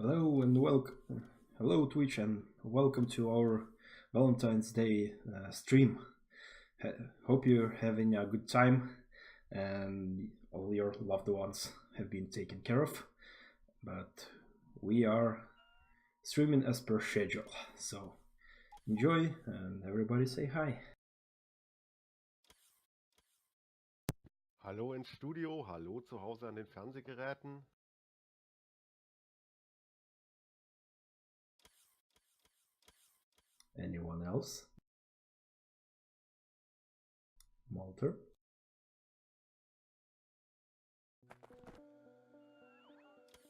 Hello and welcome. Hello Twitch and welcome to our Valentine's Day stream. Hope you're having a good time and all your loved ones have been taken care of. But we are streaming as per schedule, so enjoy and everybody say hi. Hallo ins Studio, hallo zu Hause an den Fernsehgeräten. Anyone else? Walter?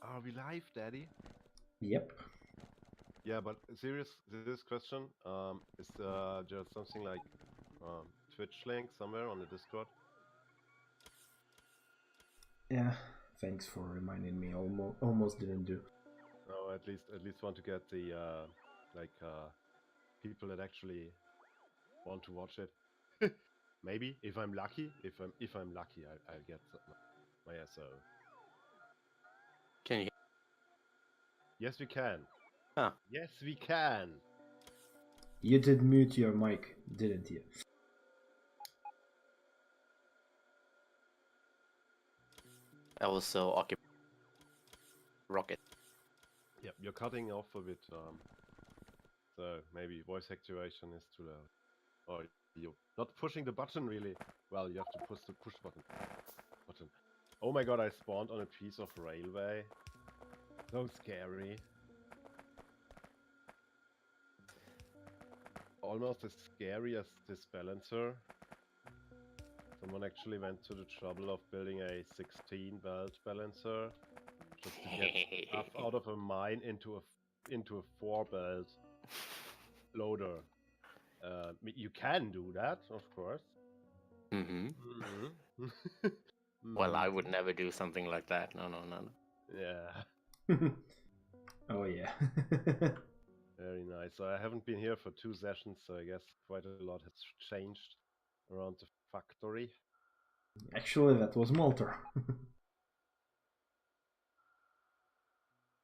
Are we live, Daddy? Yep. Yeah, but serious question. Is there something like Twitch link somewhere on the Discord? Yeah. Thanks for reminding me. Almost didn't do. No, at least want to get the people that actually want to watch it. Maybe if I'm lucky, if I'm lucky, I'll get my SO. Can you? Yes, we can. Huh. Yes, we can. You did mute your mic, didn't you? I was so occupied. Rocket. Yep, you're cutting off a bit. So maybe voice activation is too loud. Or you're not pushing the button really. Well, you have to push the push button. Oh my god, I spawned on a piece of railway. So scary. Almost as scary as this balancer. Someone actually went to the trouble of building a 16 belt balancer just to get stuff out of a mine into a 4 belt loader. You can do that, of course. Well, I would never do something like that. No. Yeah. Oh yeah. Very nice. So I haven't been here for 2 sessions, so I guess quite a lot has changed around the factory. Actually, that was Malter.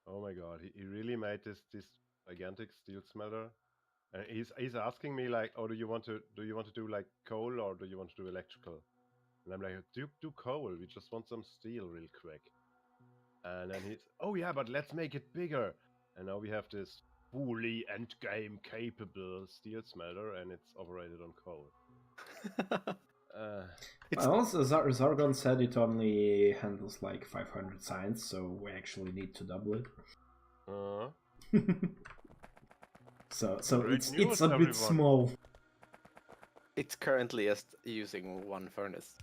Oh my god, he really made this gigantic steel smelter. And he's asking me like, oh, do you want to do like coal or do you want to do electrical? And I'm like, do coal. We just want some steel real quick. And then he's, oh yeah, but let's make it bigger. And now we have this fully endgame capable steel smelter, and it's operated on coal. Also, Zargon said it only handles like 500 signs, so we actually need to double it. So it's a bit small. It's currently just using one furnace.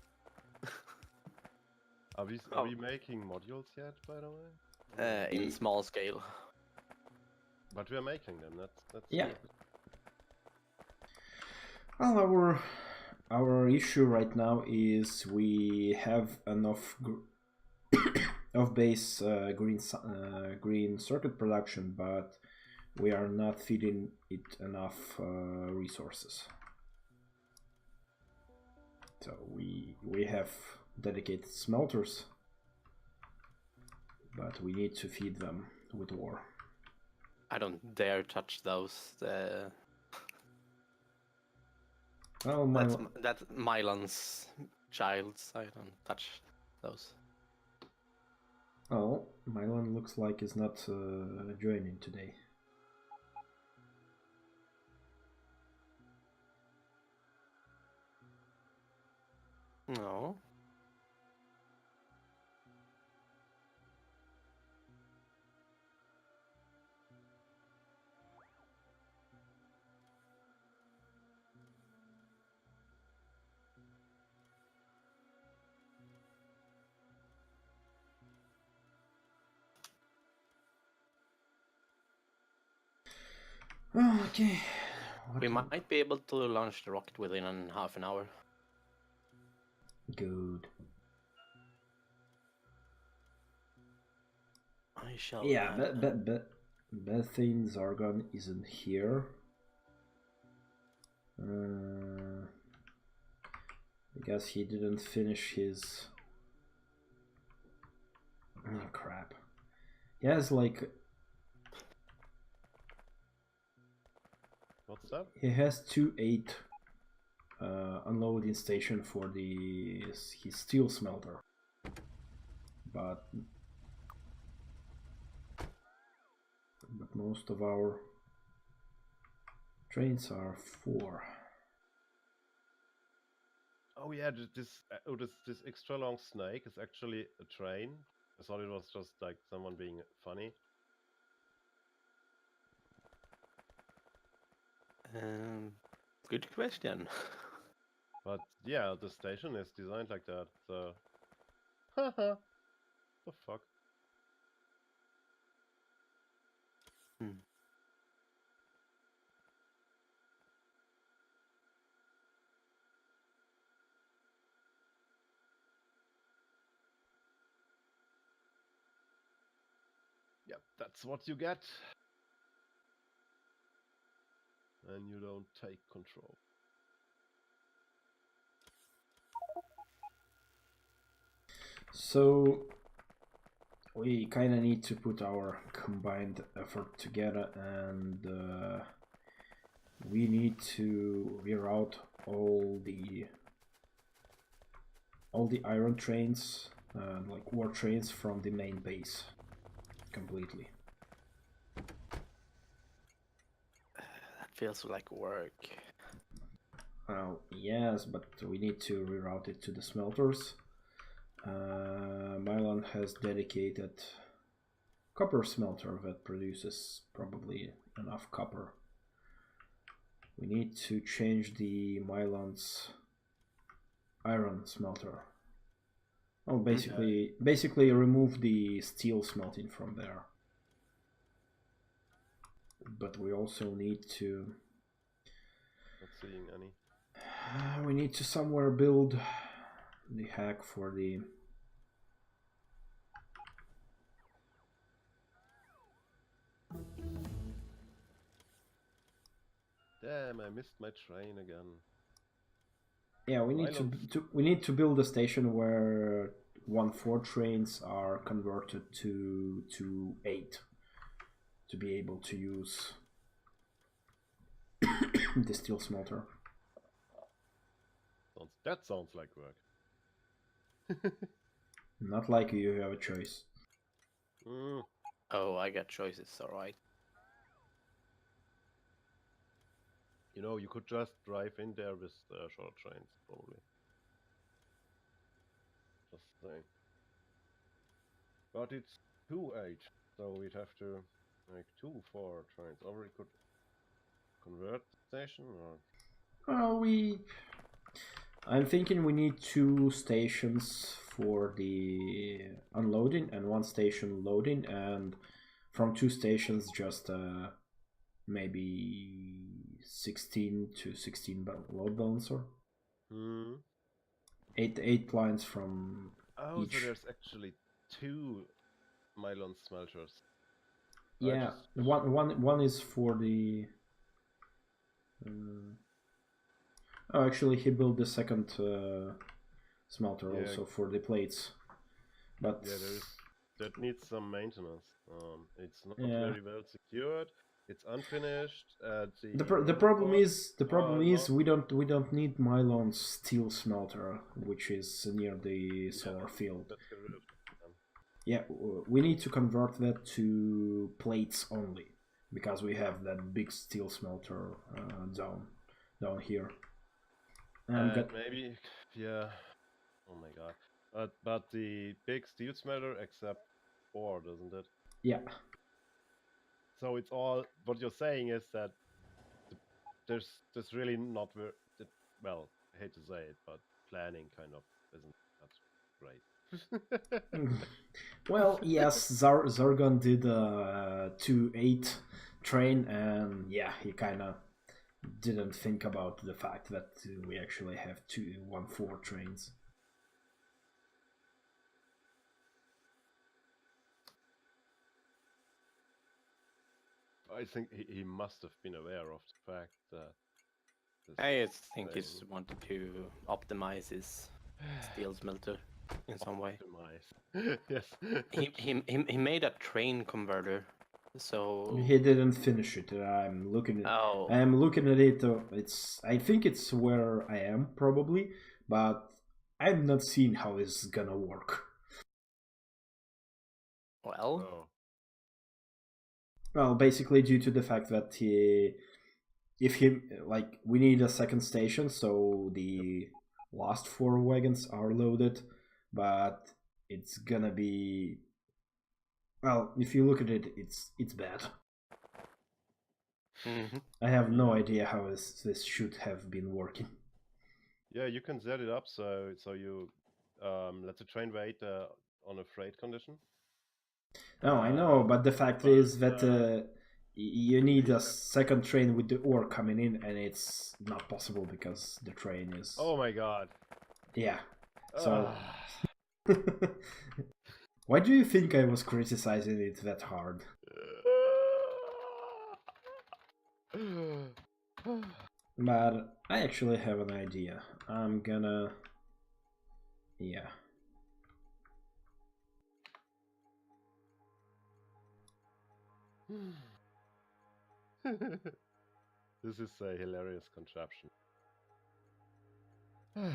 Are we making modules yet, by the way? In small scale. But we are making them. That's yeah. good. Well, our issue right now is we have enough of base green circuit production, but we are not feeding it enough resources. So we have dedicated smelters, but we need to feed them with ore. I don't dare touch those. Well, that's Mylan's childs. I don't touch those. Oh, Mylan looks like he's not joining today. No. Okay. We might be able to launch the rocket within half an hour. Good. I shall. Yeah, Bethane Zargon isn't here. Because he didn't finish his. Oh crap! He has like What's that? He has 2-8 unloading station for his steel smelter, but most of our trains are 4. Oh yeah, this extra long snake is actually a train. I thought it was just like someone being funny. Good question. But yeah, the station is designed like that. So, haha, the fuck. Yep, that's what you get. And you don't take control. So we kind of need to put our combined effort together, and we need to reroute all the iron trains, like ore trains, from the main base completely. That feels like work. Yes, but we need to reroute it to the smelters. Milan has dedicated copper smelter that produces probably enough copper. We need to change the Milan's iron smelter. Oh, basically remove the steel smelting from there. But we also need to... Not seeing any. We need to somewhere build the hack for the... Damn, I missed my train again. Yeah, we need to build a station where 1-4 trains are converted to 8 to be able to use the steel smelter. That sounds like work. Not like you have a choice. Oh, I got choices, alright. You know, you could just drive in there with short trains, probably. Just saying. But it's 2-8, so we'd have to make 2-4 trains. Or we could convert the station, or... I'm thinking we need 2 stations for the unloading and 1 station loading, and from 2 stations just maybe 16 to 16 load balancer. 8 lines from each. So there's actually 2 Milan smelters. Yeah, one is for the... Oh, actually, he built the second smelter also for the plates. But yeah, that needs some maintenance. It's not very well secured. It's unfinished. The problem is we don't need Milan's steel smelter, which is near the solar field. Let's get rid of it. Yeah, we need to convert that to plates only, because we have that big steel smelter down here. And maybe, yeah. Oh my god. But the big steel smelter accepts ore, doesn't it? Yeah. So it's all, what you're saying is that there's really not well, I hate to say it, but planning kind of isn't that great. Well, yes, Zargon did a 2-8 train, and yeah, he kind of didn't think about the fact that we actually have 2 1-4 trains. I think he must have been aware of the fact that... I think he just wanted to optimize his steel smelter in some way. Yes. He made a train converter So He didn't finish it. I'm looking at. oh I'm looking at it. It's. I think it's where I am probably, but I'm not seeing how it's gonna work. well. Oh. Well, basically due to the fact that if he like, we need a second station, so the last 4 wagons are loaded, but it's gonna be. Well, if you look at it, it's bad. Mhm. I have no idea how this should have been working. Yeah, you can set it up so you let the train wait on a freight condition. No, I know, but the fact is that you need a Yeah. second train with the ore coming in, and it's not possible because the train is. Oh my god. Yeah. So. Ah. Why do you think I was criticizing it that hard? But I actually have an idea. I'm gonna. Yeah. This is a hilarious contraption. Okay.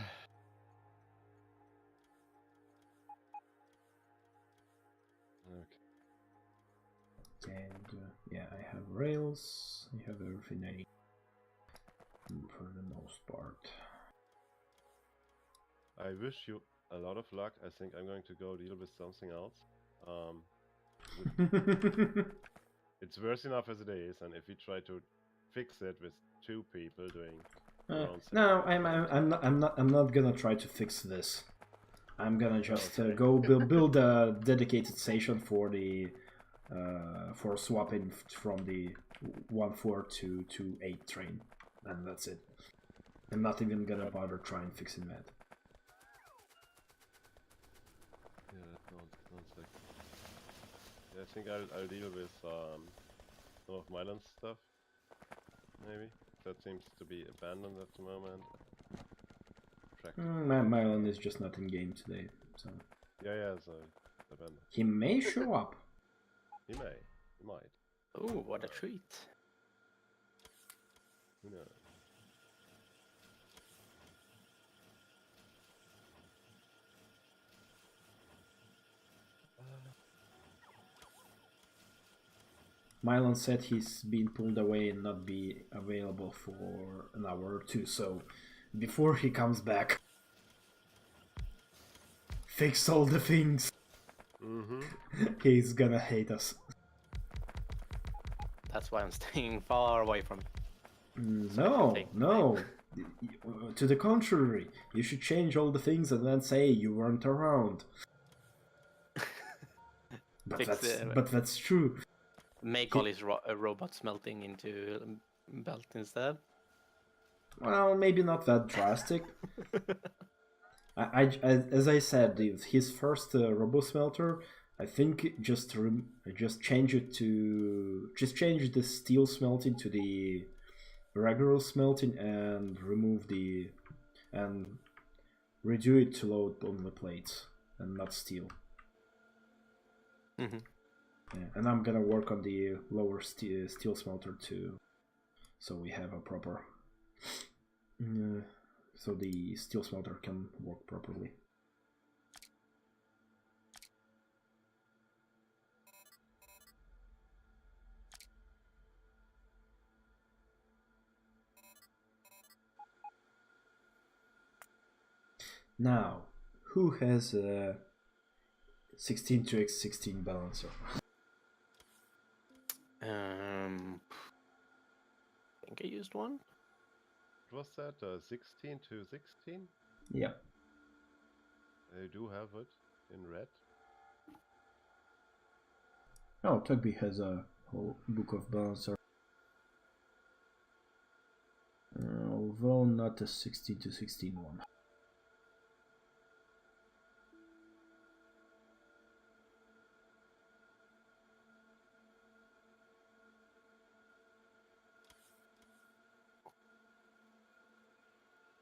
And yeah, I have rails. I have everything I need for the most part. I wish you a lot of luck. I think I'm going to go deal with something else. It's worse enough as it is, and if we try to fix it with 2 people doing around No, 70%. I'm not gonna try to fix this. I'm gonna just Okay. go build a dedicated station for the for swapping from the 1-4 to 8 train, and that's it. I'm not even gonna bother trying fixing that. Yeah, that sounds like. Yeah, I think I'll deal with some of Milan's stuff. Maybe that seems to be abandoned at the moment. Mylon is just not in game today, so Yeah, so abandoned. he may show up. He might. Oh, what a treat! Who knows? Mylon said he's been pulled away and not be available for an hour or two, so before he comes back, fix all the things. He's gonna hate us. That's why I'm staying far away from. No. To the contrary, you should change all the things and then say you weren't around. But that's true. Make all his robots melting into belt instead. Well, maybe not that drastic. As I said, his first robo smelter, I think just change the steel smelting to the regular smelting and redo it to load only plates and not steel. Mm-hmm. Yeah, and I'm gonna work on the lower steel smelter too, so we have a proper. So the steel smelter can work properly. Now, who has a 16:16 balancer? I think I used one. What was that? 16 to 16? Yeah. I do have it in red. Oh, Tugby has a whole book of balancer. Although not a 16:16 one.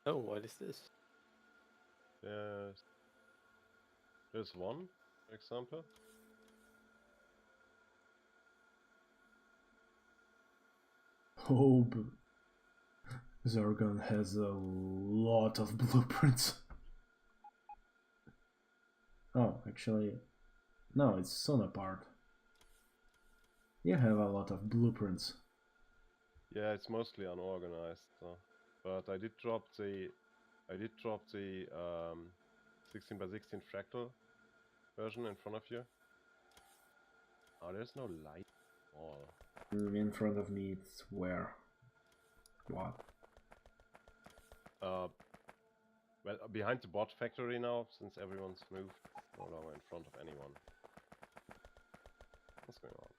Oh, what is this? Yes. There's one, for example. Oh, Zorgon has a lot of blueprints. Oh, actually, no, it's Sonapart. You have a lot of blueprints. Yeah, it's mostly unorganized. So. But I did drop the 16 by 16 fractal version in front of you. Oh, there's no light wall. In front of me, it's where? What? Well, behind the bot factory now, since everyone's moved. No longer in front of anyone. What's going on?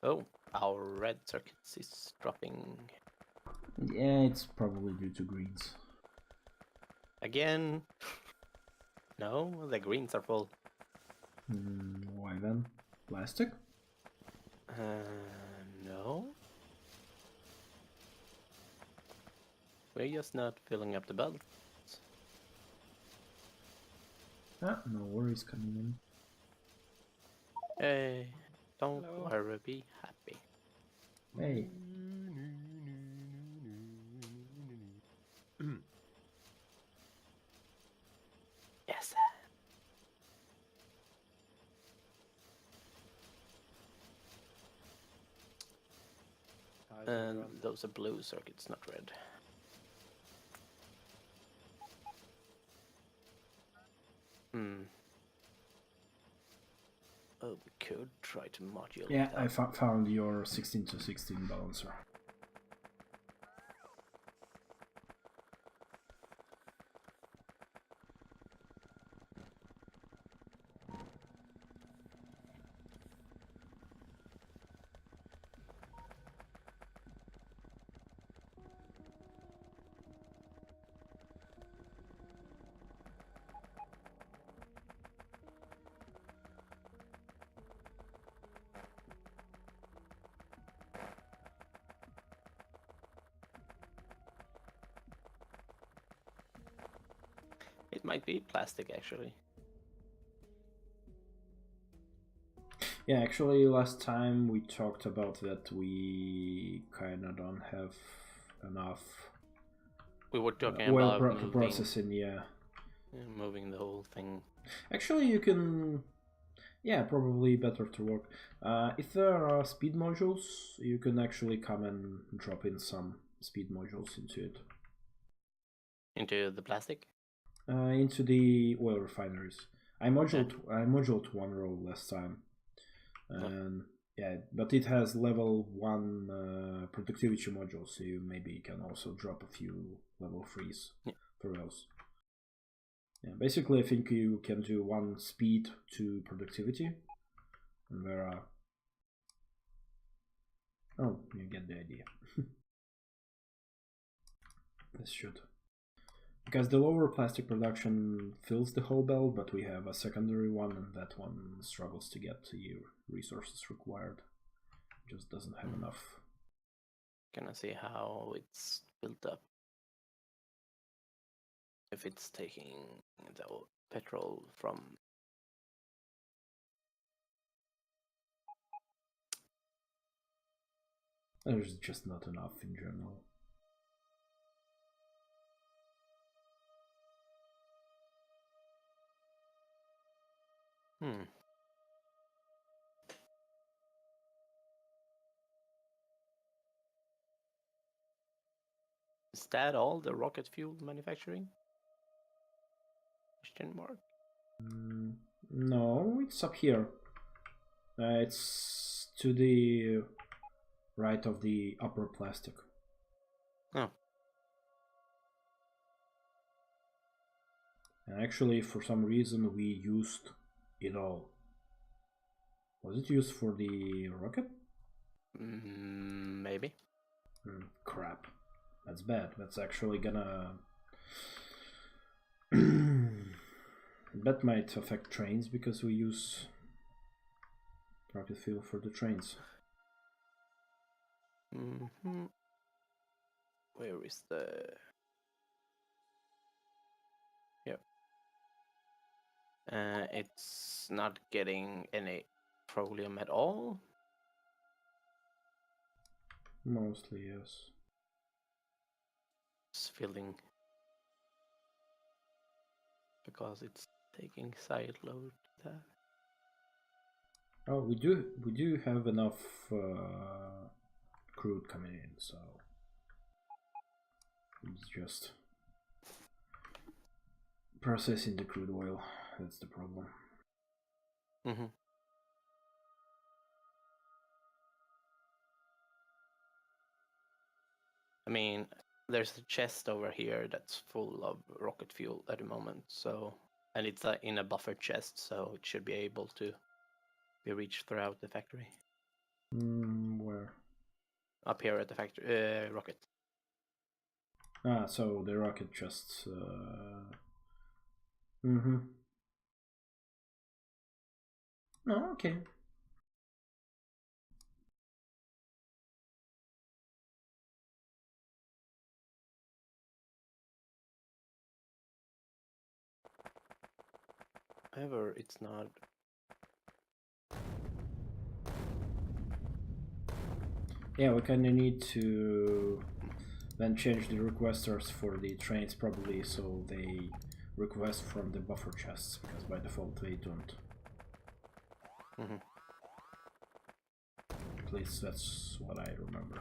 Oh, our red circuits is dropping Yeah, it's probably due to greens. again. No, the greens are full. Why then? Plastic? No. We're just not filling up the belt. Ah, no worries coming in. Hey, don't Hello. worry, be happy. Hey. Yes. And those are blue circuits, not red. Oh, we could try to modulate. Yeah, I found your 16 to 16 balancer. It might be plastic, actually. Yeah, actually, last time we talked about that we kind of don't have enough We were talking oil about moving, processing, yeah. Moving the whole thing. Actually, you can... Yeah, probably better to work. If there are speed modules, you can actually come and drop in some speed modules into it. Into the plastic? Into the oil refineries. I moduled one row last time. And yeah, but it has level 1 productivity modules, so you maybe can also drop a few level 3s for those. Yeah, basically I think you can do 1 speed to productivity, and there are... Oh, you get the idea. This should... Because the lower plastic production fills the whole belt, but we have a secondary one, and that one struggles to get the resources required. Just doesn't have enough. Gonna see how it's built up. If it's taking the petrol from... There's just not enough in general. Is that all the rocket fuel manufacturing? Question mark? No, it's up here. It's to the right of the upper plastic. Oh. And actually, for some reason, we used it all. Was it used for the rocket? Maybe. Crap. That's bad. That's actually gonna... That might affect trains, because we use rocket fuel for the trains. Where is the... Yep. It's not getting any petroleum at all. Mostly, yes. It's filling because it's taking side load. Oh, we do have enough crude coming in, so it's just processing the crude oil. That's the problem. Mm-hmm. I mean, there's a chest over here that's full of rocket fuel at the moment, so, and it's in a buffer chest, so it should be able to be reached throughout the factory. Where? Up here at the factory, rocket. Ah, so the rocket just. Mm-hmm. Oh, okay. However, it's not. Yeah, we kind of need to then change the requesters for the trains probably so they request from the buffer chests, because by default they don't. Mm-hmm. At least that's what I remember.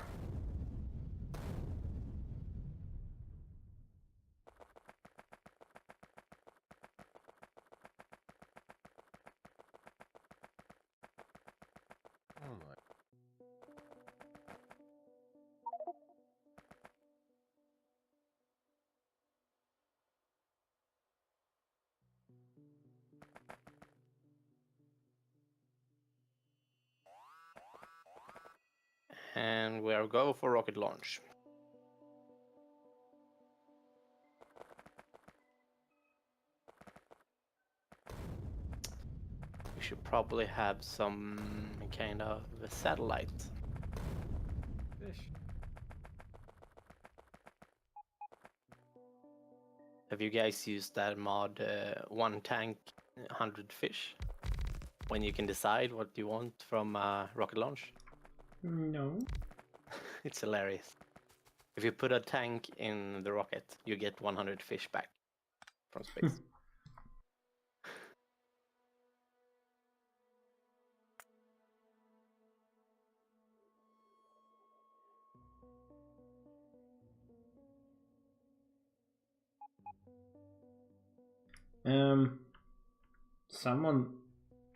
Oh my. And we'll go for rocket launch. We should probably have some kind of a satellite. Fish. Have you guys used that mod, one tank, 100 fish? When you can decide what you want from rocket launch? No. It's hilarious. If you put a tank in the rocket, you get 100 fish back from space.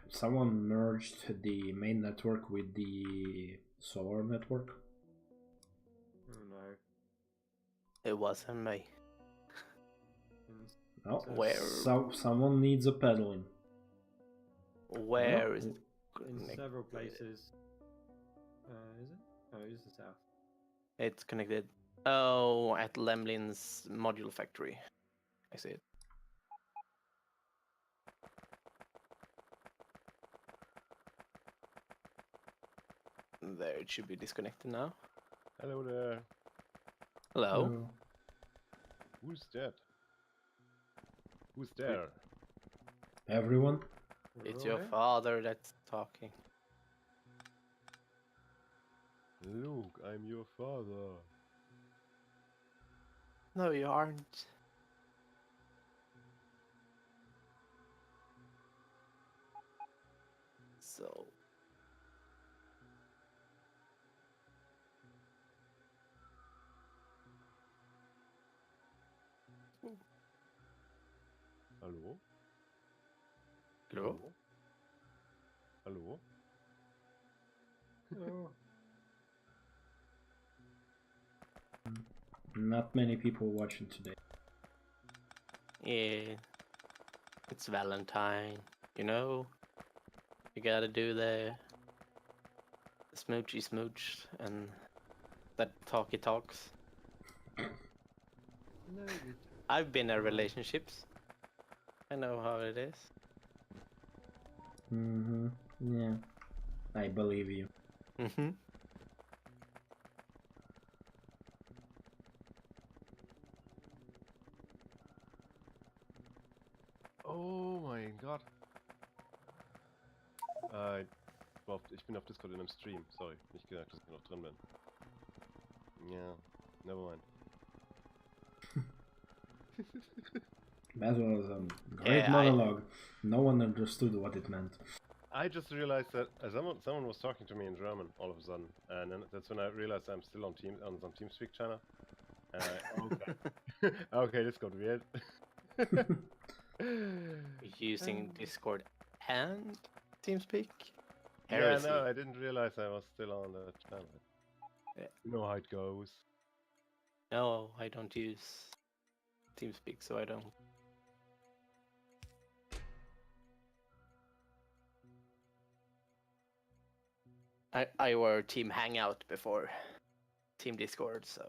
Someone merged the main network with the solar network. Oh no. It wasn't me. No, Where? someone needs a pedaling. Where is it? In connected? several places. Is it? Oh, it is the south. It's connected. Oh, at Lemlin's module factory. I see it. There, it should be disconnected now. Hello there. Hello? No. Who's that? Who's there? Everyone? We're It's all your here? father that's talking. Luke, I'm your father. No, you aren't. So, Hallo? hello? Hallo? Hello. Not many people watching today. Yeah, it's Valentine. You know, you gotta do the smoochy smooch and that talky talks. No, we I've been in relationships. I know how it is. Mm-hmm. Yeah. I believe you. Mm-hmm. Oh my god. Ich bin auf Discord in einem Stream. Sorry, nicht gesagt, dass ich noch drin bin. Yeah, never mind. That was a great Yeah, monologue. No one understood what it meant. I just realized that someone was talking to me in German all of a sudden, and then that's when I realized I'm still on some TeamSpeak channel. And okay, this got weird. Using Discord and TeamSpeak? Yeah, Heresy. no, I didn't realize I was still on the channel. Yeah. You know how it goes. No, I don't use TeamSpeak, so I don't. I were Team Hangout before Team Discord, so.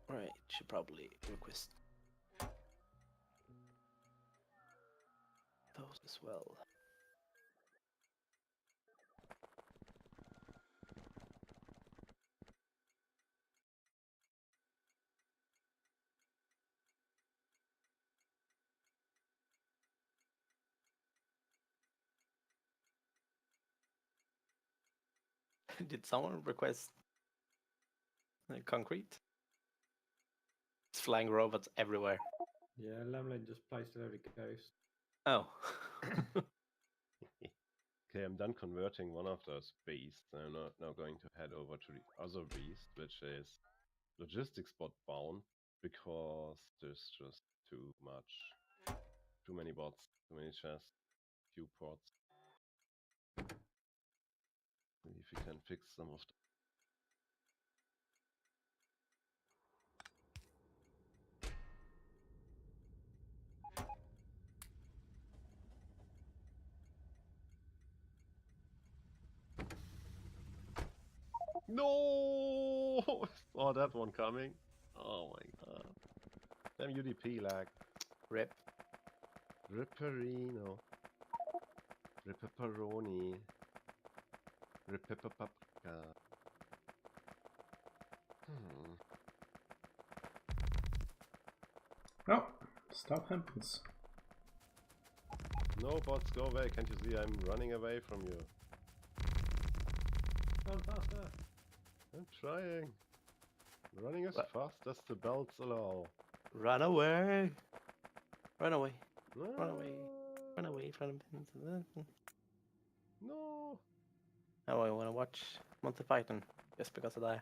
Right, should probably request those as well. Did someone request concrete? It's flying robots everywhere. Yeah, Lamlin just placed it over Ghost. Oh. Okay, I'm done converting one of those beasts. I'm now going to head over to the other beast, which is logistics bot bound, because there's just too many bots, too many chests, few ports. See if we can fix some of them. No! Saw that one coming. Oh my god. Damn UDP lag. Rip. Ripperino. Ripperoni. Ripperpaprika. Oh, stuff happens. No bots, go away. Can't you see I'm running away from you? Run faster! I'm trying. Running as fast as the belts allow. Run away! Run away! No. Run away! Run away from him! No. Now I want to watch Monty Python just because of that.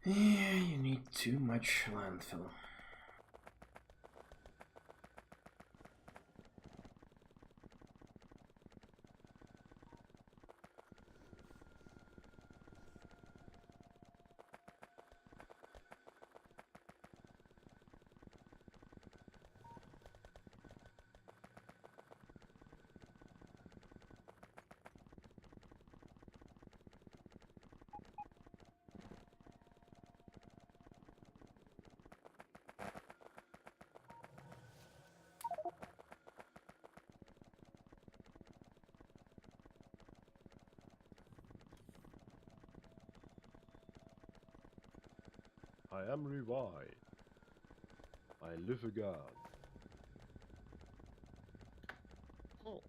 Yeah, you need too much landfill. I am revived. I live again. Oh.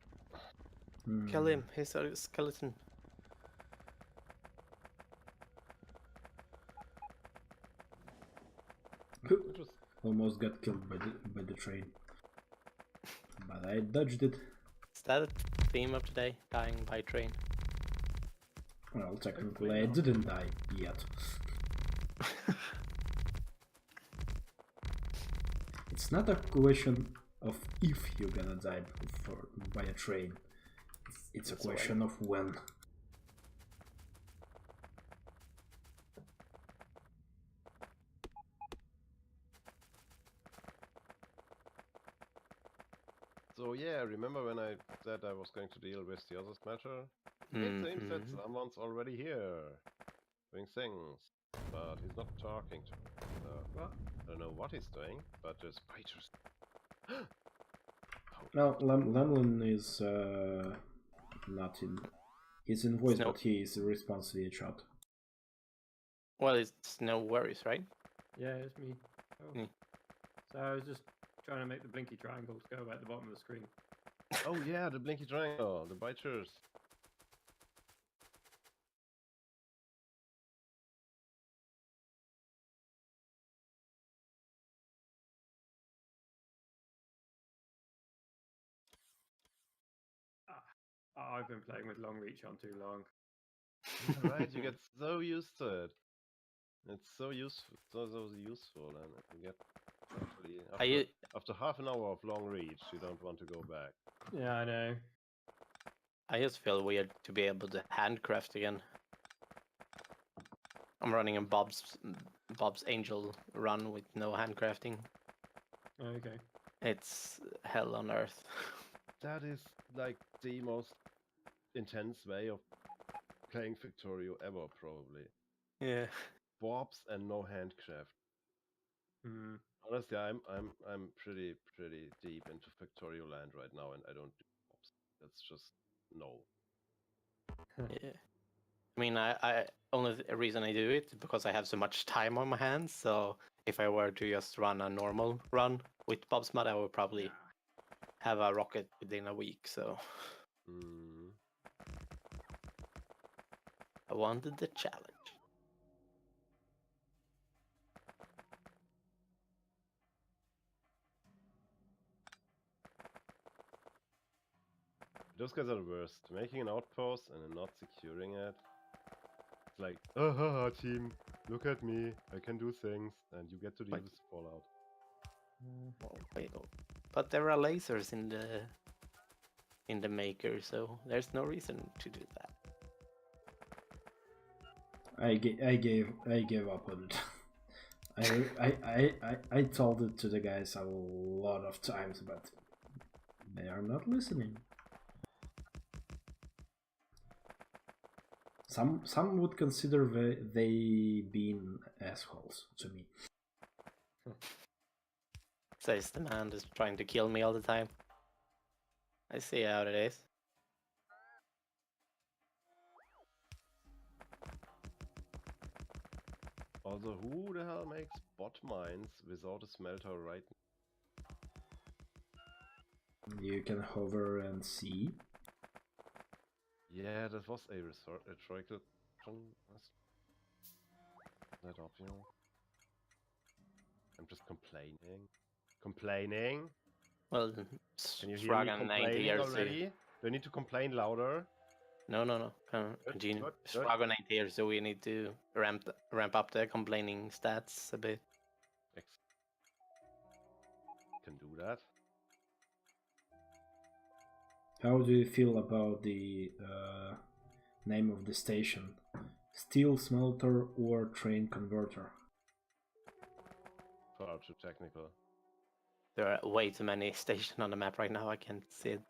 Kill him, he's a skeleton. Almost got killed by the train. But I dodged it. Is that a theme of today? Dying by train? Well, technically I didn't die yet. It's not a question of if you're gonna die by a train. It's a question of when. So yeah, remember when I said I was going to deal with the other smelter? It seems that someone's already here, doing things, but he's not talking to me. So What? I don't know what he's doing, but there's spiders. No, Lemlin is not in. He's in voice, but he is response via chat. Well, it's no worries, right? Yeah, it's me. Oh. Mm. So I was just trying to make the blinky triangles go at the bottom of the screen. Oh yeah, the blinky triangle, the biters. I've been playing with long reach on too long. Right, you get so used to it. It's so useful, so useful, and you get actually after half an hour of long reach, you don't want to go back. Yeah, I know. I just feel weird to be able to handcraft again. I'm running a Bob's Angel run with no handcrafting. Okay. It's hell on earth. That is like the most intense way of playing Factorio ever, probably. Yeah. Bobs and no handcraft. Hmm. Honestly, I'm pretty deep into Factorio land right now, and I don't do Bobs. That's just no. Yeah. I mean, I only reason I do it is because I have so much time on my hands. So if I were to just run a normal run with Bob's Mud, I would probably have a rocket within a week. So I wanted the challenge. Those guys are the worst. Making an outpost and then not securing it. It's like, oh, haha, team, look at me, I can do things, and you get to deal with fallout. Oh, wait, oh. But there are lasers in the maker, so there's no reason to do that. I gave up on it. I told it to the guys a lot of times, but they are not listening. Some would consider they being assholes to me. Says the man that's trying to kill me all the time. I see how it is. Also, who the hell makes bot mines without a smelter right now? You can hover and see. Yeah, that was a rhetorical question. That obvious. I'm just complaining. Complaining? Well, Can you hear me Spragan 90 complaining years already? Do I need to complain louder? No. Continue. Spragan 90 years, so we need to ramp up the complaining stats a bit. Can do that. How do you feel about the name of the station? Steel smelter or train converter? Far too technical. There are way too many stations on the map right now, I can't see it.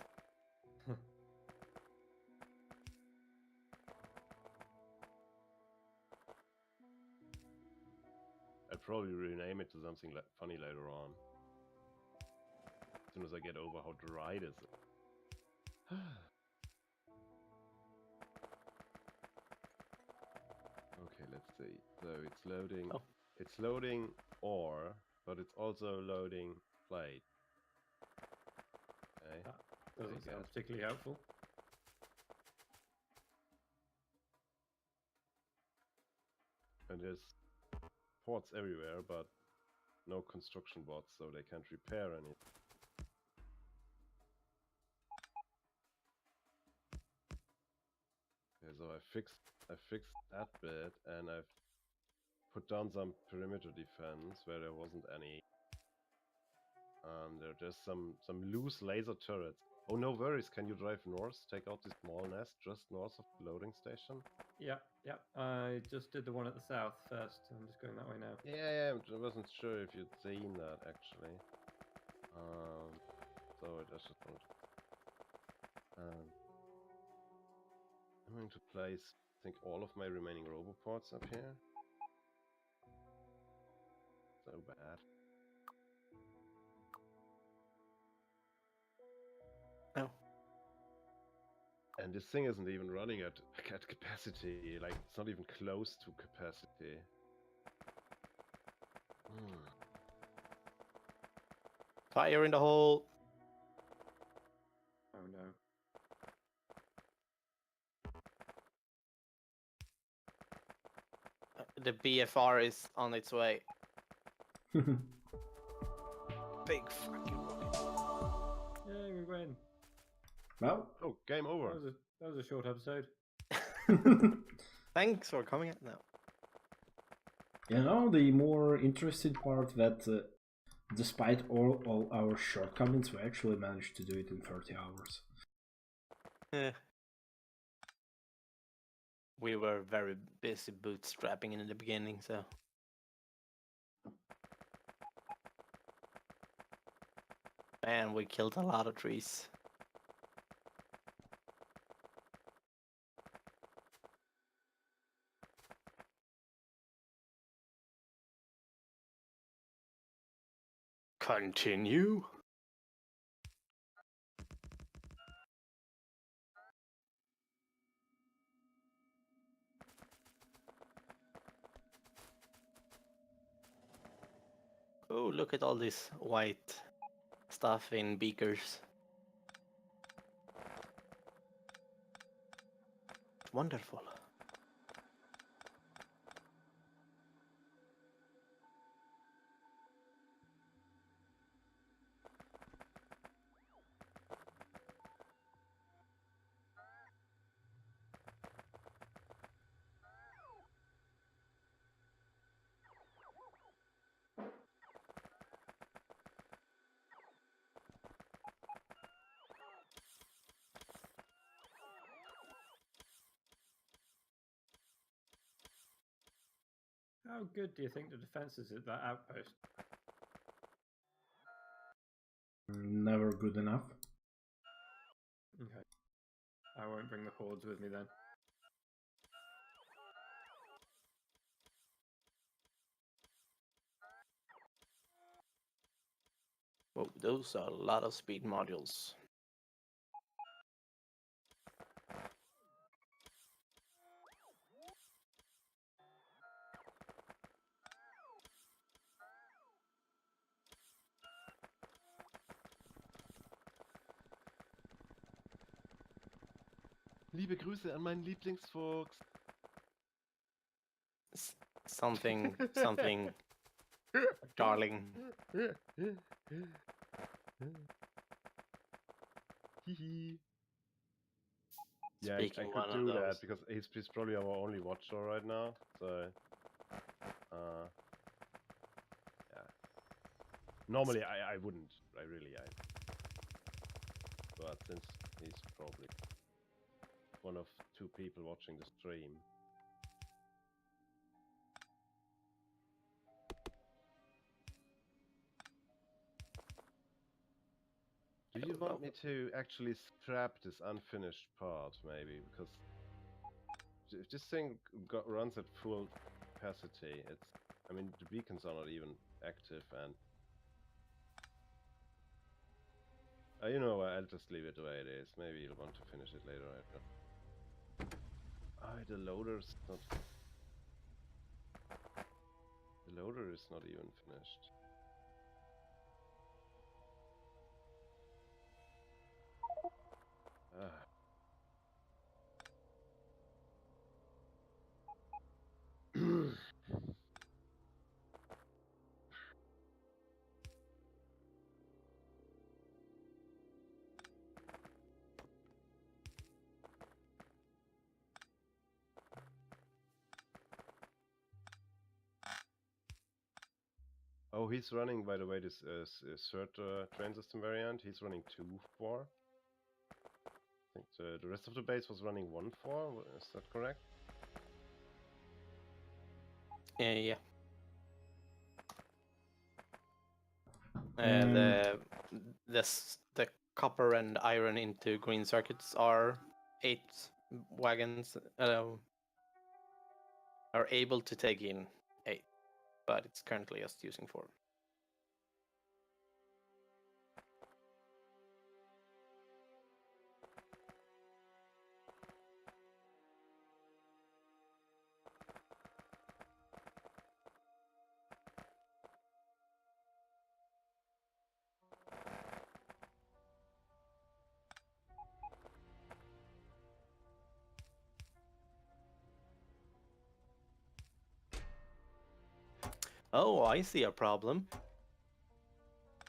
I'd probably rename it to something funny later on. As soon as I get over how dry this is. Okay, let's see. So it's loading. Oh. It's loading ore, but it's also loading plate. Okay. That doesn't sound particularly helpful. And there's ports everywhere, but no construction bots, so they can't repair any. There's so I fixed that bit, and I've put down some perimeter defense where there wasn't any. There's some loose laser turrets. Oh, no worries. Can you drive north? Take out this small nest just north of the loading station. Yeah, yeah. I just did the one at the south first. I'm just going that way now. Yeah, I wasn't sure if you'd seen that actually. So I just wanted. I'm going to place, I think, all of my remaining roboports up here. So bad. Oh. And this thing isn't even running at capacity. Like, it's not even close to capacity. Fire in the hole. Oh no. The BFR is on its way. Big fucking rocket. Yay, we win. Well, Oh, game over. That was a short episode. Thanks for coming out now. the more interesting part that despite all our shortcomings, we actually managed to do it in 30 hours. We were very busy bootstrapping in the beginning, so. And we killed a lot of trees. Continue. Oh, look at all this white stuff in beakers. It's wonderful. How good do you think the defense is at that outpost? Never good enough. Okay. I won't bring the hordes with me then. Oh, those are a lot of speed modules. Liebe Grüße an meinen Lieblingsfuchs. Something, darling. Hehe. Yeah, I Speaking could one of do that those. because he's probably our only watcher right now. So, yeah. Normally I wouldn't. But since he's probably one of two people watching the stream. Do you want me to actually scrap this unfinished part, maybe? Because if this thing runs at full capacity, I mean, the beacons are not even active, and you know what, I'll just leave it the way it is. Maybe you'll want to finish it later. I don't know. The loader's not. The loader is not even finished. Ah. he's running, by the way, this third train system variant. He's running 2-4. I think the rest of the base was running 1-4. Is that correct? Yeah. Mm. The copper and iron into green circuits are 8 wagons are able to take in 8, but it's currently just using 4. Oh, I see a problem.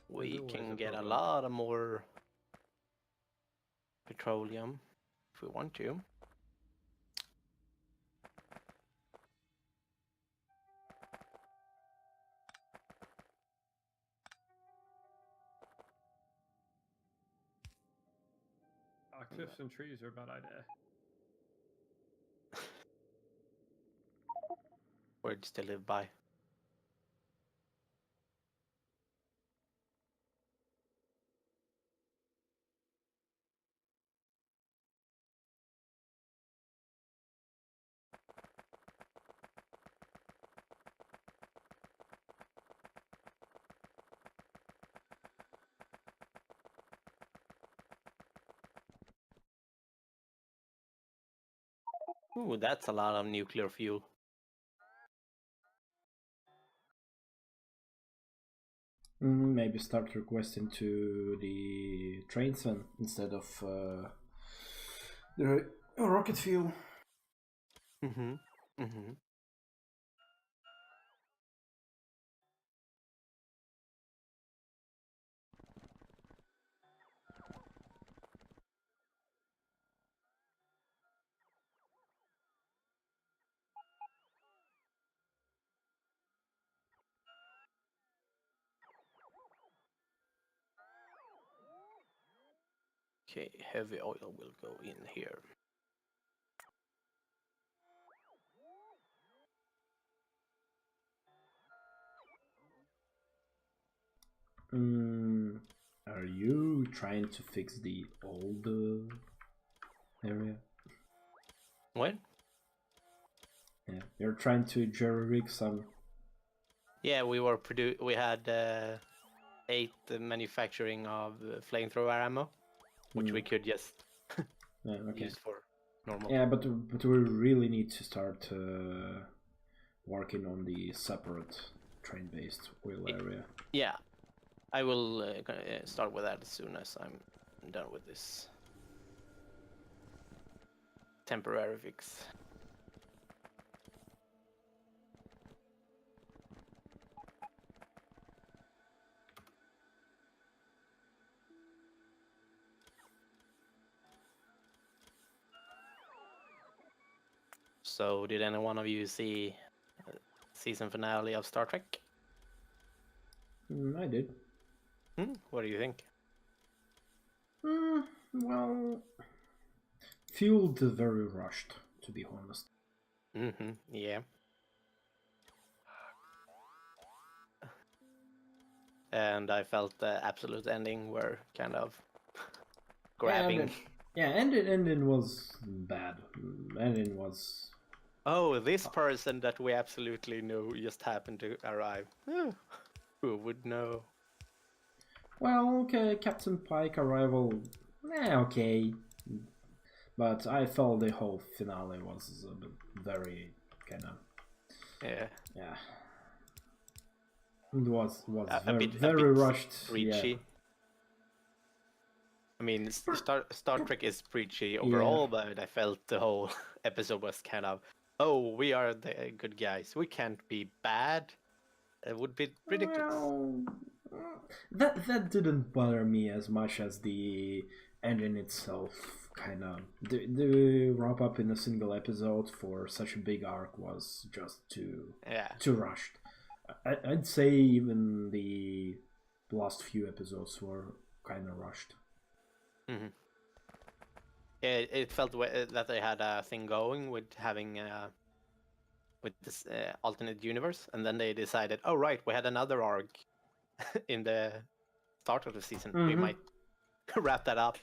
We always can a get a problem. lot of more petroleum if we want to. Cliffs and trees are a bad idea. Words to live by. Ooh, that's a lot of nuclear fuel. Maybe start requesting to the trains then instead of the rocket fuel. Mm-hmm. Mm-hmm. Okay, heavy oil will go in here. Are you trying to fix the old area? What? Yeah, you're trying to jerry rig some. Yeah, we had 8 manufacturing of flamethrower ammo, which we could just Yeah, okay. use for normal. Yeah, but we really need to start working on the separate train-based oil area. Yeah, I will start with that as soon as I'm done with this temporary fix. So, did any one of you see season finale of Star Trek? I did. What do you think? Well, fueled very rushed, to be honest. Yeah. And I felt the absolute ending were kind of grabbing. Ending was bad. Ending was. Oh, this person that we absolutely know just happened to arrive. Who would know? Well, okay, Captain Pike arrival. Okay. But I felt the whole finale was very kind of. Yeah. Yeah. It was A very, bit very rushed. preachy. Yeah. I mean, Star Trek is preachy overall, but I felt the whole episode was kind of, oh, we are the good guys. We can't be bad. It would be ridiculous. Well, that didn't bother me as much as the ending itself. Kind of the wrap up in a single episode for such a big arc was just too rushed. I'd say even the last few episodes were kind of rushed. Mm-hmm. It felt that they had a thing going with having with this alternate universe, and then they decided, oh right, we had another arc in the start of the season. We might wrap that up.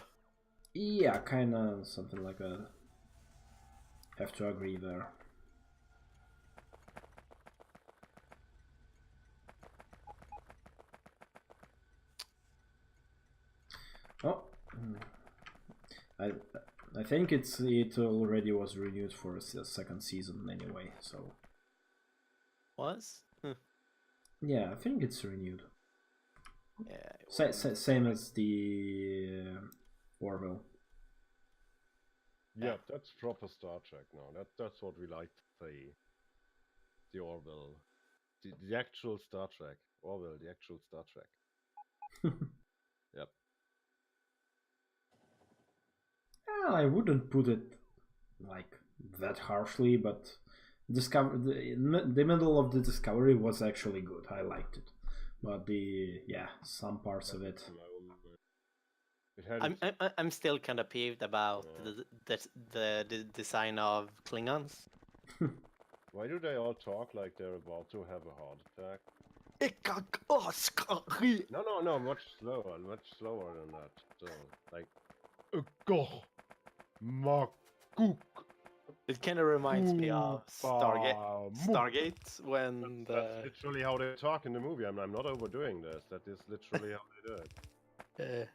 Yeah, kind of something like that. Have to agree there. Oh, I think it already was renewed for a second season anyway. So Was? yeah, I think it's renewed. Yeah. Same as the Orville. Yeah, that's proper Star Trek now. That's what we like to say. The Orville. The actual Star Trek. Orville, the actual Star Trek. Yep. Well, I wouldn't put it like that harshly, but the middle of the Discovery was actually good. I liked it, but some parts of it. It had I'm still kind of peeved about the design of Klingons. Why do they all talk like they're about to have a heart attack? No, much slower than that. So, like, It kind of reminds me of Stargate when that's literally how they talk in the movie. I'm not overdoing this. That is literally how they do it.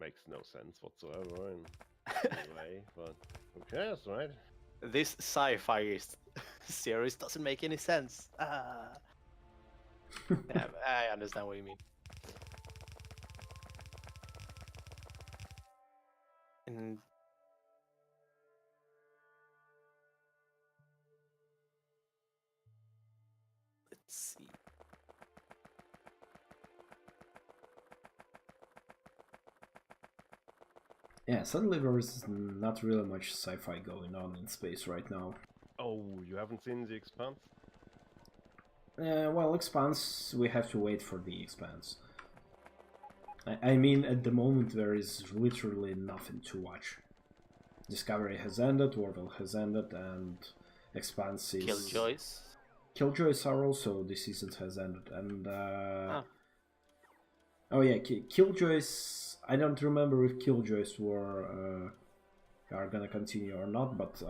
Makes no sense whatsoever in any way, but who cares, right? This sci-fi series doesn't make any sense. Yeah, I understand what you mean. And let's see. Yeah, suddenly there's not really much sci-fi going on in space right now. Oh, you haven't seen The Expanse? Well, Expanse, we have to wait for the Expanse. I mean, at the moment there is literally nothing to watch. Discovery has ended, Orville has ended, and Expanse is... Killjoys. Killjoys are also, the season has ended, and... Oh yeah, Killjoys... I don't remember if Killjoys are gonna continue or not, but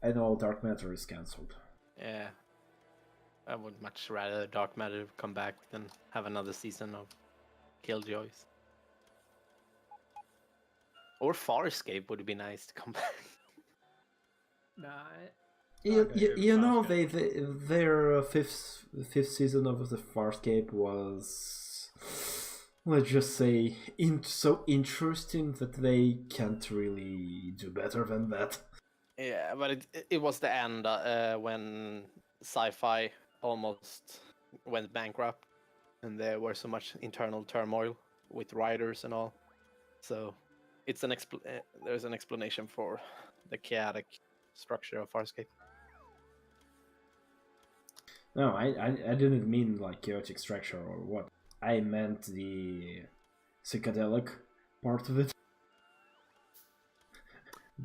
I know Dark Matter is cancelled. Yeah. I would much rather Dark Matter come back than have another season of Killjoys. Or Farscape would be nice to come back. You know, their fifth season of the Farscape was, let's just say, so interesting that they can't really do better than that. Yeah, but it was the end when sci-fi almost went bankrupt, and there were so much internal turmoil with writers and all. So it's there's an explanation for the chaotic structure of Farscape. No, I didn't mean like chaotic structure or what. I meant the psychedelic part of it.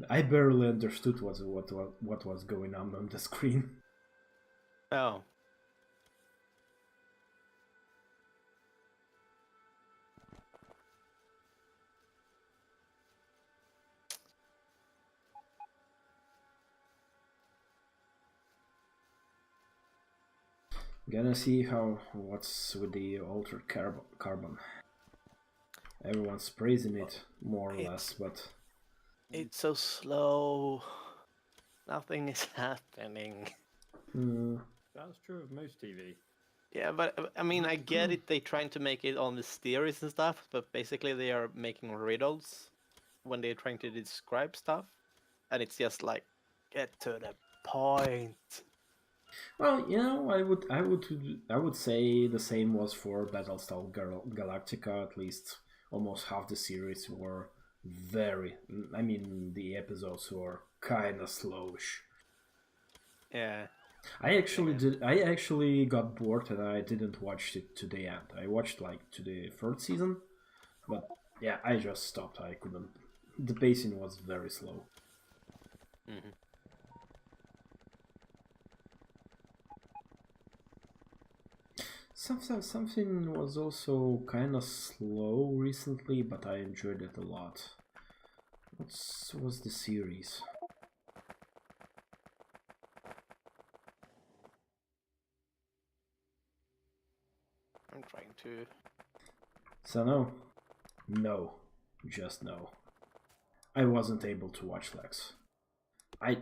I barely understood what was going on the screen. Oh. Gonna see what's with the altered carbon. Everyone's praising it more or less, but It's so slow. Nothing is happening. That's true of most TV. Yeah, but I mean, I get it. They're trying to make it all mysterious and stuff, but basically they are making riddles when they're trying to describe stuff, and it's just like, get to the point. well, you know, I would say the same was for Battlestar Galactica. At least almost half the series were the episodes were kind of slowish. Yeah. I actually Yeah. did. I actually got bored and I didn't watch it to the end. I watched like to the third season, but yeah, I just stopped. I couldn't. The pacing was very slow. Hmm. Something was also kind of slow recently, but I enjoyed it a lot. What was the series? I'm trying to. So no, just no. I wasn't able to watch Lex. I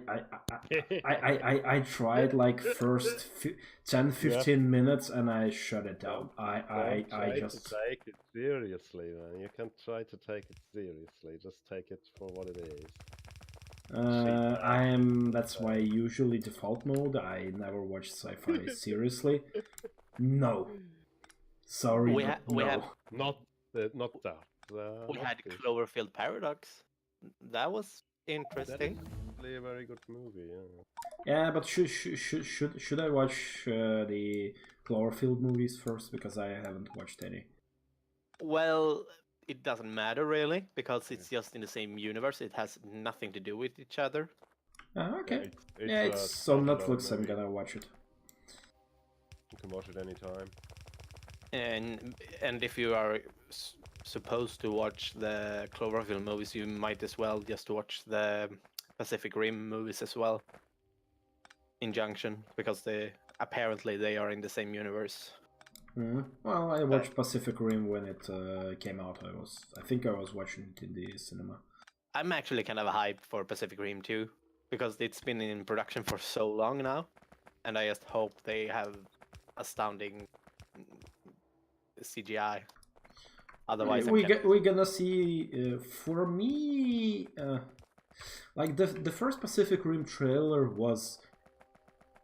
tried like first 10 Yeah. 15 minutes and I shut it down. Don't I try to just take it seriously, man. You can't try to take it seriously. Just take it for what it is. that's why usually default mode. I never watch sci-fi seriously. No. Sorry, We but we had no. Not that. we Not had this. Cloverfield Paradox. That was That interesting. is actually a very good movie. Yeah. Yeah, but should I watch the Cloverfield movies first because I haven't watched any. Well, it doesn't matter really because it's just in the same universe. It has nothing to do with each other. Okay. It's Yeah, a it's on standalone Netflix. I'm movie. gonna watch it. You can watch it anytime. And if you are supposed to watch the Cloverfield movies, you might as well just watch the Pacific Rim movies as well. In junction, because apparently they are in the same universe. Well, I watched Pacific Rim when it came out. I think I was watching it in the cinema. I'm actually kind of hyped for Pacific Rim 2 because it's been in production for so long now, and I just hope they have astounding CGI. Otherwise, we're gonna see. For me, like the first Pacific Rim trailer was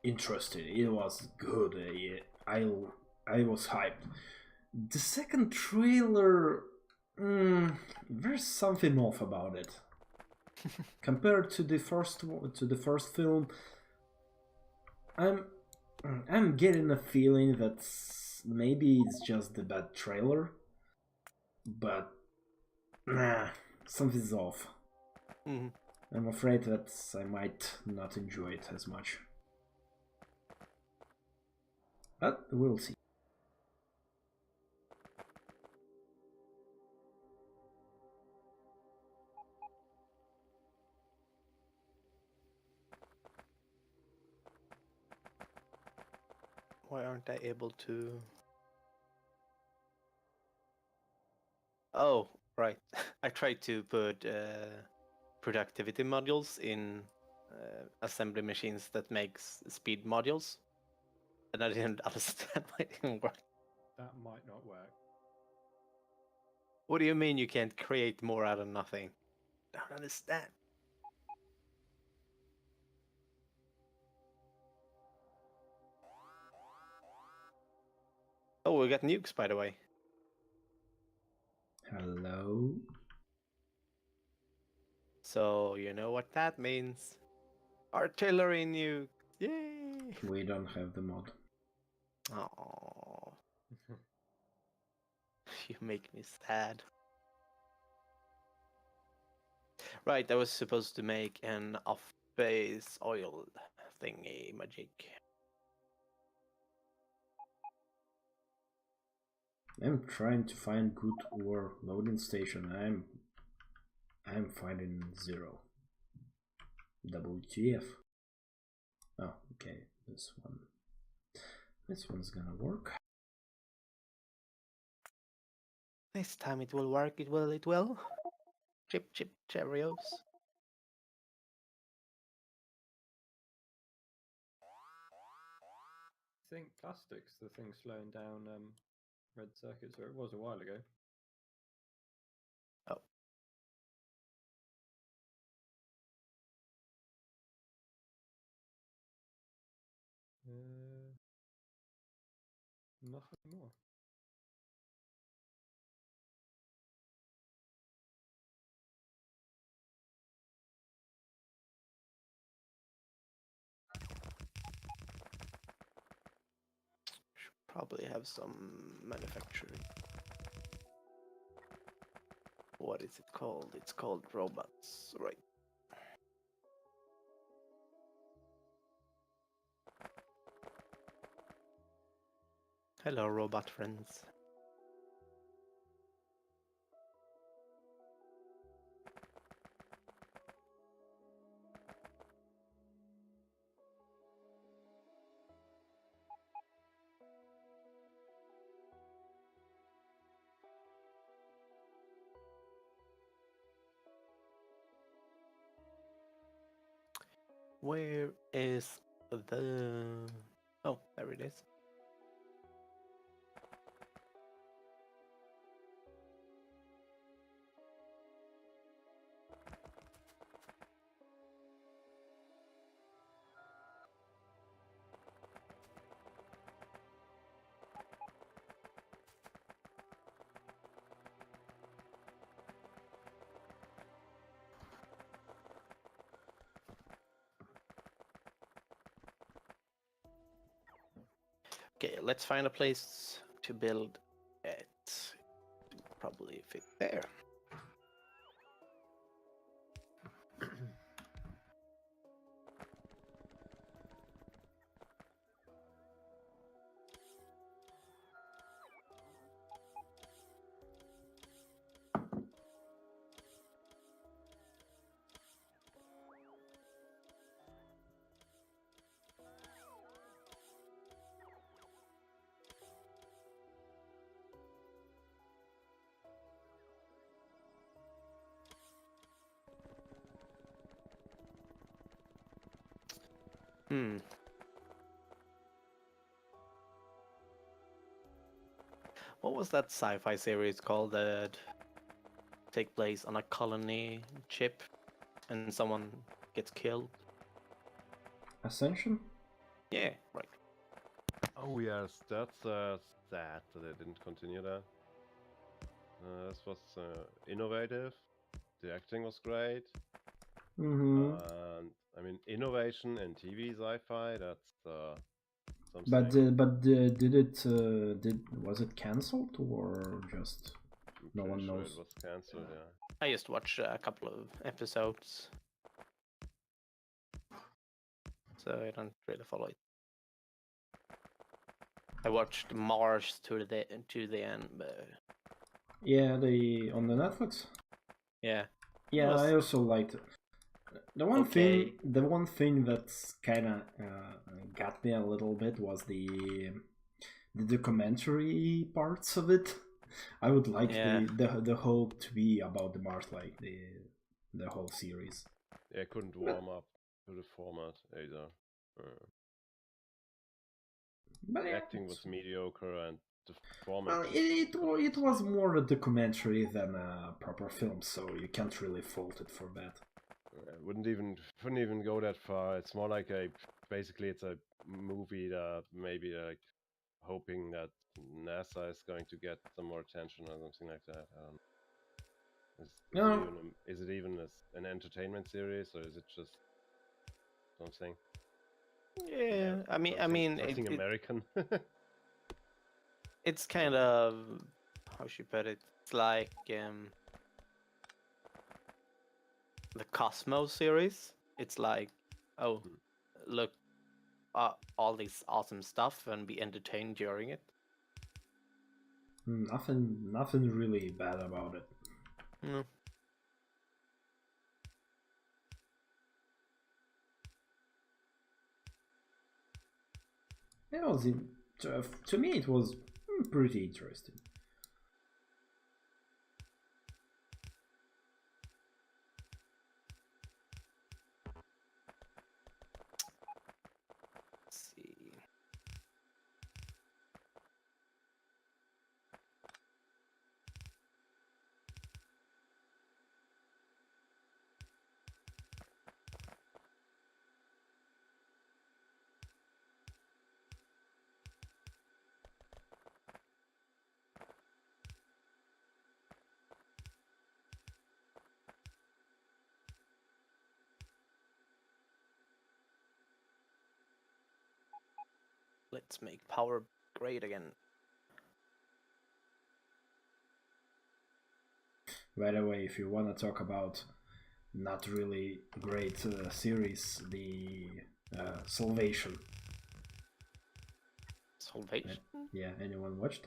interesting. It was good. I was hyped. The second trailer, there's something off about it. Compared to the first film, I'm getting a feeling that maybe it's just the bad trailer, but nah, something's off. Mhm. I'm afraid that I might not enjoy it as much. But we'll see. Why aren't I able to? Oh, right. I tried to put productivity modules in assembly machines that makes speed modules, and I didn't understand why it didn't work. That might not work. What do you mean you can't create more out of nothing? Don't understand. Oh, we got nukes, by the way. Hello? So you know what that means. Artillery nuke. Yay! We don't have the mod. Oh, you make me sad. Right, I was supposed to make an off-base oil thingy magic. I'm trying to find good ore loading station. I'm finding zero. WTF. Oh, okay. This one's gonna work. This time it will work. It will. It will. Chip, chip, Cheerios. I think plastic's the thing slowing down red circuits, or it was a while ago. Oh, Nothing more. probably have some manufacturing. What is it called? It's called robots, right? Hello, robot friends. Where is the... Oh, there it is. Okay, let's find a place to build it. Probably fit there. Hmm. What was that sci-fi series called that take place on a colony ship and someone gets killed? Ascension? Yeah, right. Oh yes, that's sad that they didn't continue that. This was innovative. The acting was great. Mm-hmm. And I mean, innovation in TV sci-fi. That's something. Was it cancelled or just I'm no pretty one sure knows? it was cancelled. Yeah. I just watched a couple of episodes, so I don't really follow it. I watched Mars to the end, but Yeah, they on the Netflix. yeah. Yeah, was I also liked it. The one okay. thing that's kind of got me a little bit was the documentary parts of it. I would like Yeah. the whole to be about the Mars, like the whole series. Yeah, I couldn't warm up to the format either. But The yeah, acting was mediocre and the format. well, it was more a documentary than a proper film, so you can't really fault it for that. Wouldn't even go that far. It's more like basically it's a movie that maybe like hoping that NASA is going to get some more attention or something like that. No, Is it even an entertainment series or is it just something? Yeah, I mean, Something American. it's kind of, how should you put it? It's like the Cosmos series. It's like, oh, look, all this awesome stuff and be entertained during it. nothing really bad about it. Mm. It was to me it was pretty interesting. Let's see. Let's make power great again. By the way, if you want to talk about not really great series, the Salvation. Salvation? Yeah, anyone watched?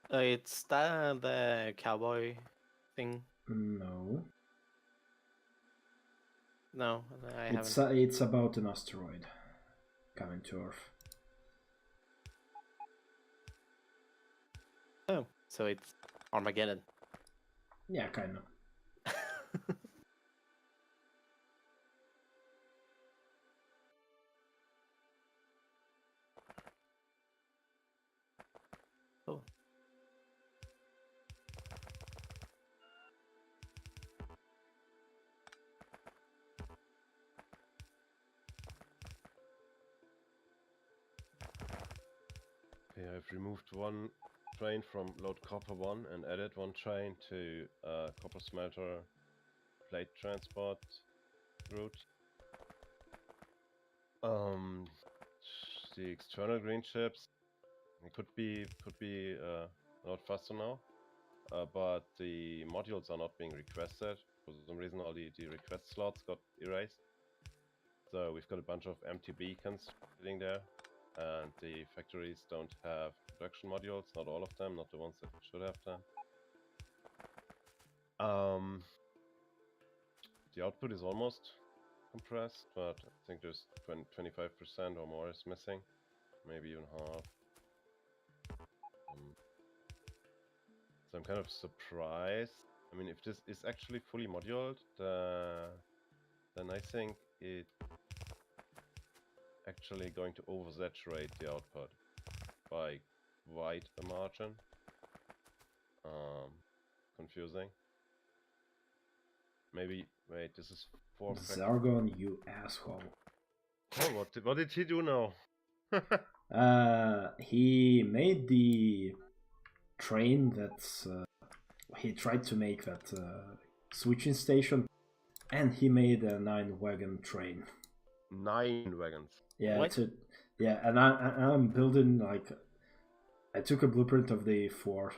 It's the cowboy thing. No. No, I haven't. It's about an asteroid coming to Earth. Oh, so it's Armageddon. Yeah, kind of. Oh. Okay, I've removed one train from load copper 1 and added one train to copper smelter plate transport route. The external green chips could be a lot faster now, but the modules are not being requested. For some reason, all the request slots got erased. So we've got a bunch of empty beacons sitting there, and the factories don't have production modules. Not all of them, not the ones that should have them. The output is almost compressed, but I think there's 25% or more is missing, maybe even half. So I'm kind of surprised. I mean, if this is actually fully moduled, then I think it's actually going to oversaturate the output by quite a margin. Confusing. Maybe, wait, this is 4 Zargon, you asshole. Oh, what did he do now? He made the train that's he tried to make that switching station, and he made a 9-wagon train. 9 wagons. Yeah, What? yeah, and I'm building like I took a blueprint of the 4.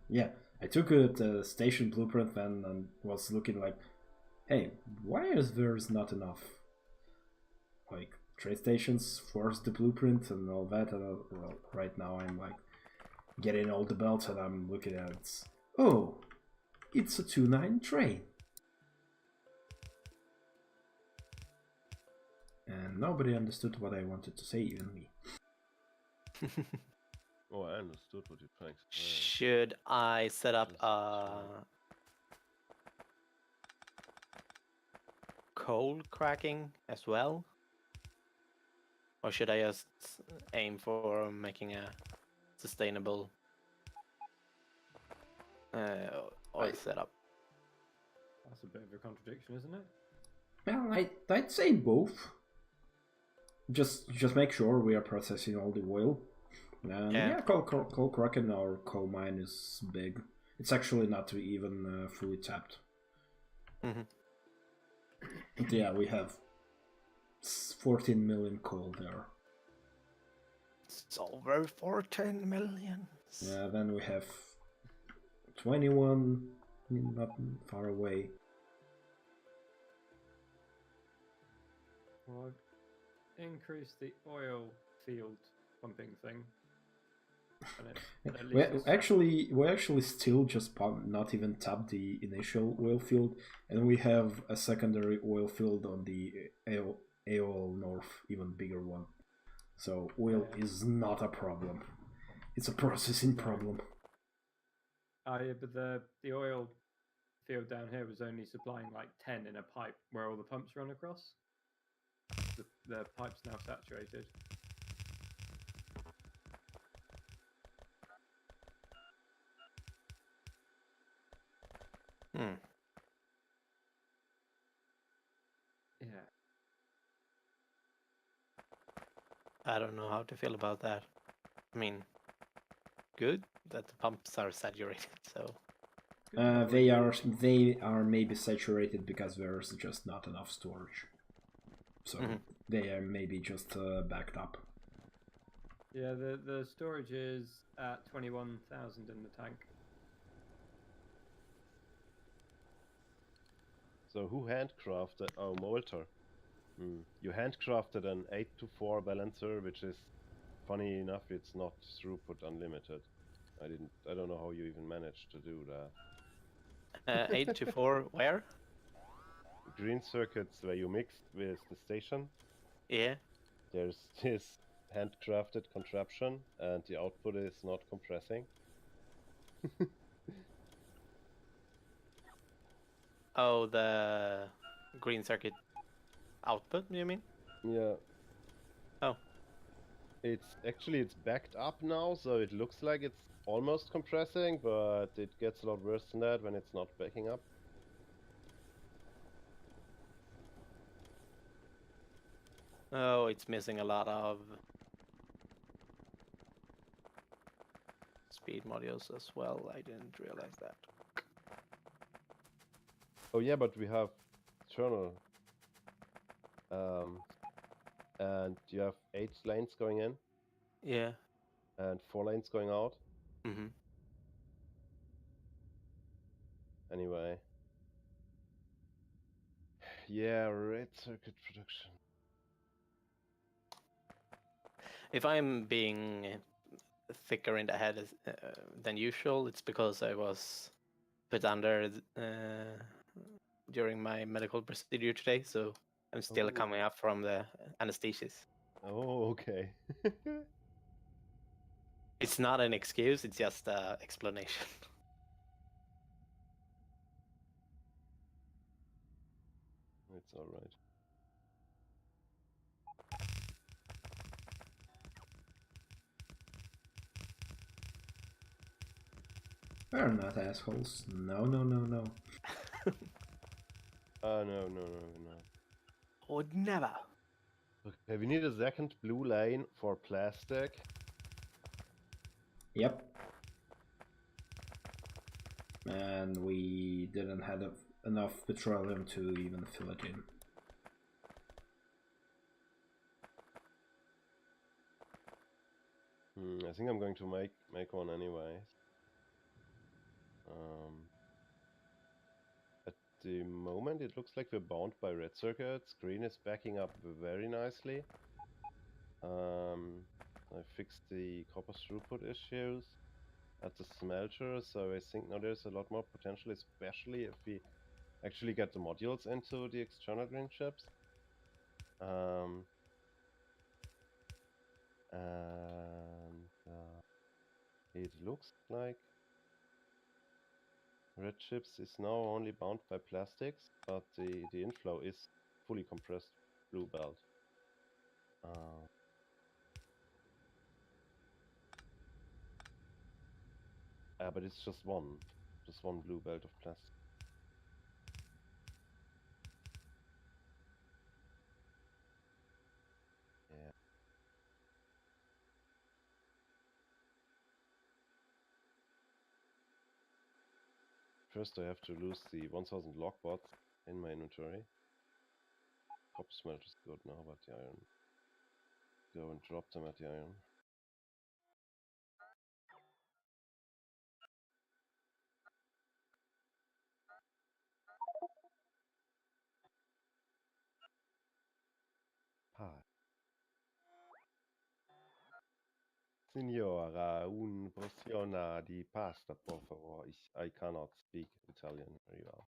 Yeah, I took a station blueprint then and was looking like, hey, why is there's not enough like train stations for the blueprint and all that? And well, right now I'm like getting all the belts and I'm looking at it. Oh, it's a 2-9 train. And nobody understood what I wanted to say, even me. Oh, I understood what you're trying to say. Should I set up coal cracking as well? Or should I just aim for making a sustainable oil setup? That's a bit of a contradiction, isn't it? Well, I'd say both. Just make sure we are processing all the oil. And yeah, coal cracking our coal mine is big. It's actually not even fully tapped. Mm-hmm. But yeah, we have 14 million coal there. It's over 14 million. Yeah, then we have 21 not far away. Well, I've increased the oil field pumping thing. And at least We actually still just not even tap the initial oil field, and we have a secondary oil field on the AOL North, even bigger one. So oil is not a problem. It's a processing problem. yeah, but the oil field down here was only supplying like 10 in a pipe where all the pumps run across. The pipe's now saturated. Hmm. Yeah. I don't know how to feel about that. I mean, good that the pumps are saturated, so... They are maybe saturated because there's just not enough storage. so Mhm. they are maybe just backed up. Yeah, the storage is at 21,000 in the tank. So who handcrafted? Oh, Molter. You handcrafted an 8-to-4 balancer, which is funny enough, it's not throughput unlimited. I don't know how you even managed to do that. 8 to 4, where? Green circuits where you mixed with the station. Yeah. There's this handcrafted contraption, and the output is not compressing. Oh, the green circuit output, you mean? Yeah. Oh. It's backed up now, so it looks like it's almost compressing, but it gets a lot worse than that when it's not backing up. Oh, it's missing a lot of speed modules as well. I didn't realize that. Oh yeah, but we have internal, and you have 8 lanes going in Yeah. and 4 lanes going out. Mm-hmm. Anyway, yeah, red circuit production. If I'm being thicker in the head than usual, it's because I was put under during my medical procedure today, so I'm still coming Oh. up from the anesthesis. Oh, okay. It's not an excuse, it's just an explanation. It's all right. We're not assholes. No, no, no, no. No. Would never. Okay, we need a second blue lane for plastic. Yep. And we didn't have enough petroleum to even fill it in. I think I'm going to make one anyway. At the moment, it looks like we're bound by red circuits. Green is backing up very nicely. I fixed the copper throughput issues at the smelter, so I think now there's a lot more potential, especially if we actually get the modules into the external green chips. And it looks like red chips is now only bound by plastics, but the inflow is fully compressed blue belt. But it's just one blue belt of plastic. Yeah. First I have to lose the 1000 logbots in my inventory. Copper smelter is good now, but the iron. Go and drop them at the iron. Hi. Signora, un porzione di pasta, por favor. I cannot speak Italian very well.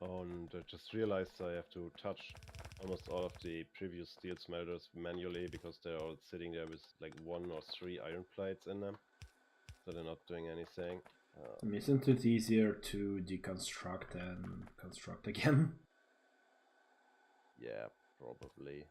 And I just realized I have to touch almost all of the previous steel smelters manually because they're all sitting there with like 1 or 3 iron plates in them. So they're not doing anything. Isn't it easier to deconstruct and construct again? Yeah, probably.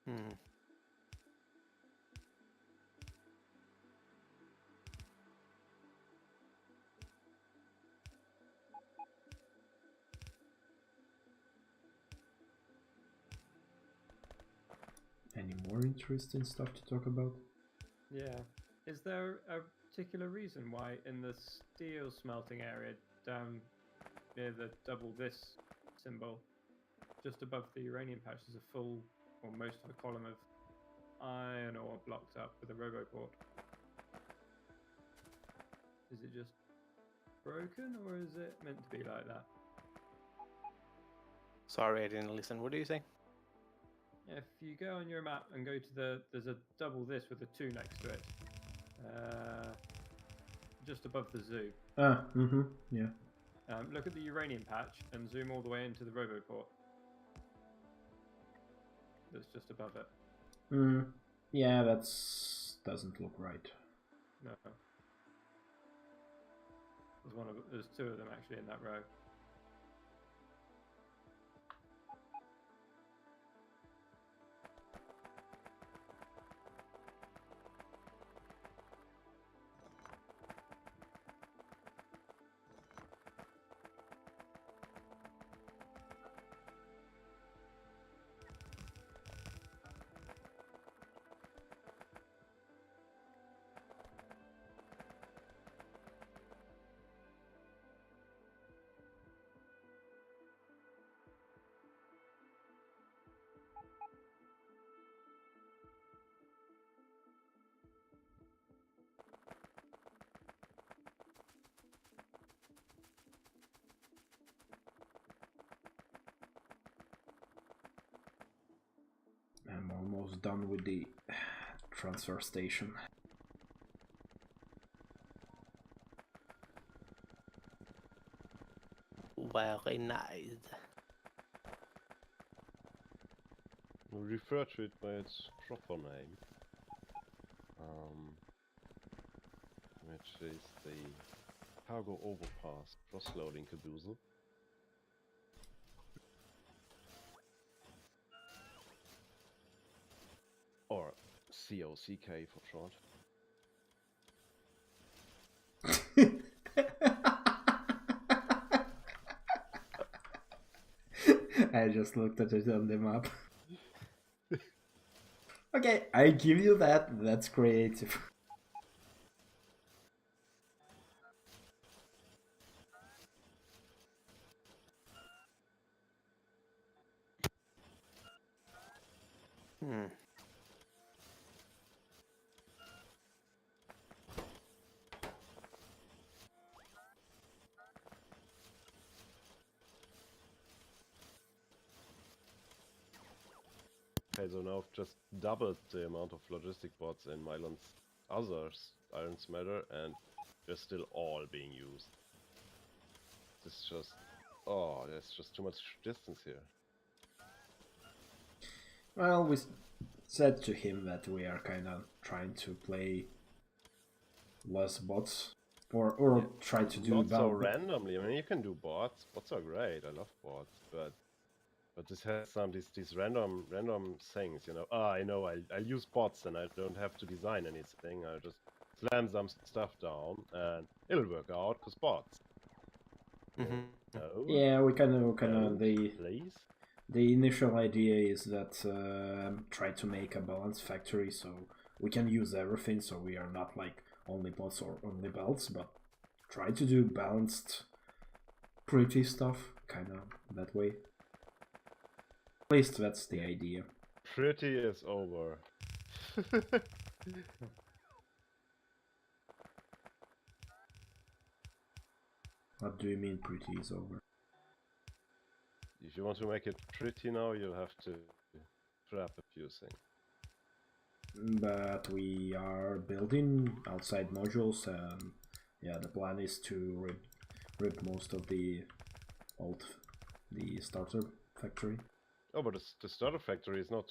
Hmm. Any more interesting stuff to talk about? Yeah. Is there a particular reason why in the steel smelting area down near the double this symbol, just above the uranium patch, there's a full or most of a column of iron ore blocked up with a roboport? Is it just broken or is it meant to be like that? Sorry, I didn't listen. What do you say? If you go on your map and go to there's a double this with a 2 next to it, just above the zoo. Yeah. Look at the uranium patch and zoom all the way into the roboport. That's just above it. Yeah, that's doesn't look right. No. There's 2 of them actually in that row. I'm almost done with the transfer station. Very nice. We refer to it by its proper name. Which is the cargo overpass cross-loading caboose. Or COCK for short. I just looked at it on the map. Okay, I give you that. That's creative. Hmm. Okay, so now I've just doubled the amount of logistic bots in Milan's others iron smelter, and they're still all being used. It's just... oh, there's just too much distance here. Well, we said to him that we are kind of trying to play less bots, or try to do Not so about randomly. I mean, you can do bots. Bots are great. I love bots, but this has some these random things. You know, I know I'll use bots and I don't have to design anything. I just slam some stuff down and it'll work out because bots. Mm-hmm. No. Yeah, we kind of Don't, the please. the initial idea is that try to make a balanced factory so we can use everything. So we are not like only bots or only belts, but try to do balanced, pretty stuff, kind of that way. At least that's the idea. Pretty is over. What do you mean pretty is over? If you want to make it pretty now, you'll have to scrap a few things. But we are building outside modules, and yeah, the plan is to rip most of the starter factory. Oh, but the starter factory is not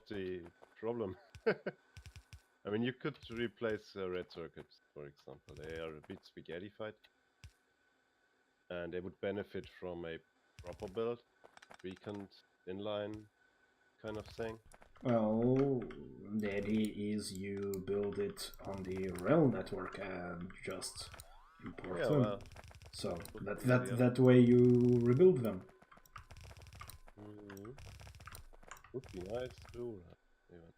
the problem. I mean, you could replace red circuits, for example. They are a bit spaghettified, and they would benefit from a proper build, weakened inline kind of thing. Well, the idea is you build it on the rail network and just import Yeah, them. well, So would that be that ideal. that way you rebuild them. Would be nice to do that, even.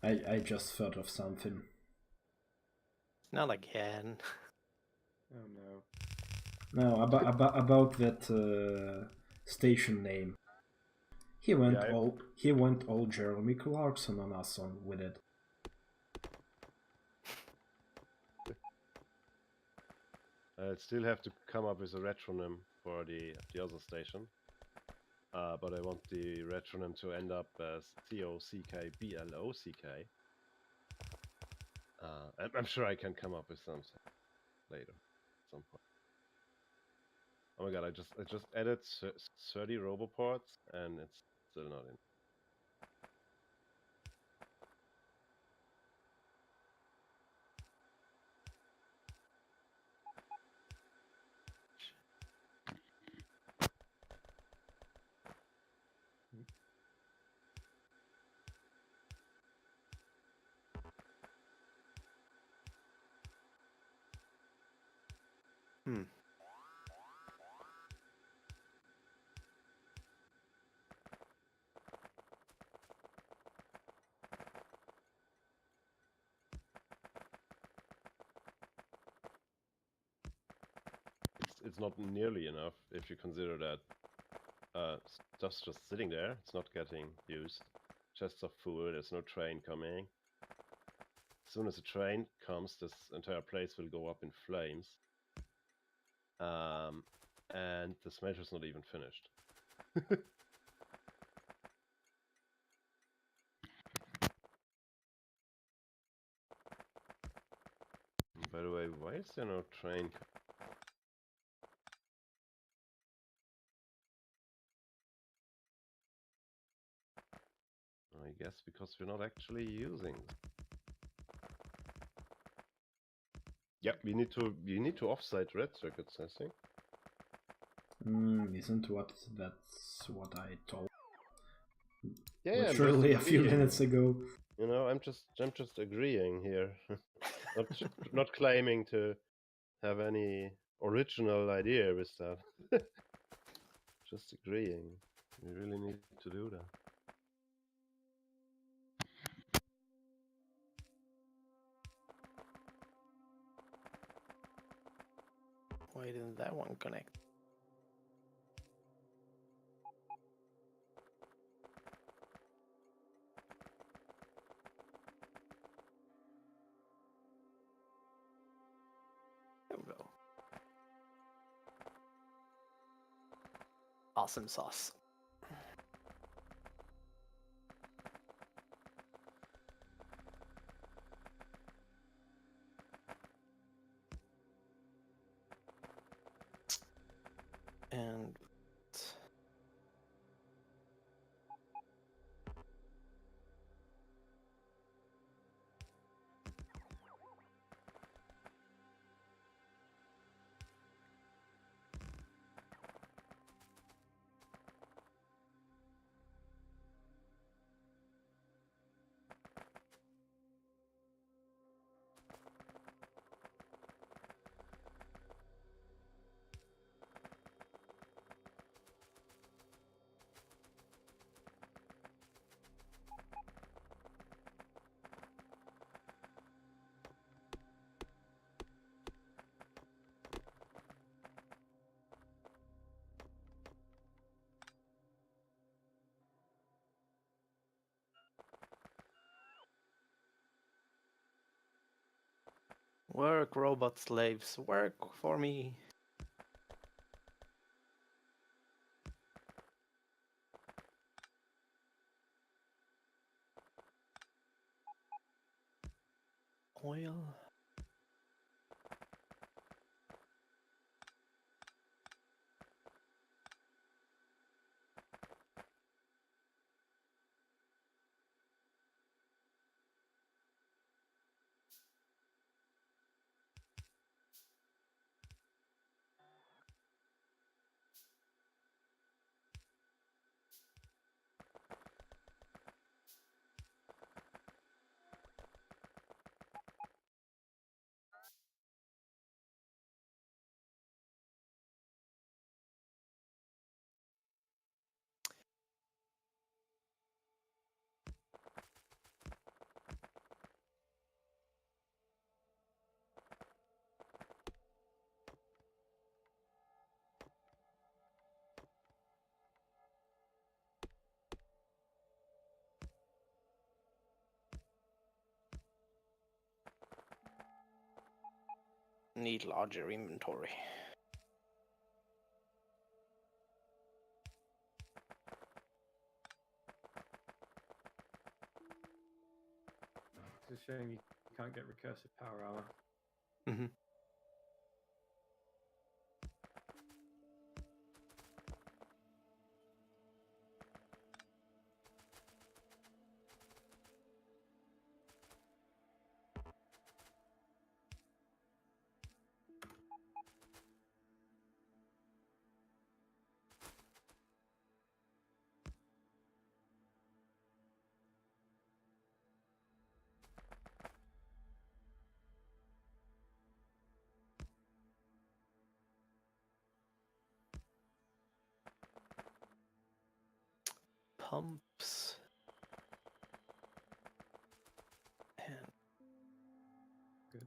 I just thought of something. Not again. Oh no. No, about that station name. He went Yeah, all Jeremy Clarkson on us with it. I still have to come up with a retronym for the other station. But I want the retronym to end up as COCKBLOCK. I'm sure I can come up with something later, at some point. Oh my god! I just added 30 roboports and it's still not in. Hmm. It's not nearly enough if you consider that stuff's just sitting there. It's not getting used. Chests are full. There's no train coming. As soon as a train comes, this entire place will go up in flames. And the smelter's not even finished. By the way, why is there no train? I guess because we're not actually using them. Yeah, we need to offsite red circuits, I think. Isn't that's what I told Yeah, I'm literally a just few agreeing. minutes ago. You know, I'm just agreeing here, not claiming to have any original idea with that. Just agreeing. We really need to do that. Why didn't that one connect? There we go. Awesome sauce. And Work, robot slaves, work for me. Oil. Need larger inventory. It's a shame you can't get recursive power armor. Mm-hmm. Pumps. And Good.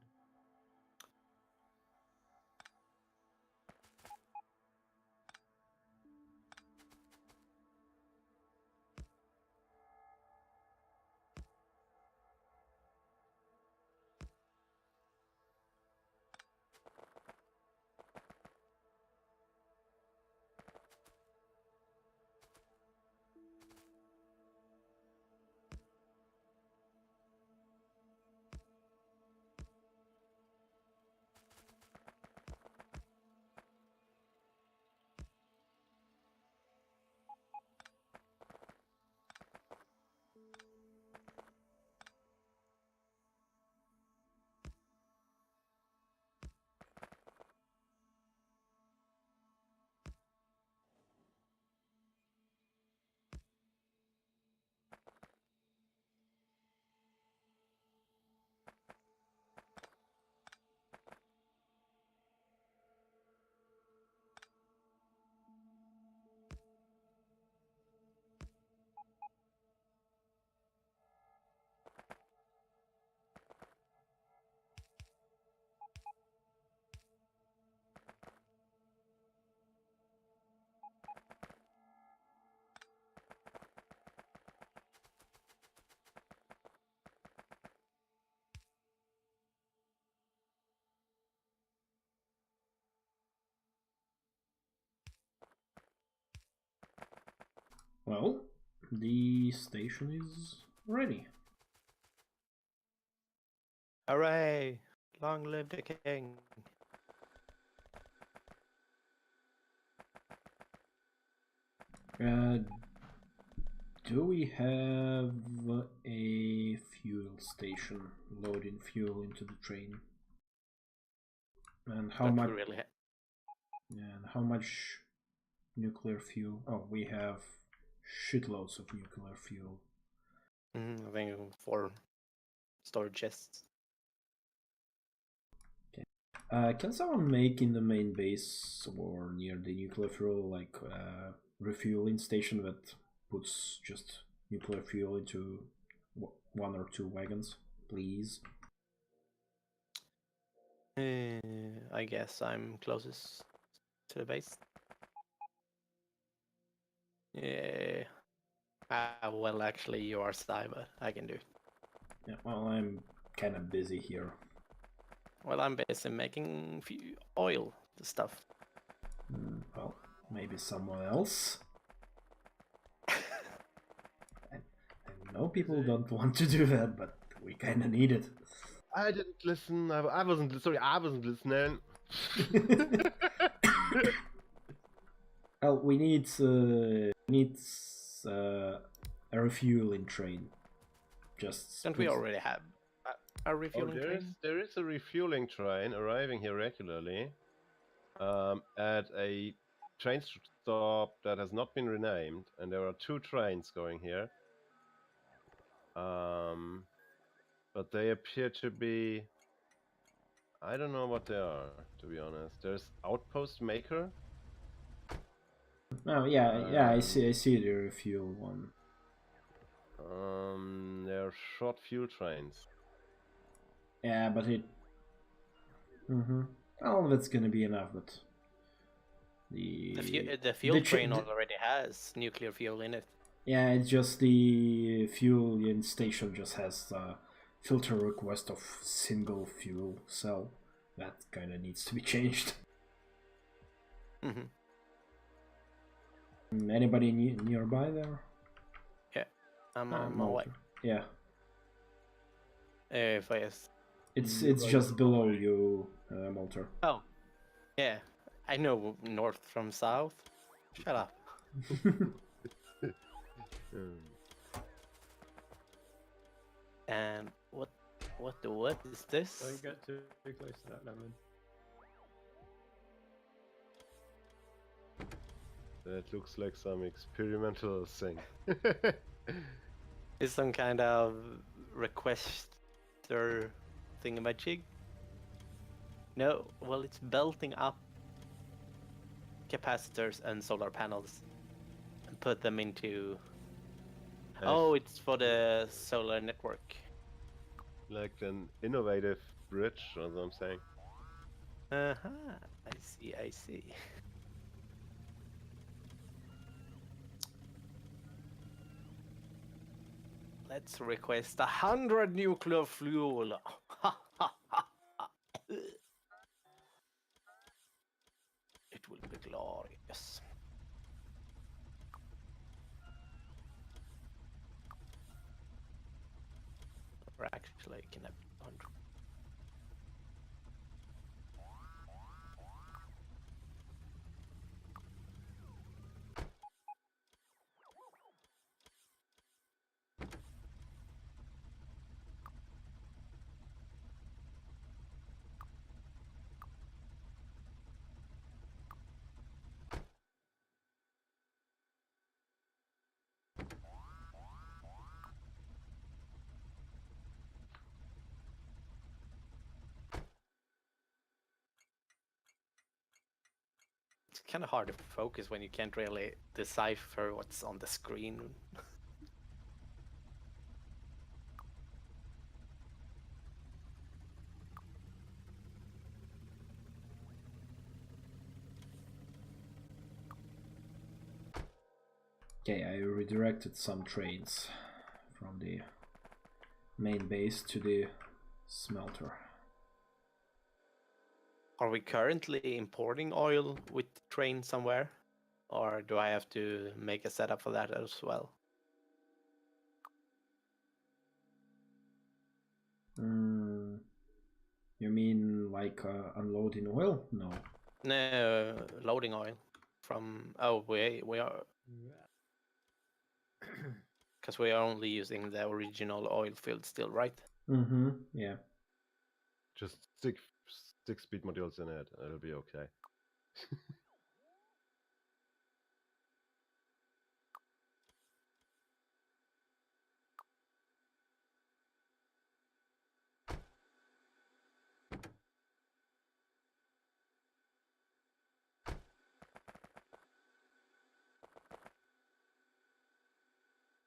Well, the station is ready. hooray! Long live the king. Do we have a fuel station loading fuel into the train? And how But much? we really And how much nuclear fuel? Oh, we have shitloads of nuclear fuel. I think 4 storage chests. Can someone make in the main base or near the nuclear fuel like refueling station that puts just nuclear fuel into 1 or 2 wagons, please? I guess I'm closest to the base. Yeah. Well, actually, you are Sty, but I can do it. Yeah, well, I'm kind of busy here. Well, I'm busy making oil stuff. Well, maybe someone else. I know people don't want to do that, but we kind of need it. I didn't listen. I wasn't. Sorry, I wasn't listening. Well, we need a refueling train. Just Don't we already have a Oh, refueling train? there is a refueling train arriving here regularly at a train stop that has not been renamed, and there are 2 trains going here. But they appear to be. I don't know what they are, to be honest. There's Outpost Maker. Oh yeah, I see the refuel one. They're short fuel trains. Yeah, but it. Well, that's gonna be enough, but The fuel train already has nuclear fuel in it. Yeah, it's just the fuel in station just has a filter request of single fuel cell. That kind of needs to be changed. Anybody nearby there? Yeah, I'm on my way. Yeah. If I guess. It's just below you, Malter. Oh, yeah. I know north from south. Shut up. And what is this? Don't get too close to that lemon. That looks like some experimental thing. Is some kind of requester thingamajig? No, well, it's belting up capacitors and solar panels and put them into. Oh, it's for the solar network. Like an innovative bridge, as I'm saying. I see. Let's request 100 nuclear fuel. It will be glorious. Or actually, can have 100. It's kind of hard to focus when you can't really decipher what's on the screen. Okay, I redirected some trains from the main base to the smelter. Are we currently importing oil with train somewhere? Or do I have to make a setup for that as well? You mean like unloading oil? No. No, loading oil from. Oh, we are. Because we are only using the original oil field still, right? Yeah. Just stick speed modules in it, it'll be okay.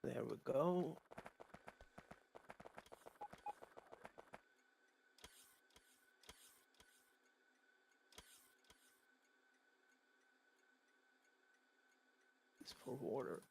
There we go. It's for water.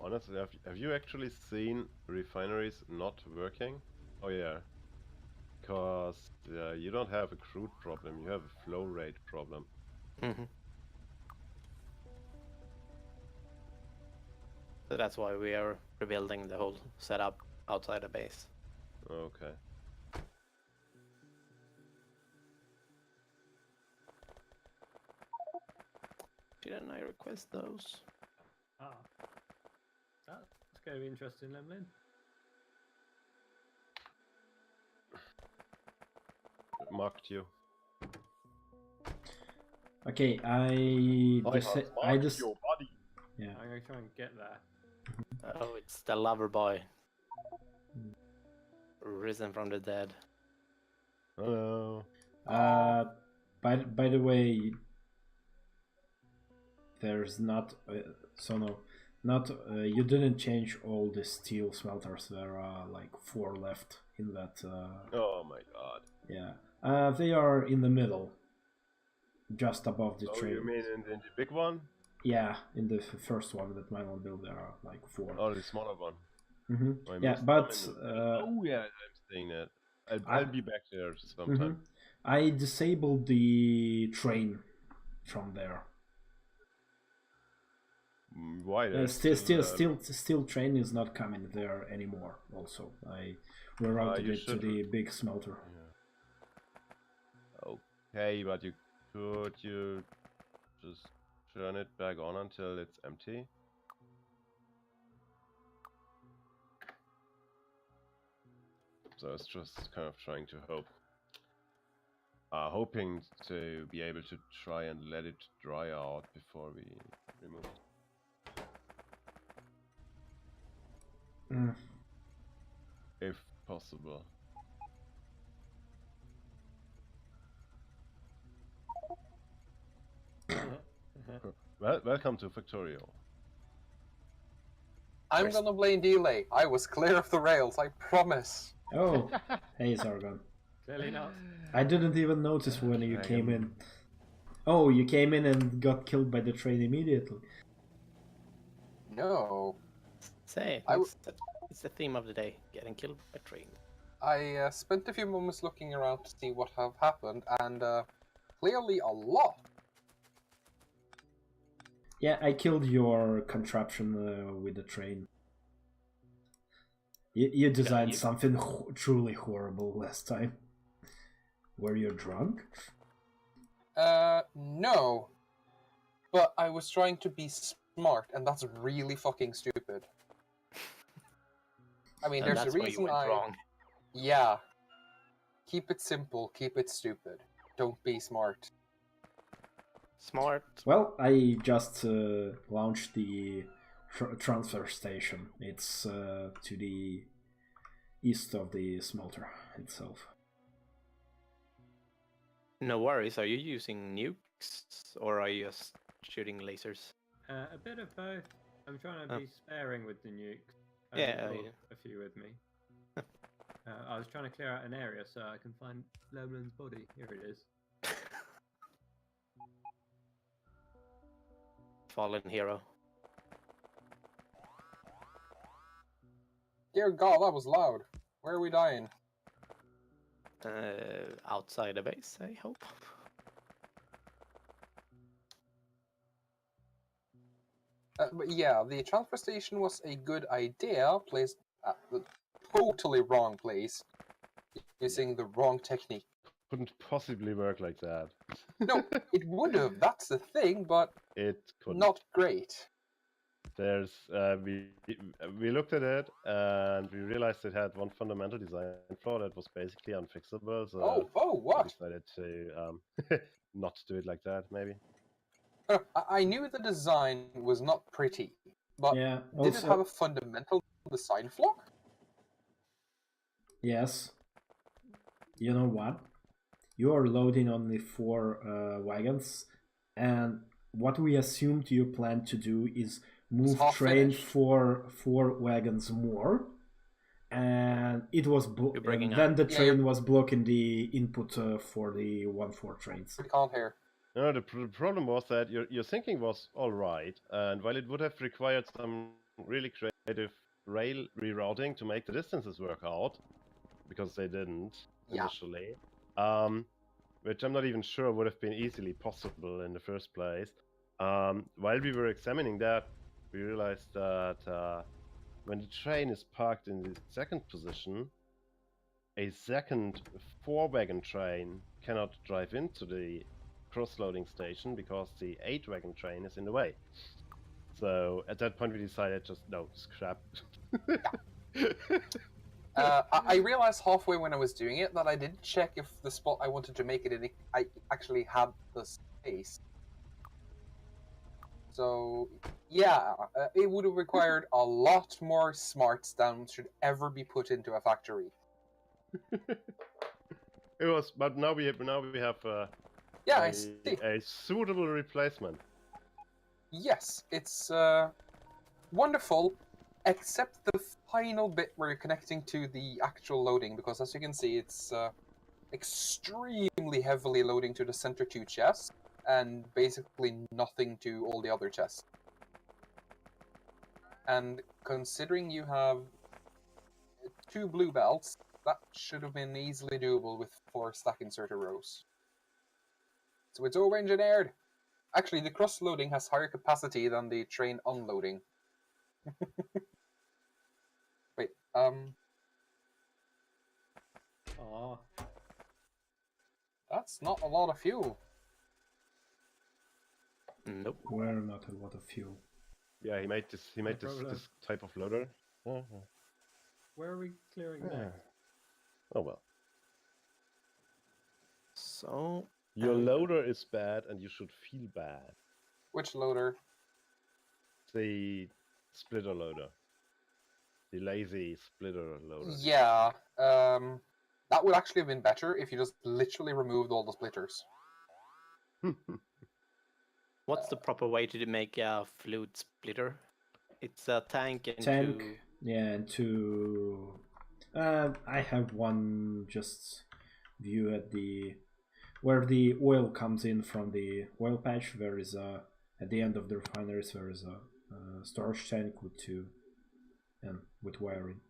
Honestly, have you actually seen refineries not working? Oh yeah, because you don't have a crude problem, you have a flow rate problem. Mhm. So that's why we are rebuilding the whole setup outside the base. Okay. Didn't I request those? Ah, that's going to be interesting, Lemlin. Marked you. Okay, your body. yeah. I'm going to try and get there. Oh, it's the lover boy. Risen from the dead. Hello. By the way, there's not you didn't change all the steel smelters. There are like 4 left in that. Oh my god. Yeah, they are in the middle, just above the Oh, train. you mean in the big one? Yeah, in the first one that Mylon built, there are like 4. Oh, the smaller one. Mm-hmm. I Yeah, missed but them in the- oh yeah, I'm saying that. I'll be back there sometime. I disabled the train from there. Why? There's Still train is not coming there anymore. Also, I rerouted it to the big smelter. Yeah. Okay, but you just turn it back on until it's empty? So I was just kind of trying to hoping to be able to try and let it dry out before we remove it. If possible. Well, welcome to Factorio. I'm gonna blame delay. I was clear of the rails, I promise. Oh, hey Zargon. Clearly not. I didn't even notice when you came in. Oh, you came in and got killed by the train immediately. No. Say, it's the theme of the day: getting killed by train. I spent a few moments looking around to see what have happened, and clearly a lot. Yeah, I killed your contraption with the train. You designed something truly horrible last time. Were you drunk? No. But I was trying to be smart, and that's really fucking stupid. I mean, And there's a that's why you reason went wrong. Yeah. Keep it simple, keep it stupid. Don't be smart. Smart. Well, I just launched the transfer station. It's to the east of the smelter itself. No worries. Are you using nukes or are you just shooting lasers? A bit of both. I'm trying to be sparing with the nukes. I Yeah, brought yeah. a few with me. I was trying to clear out an area so I can find Lemlin's body. Here it is. Fallen hero. Dear God, that was loud. Where are we dying? Outside the base, I hope. But yeah, the transfer station was a good idea, placed at the totally wrong place, using the wrong technique. Couldn't possibly work like that. No, it would have, that's the thing, but It couldn't. not great. There's we looked at it and we realized it had one fundamental design flaw that was basically unfixable. So Oh, we what? decided to not do it like that, maybe. I knew the design was not pretty, but Yeah, did it have a fundamental design flaw? Yes. You know what? You are loading only 4 wagons, and what we assumed you plan to do is move train finished. 4 wagons more, and it was bringing and then up. the train was blocking the input for the 1-4 trains. We can't hear. No, the problem was that your thinking was all right, and while it would have required some really creative rail rerouting to make the distances work out, because they didn't Yeah. initially. Which I'm not even sure would have been easily possible in the first place. While we were examining that, we realized that when the train is parked in the second position, a second 4-wagon train cannot drive into the cross-loading station because the 8-wagon train is in the way. So at that point we decided just, no, scrap. I realized halfway when I was doing it that I didn't check if the spot I wanted to make it in, I actually had the space. So, yeah, it would have required a lot more smarts than should ever be put into a factory. It was, but now we have Yeah, I see. a suitable replacement. Yes, it's wonderful, except the final bit where you're connecting to the actual loading, because as you can see, it's extremely heavily loading to the center 2 chests, and basically nothing to all the other chests. And considering you have 2 blue belts, that should have been easily doable with 4 stack inserter rows. So it's over-engineered! Actually, the cross-loading has higher capacity than the train unloading. Wait, Oh, that's not a lot of fuel. Nope. We're not a lot of fuel. Yeah, he made this problem. this type of loader. where are we clearing Yeah. next? Oh well. So Your loader is bad and you should feel bad. Which loader? The splitter loader. The lazy splitter loader. Yeah, that would actually have been better if you just literally removed all the splitters. what's the proper way to make a fluid splitter? It's a tank and Tank, two. yeah, and two. I have one just view at the where the oil comes in from the oil patch. There is a at the end of the refineries there is a storage tank with two and with wiring.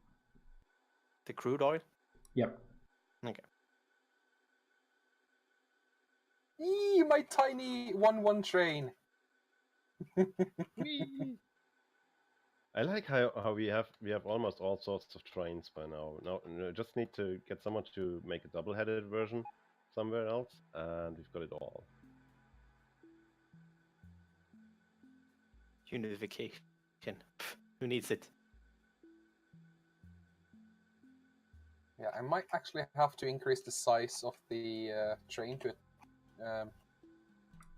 The crude oil? Yep. Okay. Eee, my tiny 1-1 train! I like how we have almost all sorts of trains by now. Now just need to get someone to make a double-headed version somewhere else, and we've got it all. Unification. Pff, who needs it? Yeah, I might actually have to increase the size of the train to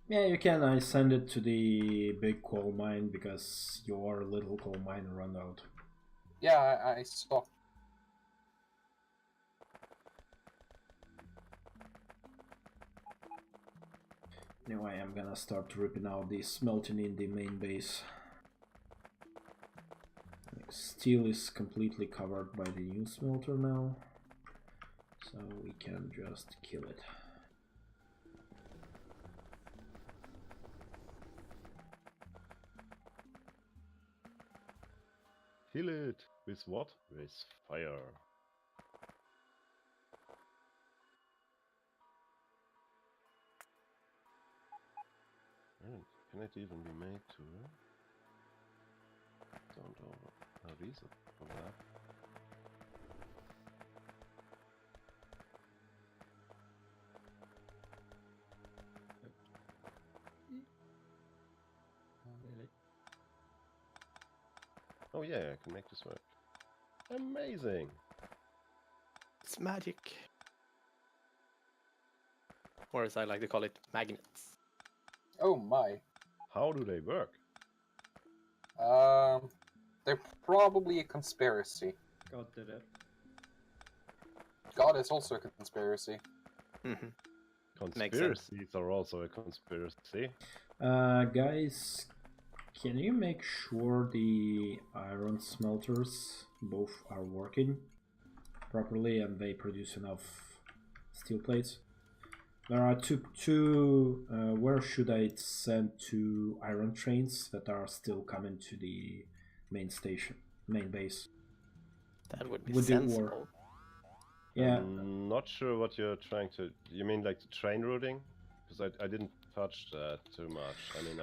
Yeah, you can. I send it to the big coal mine because your little coal mine run out. yeah, I saw. Anyway, I'm gonna start ripping out the smelting in the main base. Steel is completely covered by the new smelter now, so we can just kill it. Kill it with what? With fire. Can it even be made to? Don't know a reason for that. Really? Oh yeah, I can make this work. Amazing! It's magic. Or as I like to call it, magnets. Oh my. How do they work? They're probably a conspiracy. God did it. God is also a conspiracy. Mhm. Conspiracies are also a conspiracy. Guys, can you make sure the iron smelters both are working properly and they produce enough steel plates? There are two where should I send two iron trains that are still coming to the main station, main base. That would be With the ore. sensible. Yeah, I'm not sure what you're trying to. You mean like the train routing? Because I didn't touch that too much. I mean,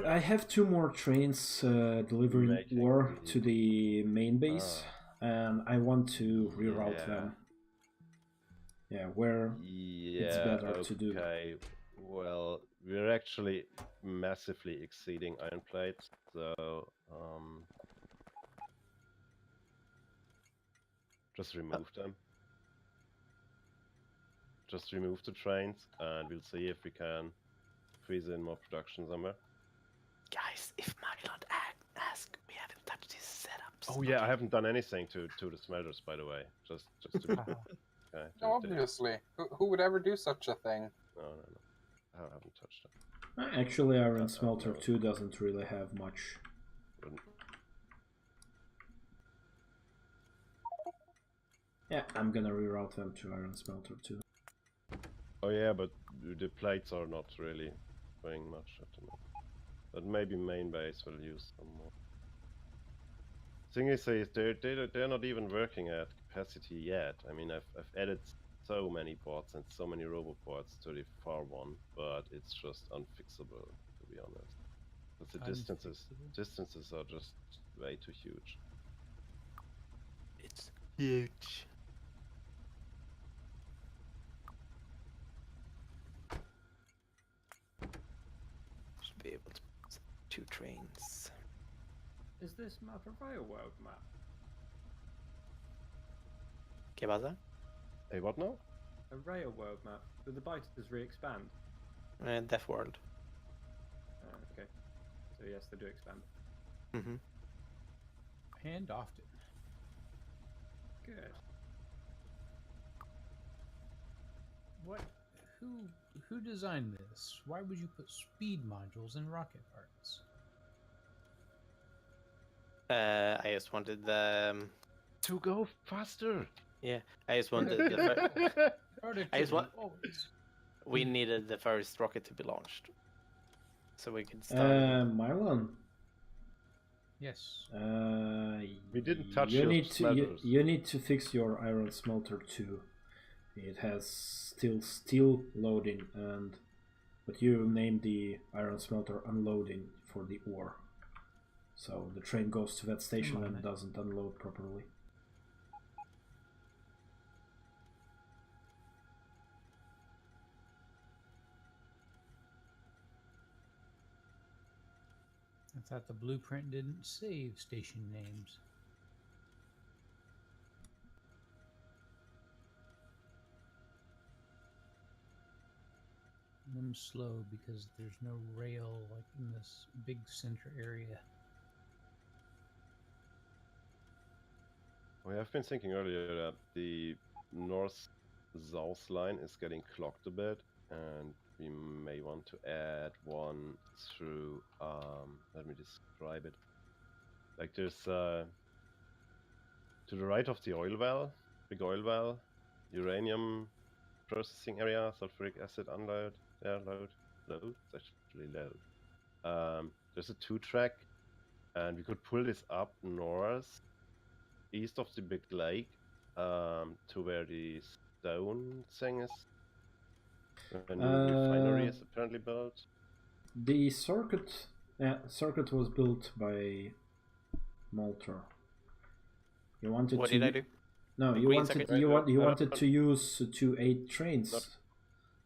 I have 2 more trains delivering Making ore the- to the main base, and I want to reroute Yeah. them. Yeah, where it's better to do. Okay. Well, we're actually massively exceeding iron plates, so just remove them. Just remove the trains, and we'll see if we can squeeze in more production somewhere. Guys, if Magland ask, we haven't touched his setups. Oh yeah, I haven't done anything to the smelters, by the way. Just to be okay. No, obviously. Who would ever do such a thing? No. I haven't touched it. Actually, Iron Smelter no. 2 doesn't really have much. Wouldn't- Yeah, I'm gonna reroute them to Iron Smelter 2. Oh yeah, but the plates are not really doing much at the moment. But maybe main base will use some more. Thing is, they're not even working at capacity yet. I mean, I've added so many ports and so many roboports to the far one, but it's just unfixable, to be honest. Because the distances are just way too huge. It's huge. Should be able to put 2 trains. Is this map a rail world map? ¿Qué pasa? Hey, what now? A rail world map? Do the biters re-expand? Death World. Okay. So yes, they do expand. Mm-hmm. And often. Good. What? Who designed this? Why would you put speed modules in rocket parts? I just wanted the. To go faster! Yeah, I just wanted the. Productivity want- always. We needed the first rocket to be launched, so we could start. Mylon. Yes. We didn't touch you your need to smelters. you need to fix your Iron Smelter 2. It has still steel loading, but you named the Iron Smelter unloading for the ore. So the train goes to that station and doesn't unload properly. I thought the blueprint didn't save station names. I'm slow because there's no rail like in this big center area. Well, I've been thinking earlier that the north-south line is getting clogged a bit, and we may want to add one through, let me describe it. Like there's, to the right of the oil well, big oil well, uranium processing area, sulfuric acid unload, load, it's actually load. There's a 2-track, and we could pull this up north, east of the big lake, to where the stone thing is, where the new refinery is apparently built. The circuit was built by Malter. You wanted What to did I do? No, The you green wanted circuit? you wanted to use 2 8 trains.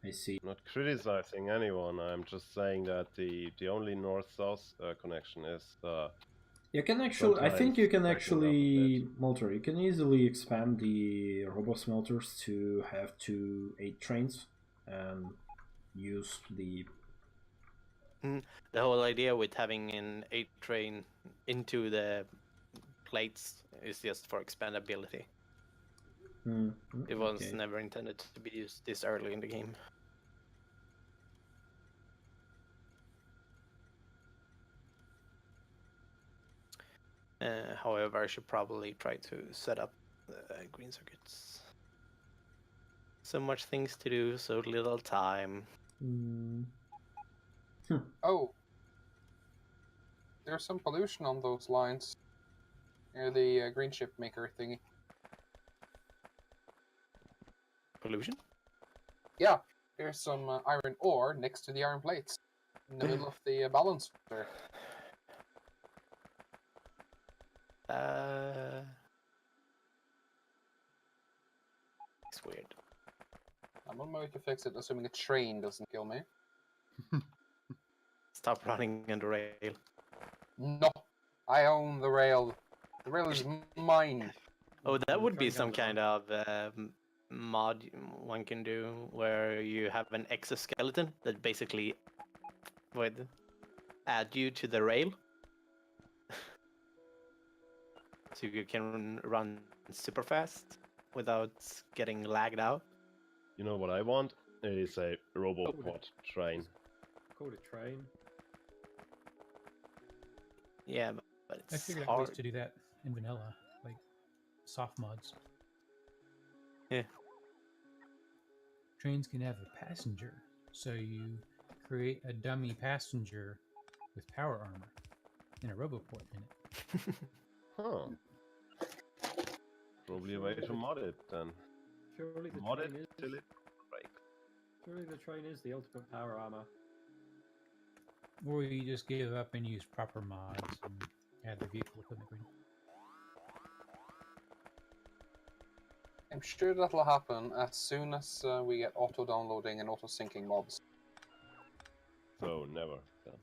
I see. Not criticizing anyone. I'm just saying that the only north-south connection is. You can actually, I think you can sometimes actually, Malter, you can easily expand the robo smelters to have 2 8 trains and use the. The whole idea with having an 8 train into the plates is just for expandability. It was okay. never intended to be used this early in the game. However, I should probably try to set up the green circuits. So much things to do, so little time. Oh. There's some pollution on those lines. Near the green ship maker thingy. Pollution? Yeah, there's some iron ore next to the iron plates in the middle of the balancer. It's weird. I'm on my way to fix it, assuming a train doesn't kill me. Stop running on the rail. No, I own the rail. The rail is mine. Oh, that the would be train some has it kind of mod one can do where you have an exoskeleton that basically would add you to the rail. So you can run super fast without getting lagged out. You know what I want? It is a Robopod train. Called a train. Yeah, but I it's figured out ways hard. to do that in vanilla, like soft mods. Yeah. Trains can have a passenger, so you create a dummy passenger with power armor and a roboport in it. Huh. Probably a way to mod it then. Surely the Mod train it is. till it breaks. Surely the train is the ultimate power armor. Or you just give up and use proper mods and add the vehicle equipment green. I'm sure that'll happen as soon as we get auto-downloading and auto-syncing mods. So never then.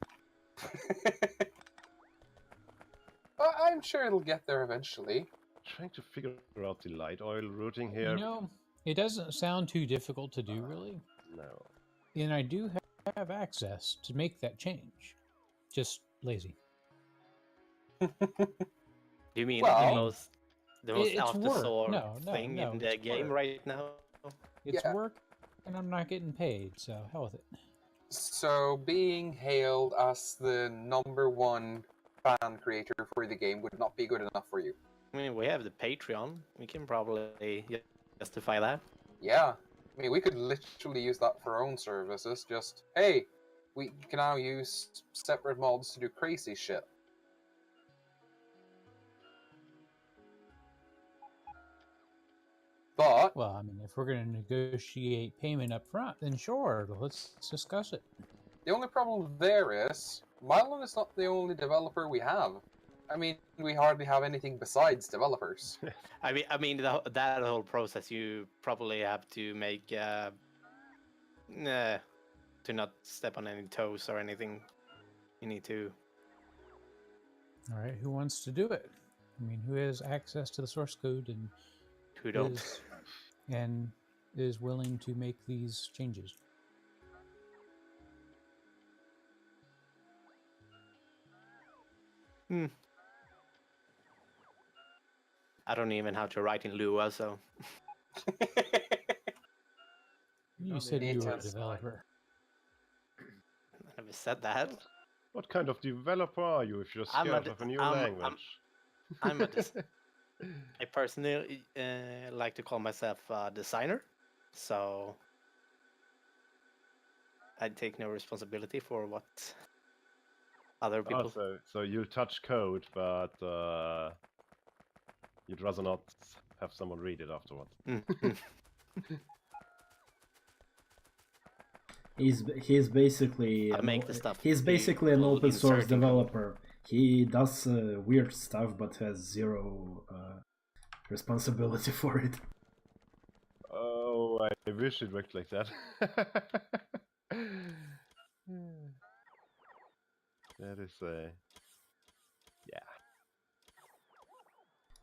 I'm sure it'll get there eventually. Trying to figure out the light oil routing here. You know, it doesn't sound too difficult to do, really. No. And I do have access to make that change. Just lazy. You mean Well, the most it's out the work. sort No, thing in it's the game work. right now? It's Yeah. work, and I'm not getting paid, so hell with it. So being hailed as the #1 fan creator for the game would not be good enough for you. I mean, we have the Patreon. We can probably justify that. Yeah, I mean, we could literally use that for our own services. Just, hey, we can now use separate mods to do crazy shit. But Well, I mean, if we're going to negotiate payment up front, then sure, let's discuss it. the only problem there is, Mylon is not the only developer we have. I mean, we hardly have anything besides developers. I mean that whole process. You probably have to make to not step on any toes or anything. You need to. All right, who wants to do it? I mean, who has access to the source code and Who don't? is willing to make these changes? I don't even know how to write in Lua, so You Not said the you were a intense developer. I never said that. What kind of developer are you if you're I'm a scared de- of a new I'm- language? I'm a I personally like to call myself a designer, so I take no responsibility for what other people. So you'll touch code, but you'd rather not have someone read it afterwards. He's basically I make the stuff. he's basically an people open source inserting code. developer. He does weird stuff, but has zero responsibility for it. Oh, I wish it worked like that. That is yeah.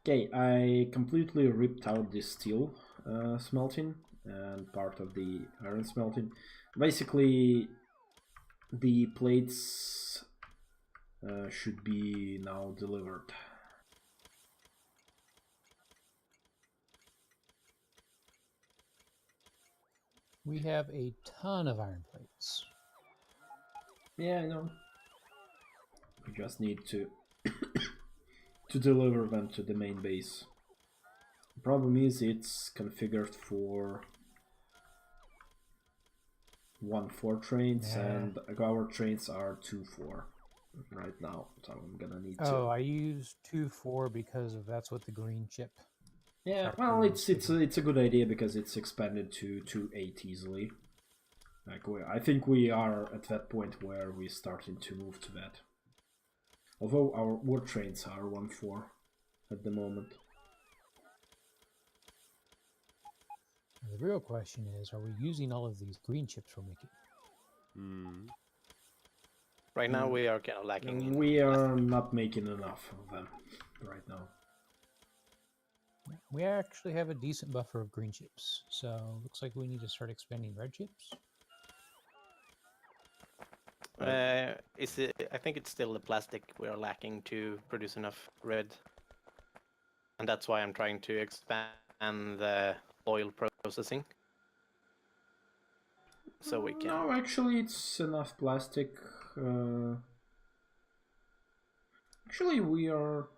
Okay, I completely ripped out the steel smelting and part of the iron smelting. Basically, the plates should be now delivered. We have a ton of iron plates. Yeah, I know. We just need to to deliver them to the main base. The problem is it's configured for 1-4 trains, Yeah. and our trains are 2-4. right now, so I'm gonna need Oh, to. I used 2-4 because that's what the green chip. Yeah, factory well, was given. it's a good idea because it's expanded to 8 easily. Like I think we are at that point where we're starting to move to that. Although our war trains are 1-4 at the moment. The real question is, are we using all of these green chips we're making? Hmm. Right now Mm. we are kind of lacking in We are plastic. not making enough of them right now. We actually have a decent buffer of green chips, so looks like we need to start expanding red chips. Is it? I think it's still the plastic we are lacking to produce enough red, and that's why I'm trying to expand the oil processing, so we can. No, actually, it's enough plastic. Actually, we are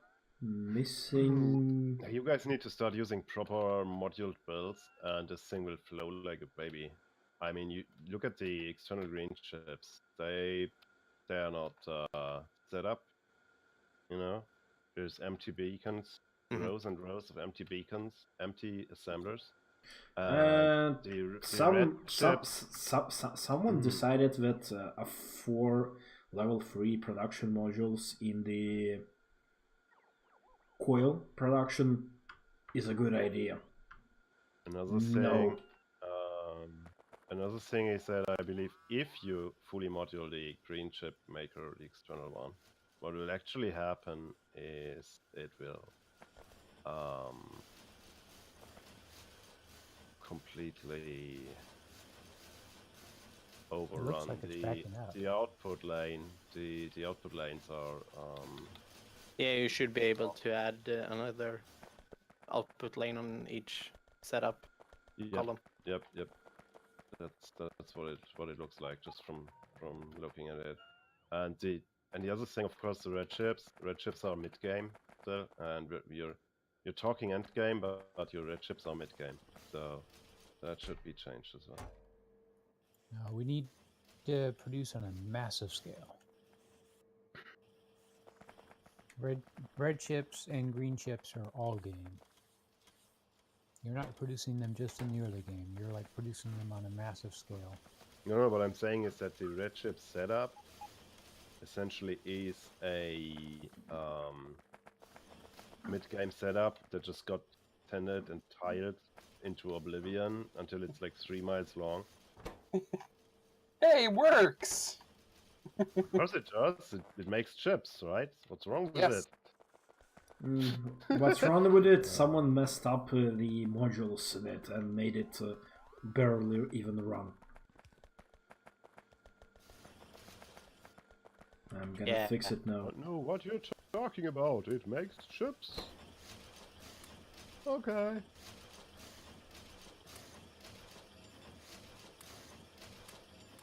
missing. You guys need to start using proper module builds, and this thing will flow like a baby. I mean, you look at the external green chips; they are not set up. You know, there's empty beacons, Mhm. rows and rows of empty beacons, empty assemblers. And The red chips. someone decided that a 4 level 3 production modules in the coil production is a good idea. Another No. thing, another thing is that I believe if you fully module the green chip maker, the external one, what will actually happen is it will completely overrun like it's backing up. the output lane. The output lanes are Yeah, you should be able to add another output lane on each setup column. Yep. That's what it looks like just from looking at it. And the other thing, of course, the red chips. Red chips are mid game still, and you're talking end game, but your red chips are mid game. So that should be changed as well. No, we need to produce on a massive scale. Red chips and green chips are all game. You're not producing them just in the early game. You're like producing them on a massive scale. No, what I'm saying is that the red chip setup essentially is a mid-game setup that just got tended and tied into oblivion until it's like 3 miles long. Hey, it works! Of course it does. It makes chips, right? What's wrong with Yes. it? What's wrong with it? Someone messed up the modules in it and made it barely even run. I'm gonna fix it now. I know what you're talking about. It makes chips. Okay.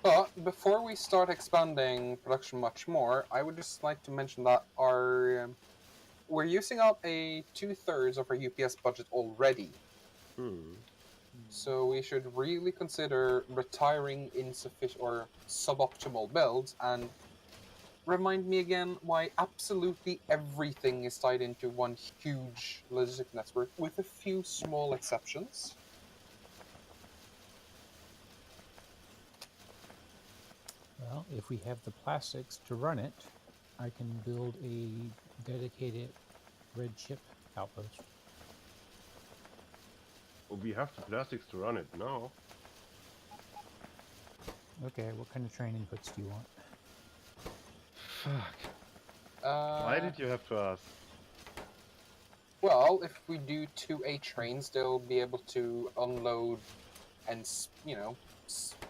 But before we start expanding production much more, I would just like to mention that we're using up a 2/3 of our UPS budget already. So we should really consider retiring insufficient or suboptimal builds. And remind me again why absolutely everything is tied into one huge logistic network, with a few small exceptions. Well, if we have the plastics to run it, I can build a dedicated red chip outpost. Well, we have the plastics to run it now. Okay, what kind of train inputs do you want? Fuck. Why did you have to ask? Well, if we do 2A trains, they'll be able to unload and,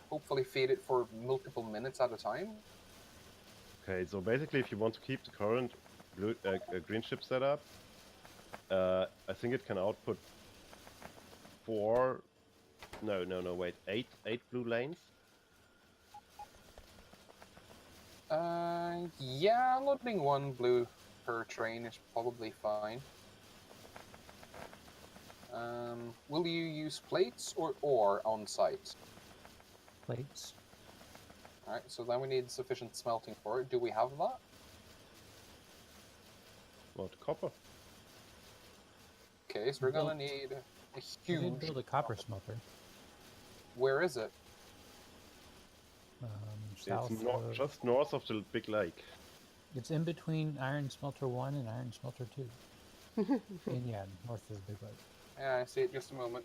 hopefully feed it for multiple minutes at a time. Okay, so basically, if you want to keep the current green chip setup, I think it can output 8 blue lanes. Yeah, loading 1 blue per train is probably fine. Will you use plates or ore on site? Plates. Alright, so then we need sufficient smelting for it. Do we have that? What, copper? Okay, so we're Built- gonna need a I did huge. build a copper smelter. Where is it? South It's of... just north of the big lake. It's in between Iron Smelter 1 and Iron Smelter 2. And yeah, north of the Big Lake. Yeah, I see it. Just a moment.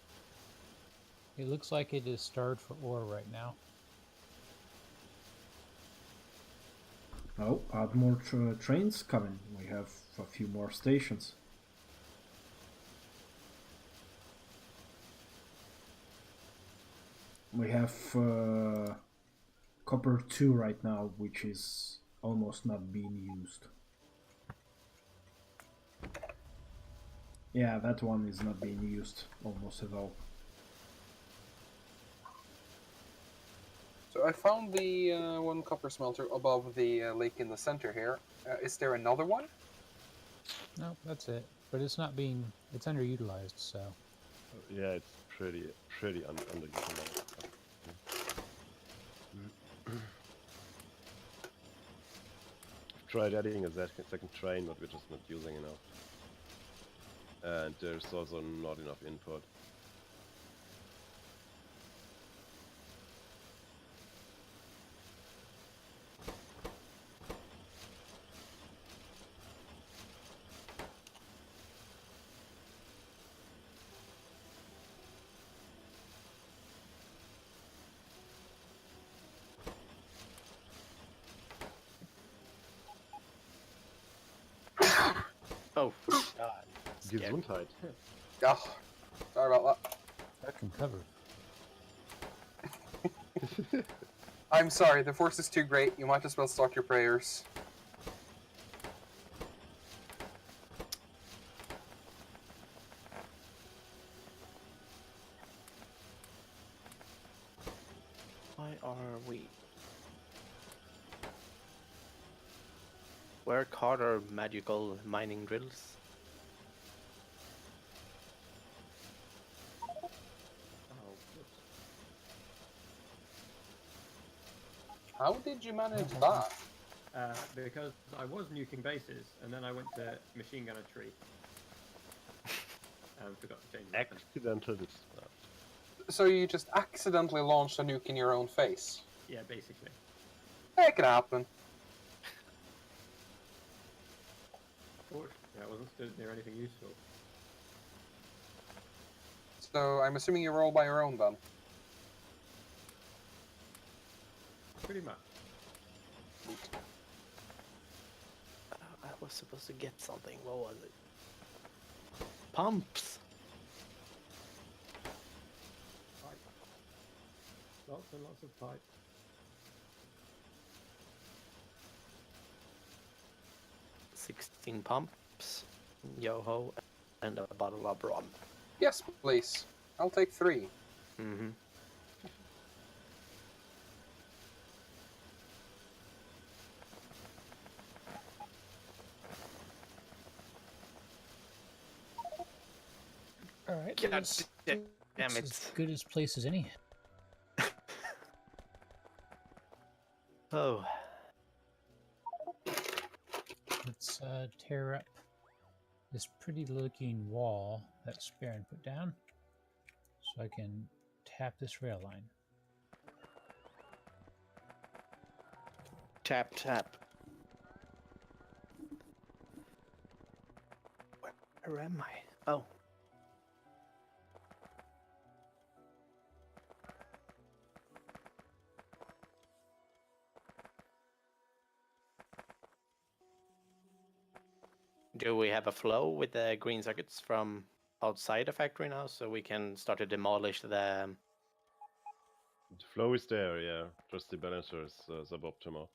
It looks like it is starved for ore right now. Oh, add more trains coming. We have a few more stations. We have copper 2 right now, which is almost not being used. Yeah, that one is not being used almost at all. So I found the one copper smelter above the lake in the center here. Is there another one? No, that's it. But it's not being... It's underutilized, so... Yeah, it's pretty underutilized. Tried adding a second train, but we're just not using enough. And there's also not enough input. Oh, God. Scared. Gesundheit. Oh, sorry about that. That can cover. I'm sorry, the force is too great. You might as well start your prayers. Why are we? Where are magical mining drills? Oh, whoops. How did you manage that? Because I was nuking bases, and then I went to machine gun a tree. And forgot to change weapon. Accidental dispatch. So you just accidentally launched a nuke in your own face? Yeah, basically. That could happen. Yeah, I wasn't stood near anything useful. So I'm assuming you roll by your own then? Pretty much. I was supposed to get something. What was it? Pumps. Pipe. Lots and lots of pipe. $16 pumps, yo-ho, and a bottle of rum. Yes, please. I'll take 3. Mm-hmm. All right. God It's damn as it. good as place as any. Oh, Let's tear up this pretty looking wall that Sparin put down so I can tap this rail line. tap, tap. Where am I? Oh. Do we have a flow with the green circuits from outside the factory now, so we can start to demolish the... The flow is there, yeah. Just the balancer is suboptimal.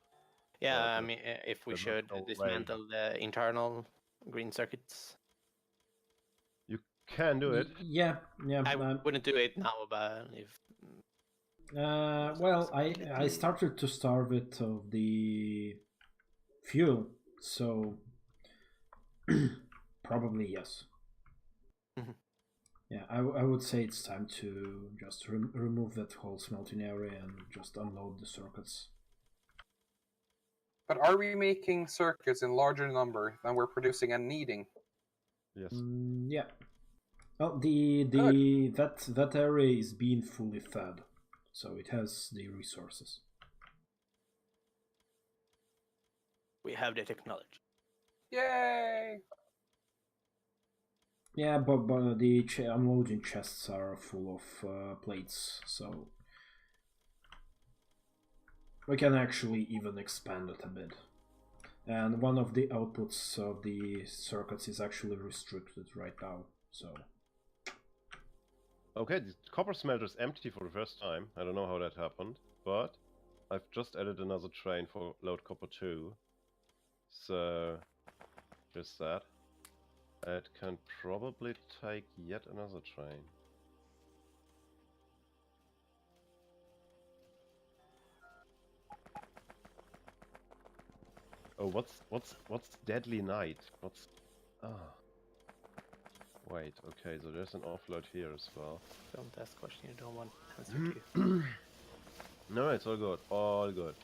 Yeah, Well, I mean, if we there's should no way. dismantle the internal green circuits. You can do it. Yeah, yeah. I wouldn't do it now, but if... Well, I started to starve it of the fuel, so probably yes. Mhm. Yeah, I would say it's time to just remove that whole smelting area and just unload the circuits. But are we making circuits in larger number than we're producing and needing? Yes. Yeah. Oh, that area is being fully fed, so it has the resources. We have the technology. Yay! Yeah, but the unloading chests are full of plates, so we can actually even expand it a bit. And one of the outputs of the circuits is actually restricted right now, so... Okay, the copper smelter is empty for the first time. I don't know how that happened, but I've just added another train for load copper 2. So, just that. It can probably take yet another train. Oh, what's Deadly Night? What's... Ah. Wait, okay, so there's an offload here as well. Don't ask questions you don't want answered to you. No, it's all good, all good.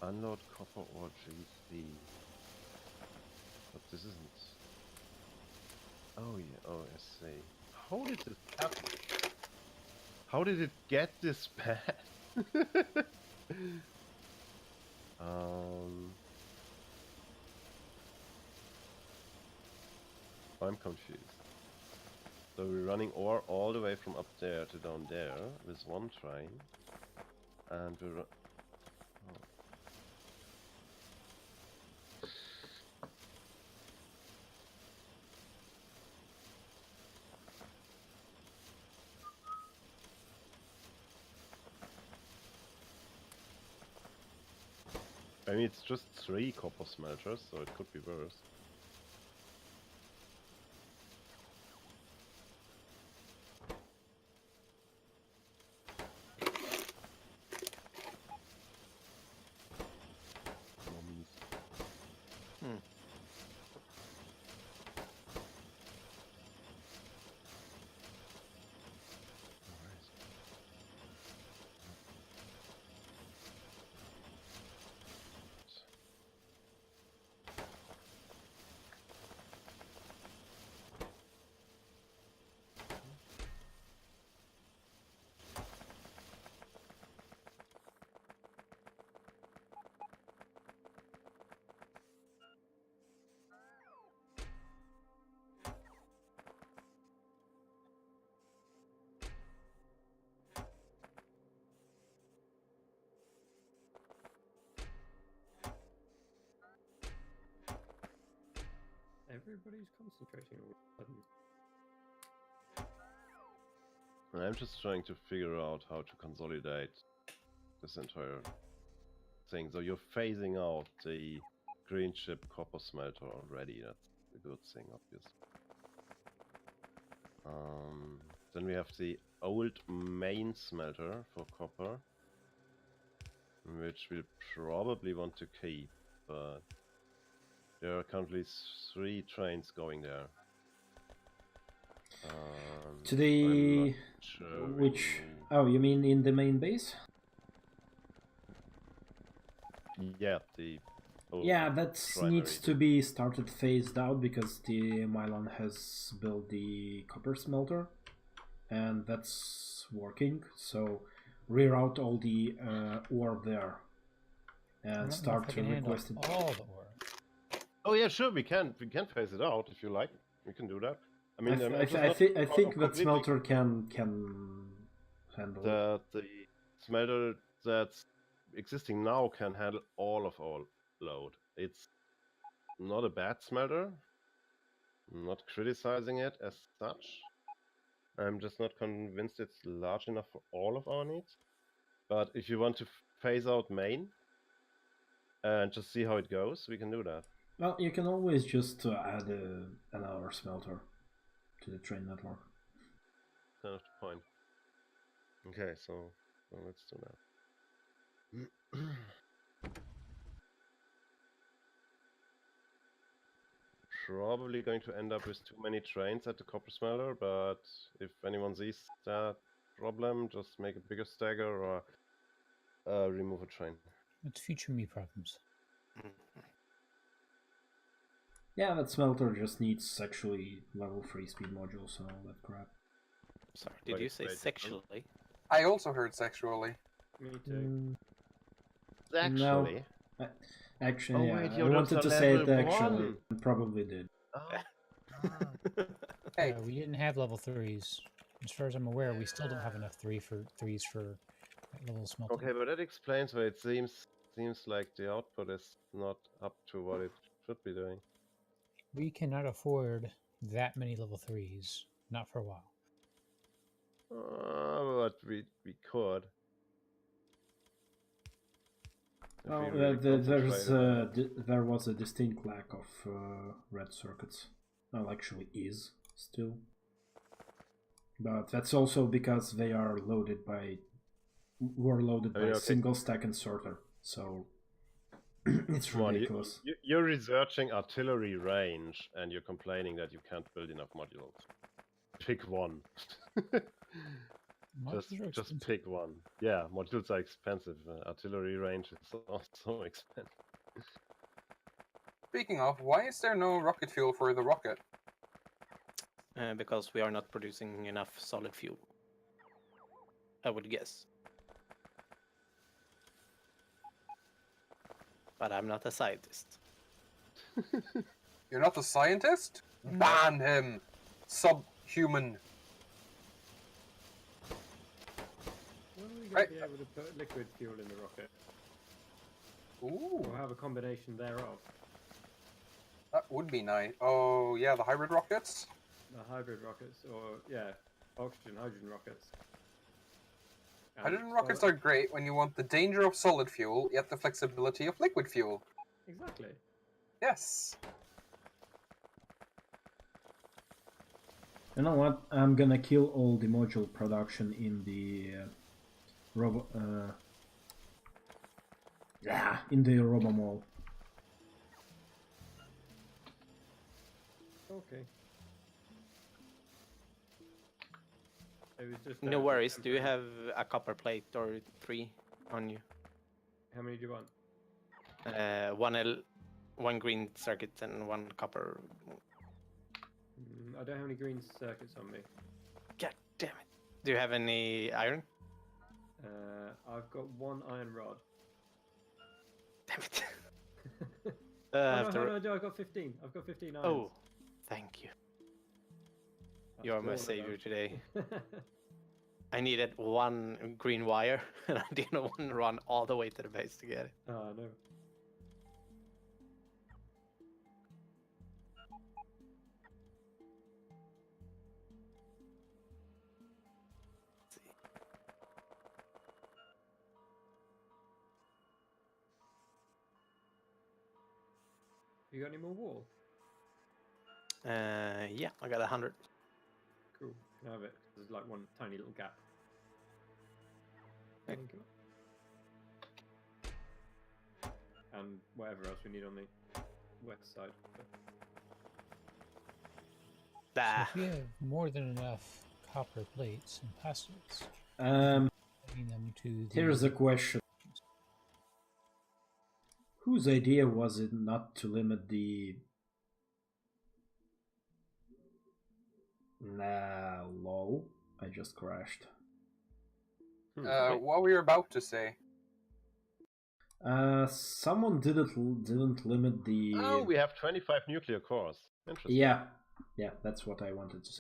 Unload copper or GC. But this isn't... Oh yeah, oh I see. How did this happen? How did it get this bad? I'm confused. So we're running ore all the way from up there to down there with one train, and we're... I mean, it's just 3 copper smelters, so it could be worse. Everybody's concentrating all of a sudden. I'm just trying to figure out how to consolidate this entire thing. So you're phasing out the green chip copper smelter already. That's a good thing, obviously. Then we have the old main smelter for copper, which we'll probably want to keep, but there are currently 3 trains going there. To I'm the... not sure which... we Oh, you mean in the main base? move. Yeah, the old Yeah, that primary. needs to be started phased out because the Milan has built the copper smelter, and that's working. So reroute all the ore there and start to request it. All the ore. Oh yeah, sure, we can phase it out if you like. We can do that. I mean, I think that smelter can handle it. the smelter that's existing now can handle all of our load. It's not a bad smelter. I'm not criticizing it as such. I'm just not convinced it's large enough for all of our needs. But if you want to phase out main and just see how it goes, we can do that. Well, you can always just add another smelter to the train network. Kind of the point. Okay, so let's do that. Probably going to end up with too many trains at the copper smelter, but if anyone sees that problem, just make a bigger stagger or remove a train. It's future me problems. Yeah, that smelter just needs actually level 3 speed modules and all that crap. Sorry, did But you it's say great. sexually? I also heard sexually. Me too. Actually. No, actually, Oh, yeah, wait, I Yoda's wanted a to say it level actually, one. and probably did. Oh. Hey, We didn't have level 3s. As far as I'm aware, we still don't have enough 3s for that level smelting. Okay, but that explains why it seems like the output is not up to what it should be doing. We cannot afford that many level 3s. Not for a while. But we could. If we Oh, really concentrated on it. there was a distinct lack of red circuits. Well, actually, is still, but that's also because they are loaded by were loaded by okay. single stack and sorter, so it's Come on, ridiculous. you're researching artillery range, and you're complaining that you can't build enough modules. Pick one. Modules are just expensive. pick one. Yeah, modules are expensive. Artillery range is also expensive. speaking of, why is there no rocket fuel for the rocket? Because we are not producing enough solid fuel. I would guess. But I'm not a scientist. You're not a scientist? Ban him! Subhuman. When are we going to Right. be able to put liquid fuel in the rocket? Ooh, Or have a combination thereof? that would be nice. Oh, yeah, the hybrid rockets? The hybrid rockets, or, yeah, oxygen, hydrogen rockets. And Hydrogen rockets solid- are great when you want the danger of solid fuel, yet the flexibility of liquid fuel. Exactly. Yes. You know what? I'm gonna kill all the module production in the in the RoboMall. Okay. It was just No down to worries. Do you temporary- have a copper plate or 3 on you? How many do you want? One green circuit and 1 copper. I don't have any green circuits on me. God damn it! Do you have any iron? I've got 1 iron rod. Damn it! Oh, no, after- no, no, I've got 15. I've got 15 irons. Oh, thank you. That's You are my all of savior them. today. I needed 1 green wire, and I didn't want to run all the way to the base to get it. Oh, no. Let's see. You got any more wool? Yeah, I got 100. Cool. Can I have it? There's like one tiny little gap. Okay. Thank you. And whatever else we need on the west side. So Ah, if you have more than enough copper plates and plastics, Um, taking them to the... here's a question: whose idea was it not to limit the? Nah, lol. I just crashed. What were you about to say? Someone didn't limit the. Oh, we have 25 nuclear cores. Interesting. Yeah, that's what I wanted to say.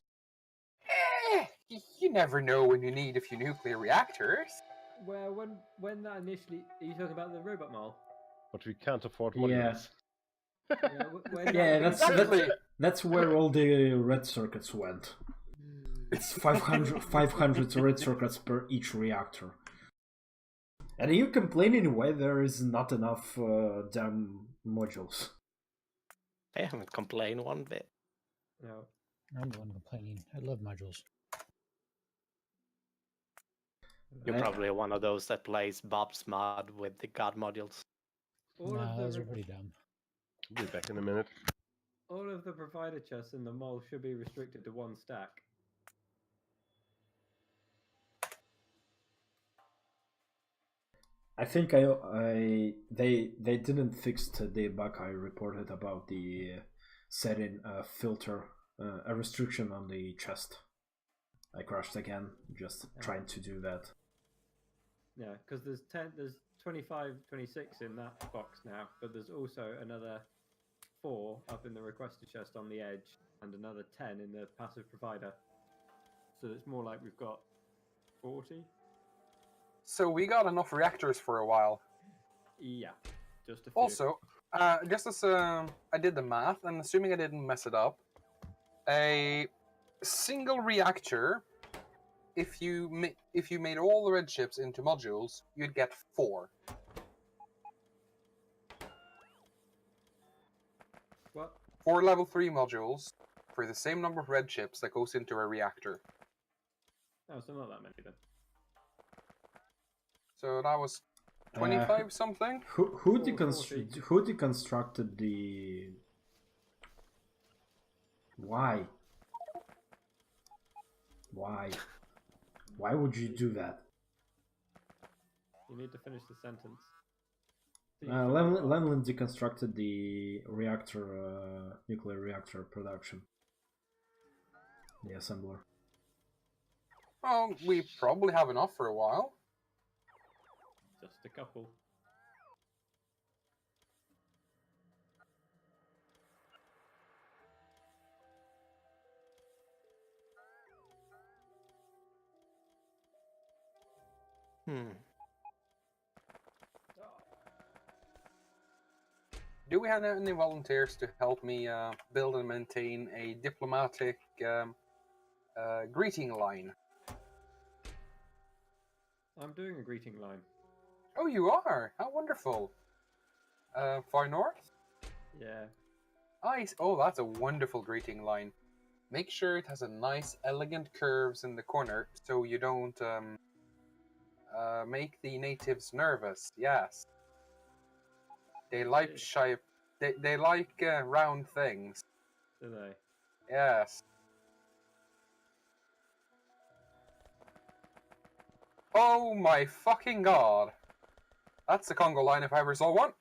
You never know when you need a few nuclear reactors. Well, when that initially, are you talking about the robot mall? But we can't afford Yeah. modules. Yeah, when Yeah, that- Exactly. that's where all the red circuits went. It's 500 red circuits per each reactor. And are you complaining why there is not enough damn modules? I haven't complained one bit. No. I'm the one complaining. I love modules. You're I- probably one of those that plays Bob's Mod with the God modules. All Nah, of the those are re- pretty dumb. I'll be back in a minute. all of the provider chests in the mall should be restricted to 1 stack. I think they didn't fix the bug I reported about the setting a filter, a restriction on the chest. I crashed again, just trying to do that. Yeah, because there's 25, 26 in that box now, but there's also another 4 up in the requested chest on the edge, and another 10 in the passive provider. So it's more like we've got 40. So we got enough reactors for a while. Yeah, just a few. Also, just as I did the math, and assuming I didn't mess it up, a single reactor, if you made all the red chips into modules, you'd get 4. What? 4 level 3 modules for the same number of red chips that goes into a reactor. Oh, so not that many then. So that was 25 something. Who 40. who deconstructed the? Why? Why would you do that? You need to finish the sentence. Lemlin deconstructed the reactor, nuclear reactor production. The assembler. Well, we probably have enough for a while. Just a couple. Do we have any volunteers to help me build and maintain a diplomatic greeting line? I'm doing a greeting line. Oh, you are? How wonderful. Far north? Yeah. Nice. Oh, that's a wonderful greeting line. Make sure it has a nice, elegant curves in the corner so you don't make the natives nervous. Yes. They like They like round things. Do they? Yes. Oh my fucking god. That's the Congo line if I ever saw one.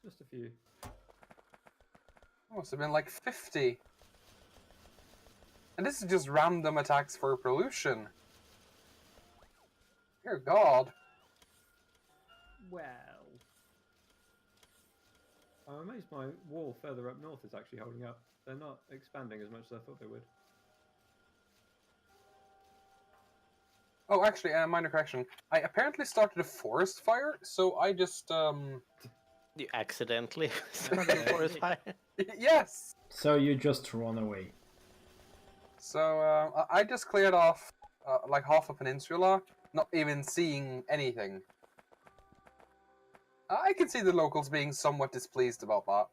Just a few. Must have been like 50. And this is just random attacks for pollution. Dear God. Well. I'm amazed my wall further up north is actually holding up. They're not expanding as much as I thought they would. Oh, actually, minor correction. I apparently started a forest fire, so I just, You accidentally started a forest fire. Yes! So you just run away. So, I just cleared off, like, half a peninsula, not even seeing anything. I can see the locals being somewhat displeased about that.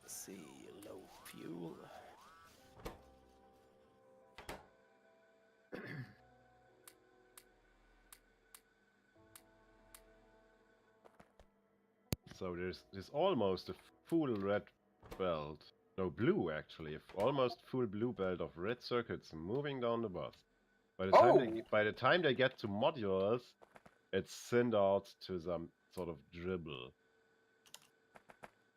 Let's see, low fuel. So there's almost a full red belt. No, blue actually. Almost full blue belt of red circuits moving down the bus. By the time they get to modules, it's thinned out to some sort of dribble.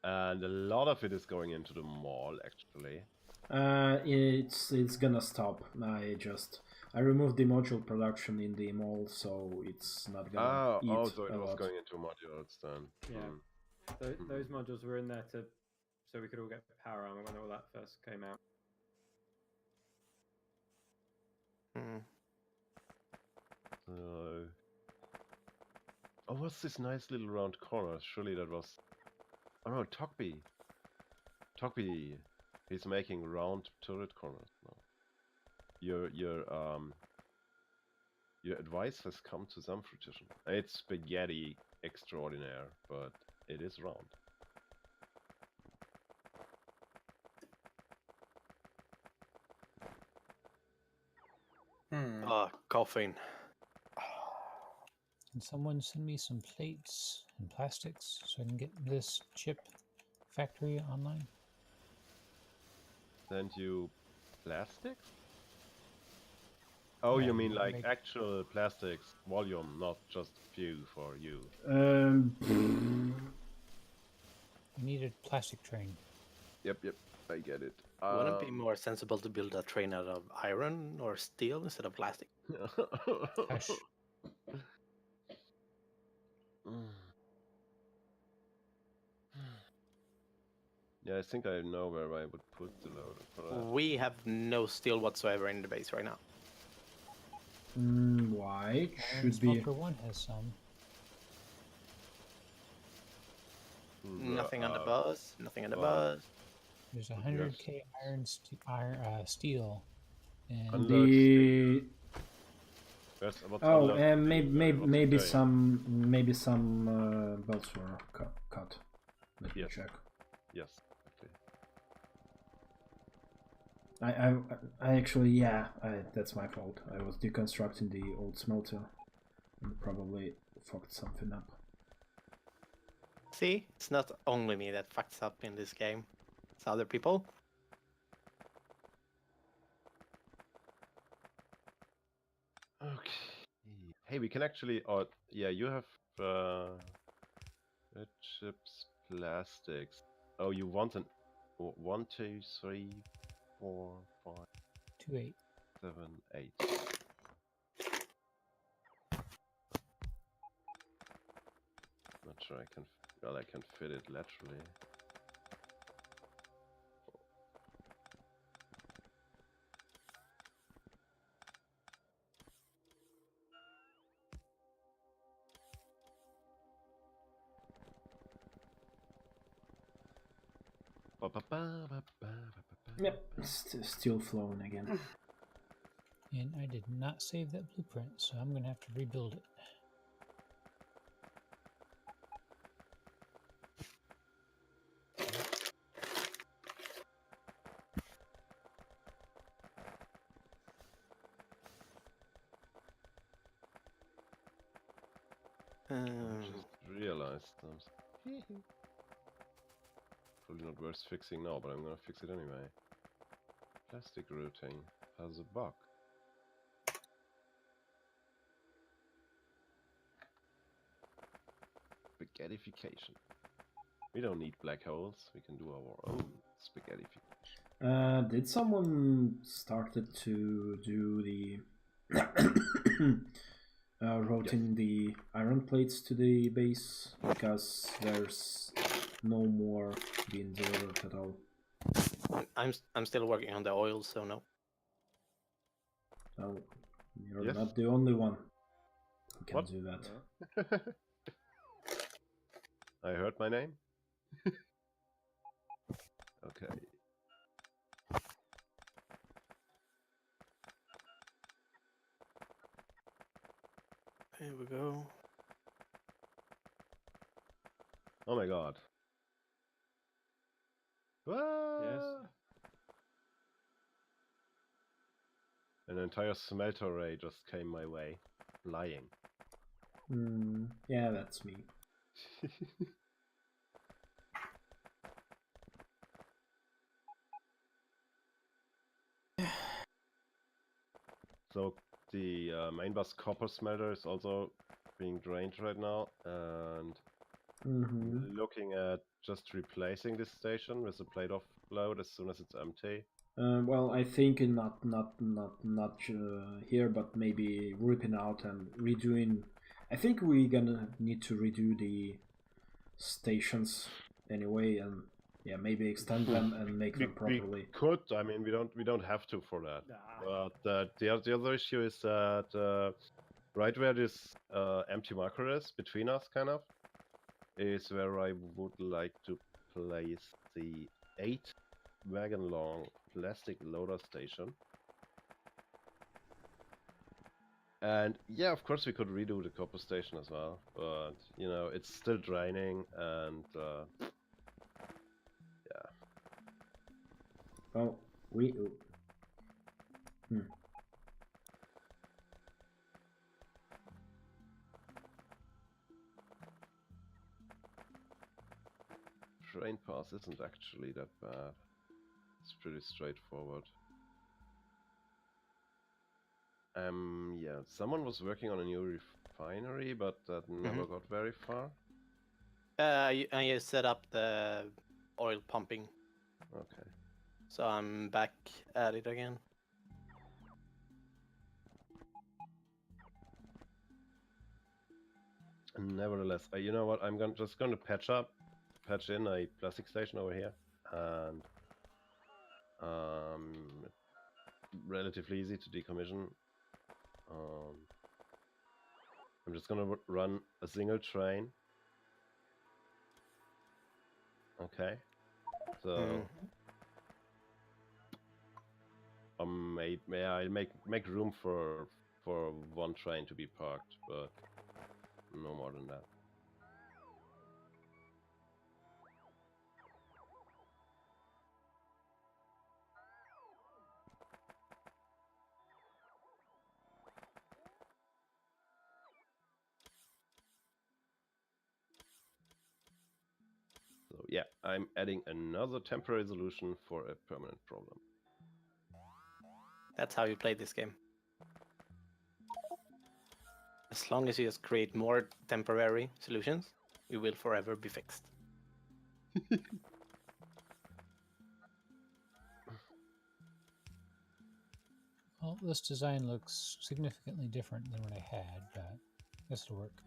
And a lot of it is going into the mall actually. It's gonna stop. I removed the module production in the mall, so it's not gonna eat So it a was lot. going into modules then. Yeah. Those modules were in there so we could all get power armor when all that first came out. Oh, what's this nice little round corner? Surely that was... Oh no, Togby. He's making round turret corners now. Your advice has come to some fruition. It's spaghetti extraordinaire, but it is round. Coughing. Can someone send me some plates and plastics so I can get this chip factory online? Send you plastics? Oh, Yeah, you mean you like make- actual plastics volume, not just few for you. I need a plastic train. Yep, I get it. Wouldn't it be more sensible to build a train out of iron or steel instead of plastic? Gosh, Yeah, I think I know where I would put the loader for that. We have no steel whatsoever in the base right now. Why? Iron Should be. Smelter 1 has some. Nothing on the bus. Nothing on the well, bus. There's you have 100k steel. And Unload The what's oh, unload steel? maybe What's it some belts were cut. Let me Yes. check. Yes, okay. I actually, yeah, that's my fault. I was deconstructing the old smelter and probably fucked something up. See, it's not only me that fucks up in this game. It's other people. Okay. Hey, we can actually. Oh, yeah, you have red chips, plastics. Oh, you want an 1, 2, 3, 4, 5, 2-8. 7, 8. Not sure I can. Well, I can fit it laterally. Yep, still flowing again. And I did not save that blueprint, so I'm going to have to rebuild it. I just realized something. Probably not worth fixing now, but I'm gonna fix it anyway. Plastic routing has a bug. Spaghettification. We don't need black holes. We can do our own spaghettification. Did someone started to do the routing the iron plates to the base because there's no more being delivered at all? I'm still working on the oil, so no. So you're Yes. not the only one who can What? do that. I heard my name. Okay. Here we go. Oh my god. Yes. An entire smelter array just came my way, flying. Yeah, that's me. So the main bus copper smelter is also being drained right now, and looking at just replacing this station with a plate offload as soon as it's empty. Well, I think not here, but maybe ripping out and redoing. I think we're gonna need to redo the stations anyway, and yeah, maybe extend them and make them properly. We could. I mean, we don't have to for that. But the other issue is that right where this empty marker is between us, kind of, is where I would like to place the 8 wagon long plastic loader station. And yeah, of course we could redo the copper station as well, but you know, it's still draining, and yeah. Well, we. glass isn't actually that bad. It's pretty straightforward. Yeah, someone was working on a new refinery, but that never got very far. And you set up the oil pumping, Okay. so I'm back at it again. Nevertheless, you know what? I'm just going to patch in a plastic station over here, and relatively easy to decommission. I'm just gonna run a single train. Okay, so may I make room for one train to be parked, but no more than that. So yeah, I'm adding another temporary solution for a permanent problem. That's how you play this game. As long as you just create more temporary solutions, you will forever be fixed. Well, this design looks significantly different than what I had, but this will work.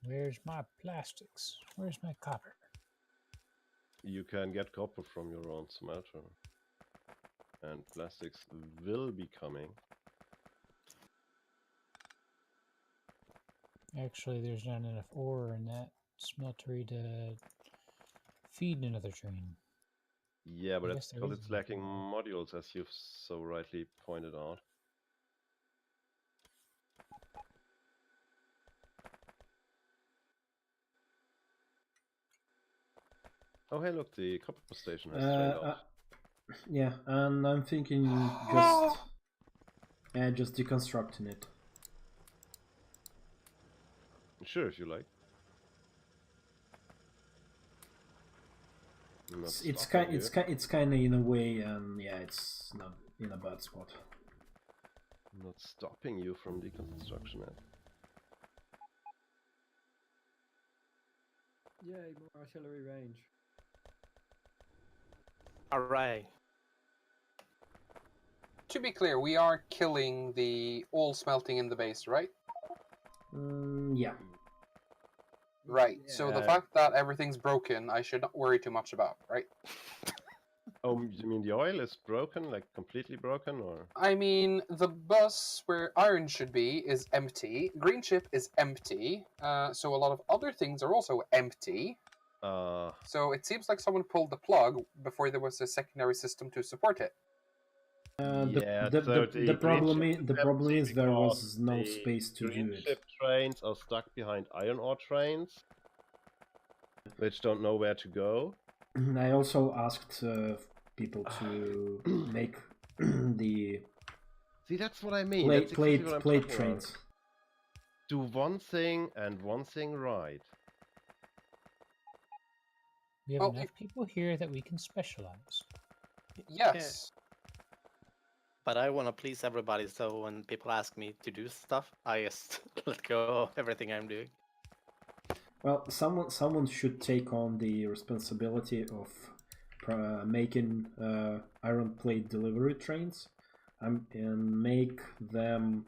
Where's my plastics? Where's my copper? You can get copper from your own smelter, and plastics will be coming. Actually, there's not enough ore in that smeltery to feed another train. Yeah, but that's guess there because is it's enough lacking ore. modules, as you've so rightly pointed out. Oh, hey, look, the copper station has trained off. Yeah, and I'm thinking just deconstructing it. Sure, if you like. It's kind of in a way, and yeah, it's not in a bad spot. I'm not stopping you from deconstruction yet. Yay, more artillery range. Alright. To be clear, we are killing the all smelting in the base, right? Yeah. Right. So the Yeah. fact that everything's broken, I should not worry too much about, right? Oh, you mean the oil is broken, like completely broken, or? I mean, the bus where iron should be is empty. Green chip is empty. So a lot of other things are also empty. So it seems like someone pulled the plug before there was a secondary system to support it. The problem is there was no the space to green do it. ship trains are stuck behind iron ore trains, which don't know where to go. I also asked people to make the See, that's what I mean. plate trains. Do one thing and one thing right. We have enough people here that we can specialize. Yes. But I want to please everybody, so when people ask me to do stuff, I just let go of everything I'm doing. Well, someone should take on the responsibility of making iron plate delivery trains, and make them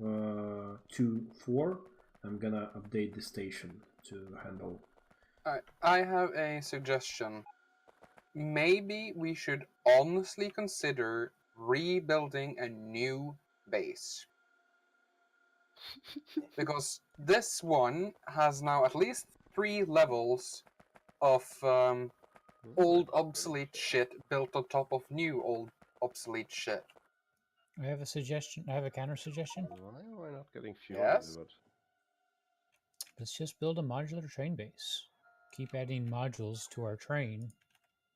2-4. I'm gonna update the station to handle I have a suggestion. Maybe we should honestly consider rebuilding a new base. Because this one has now at least 3 levels of old obsolete shit built on top of new old obsolete shit. I have a suggestion. I have a counter suggestion. Why am I not getting fuel Yes? delivered? Let's just build a modular train base. Keep adding modules to our train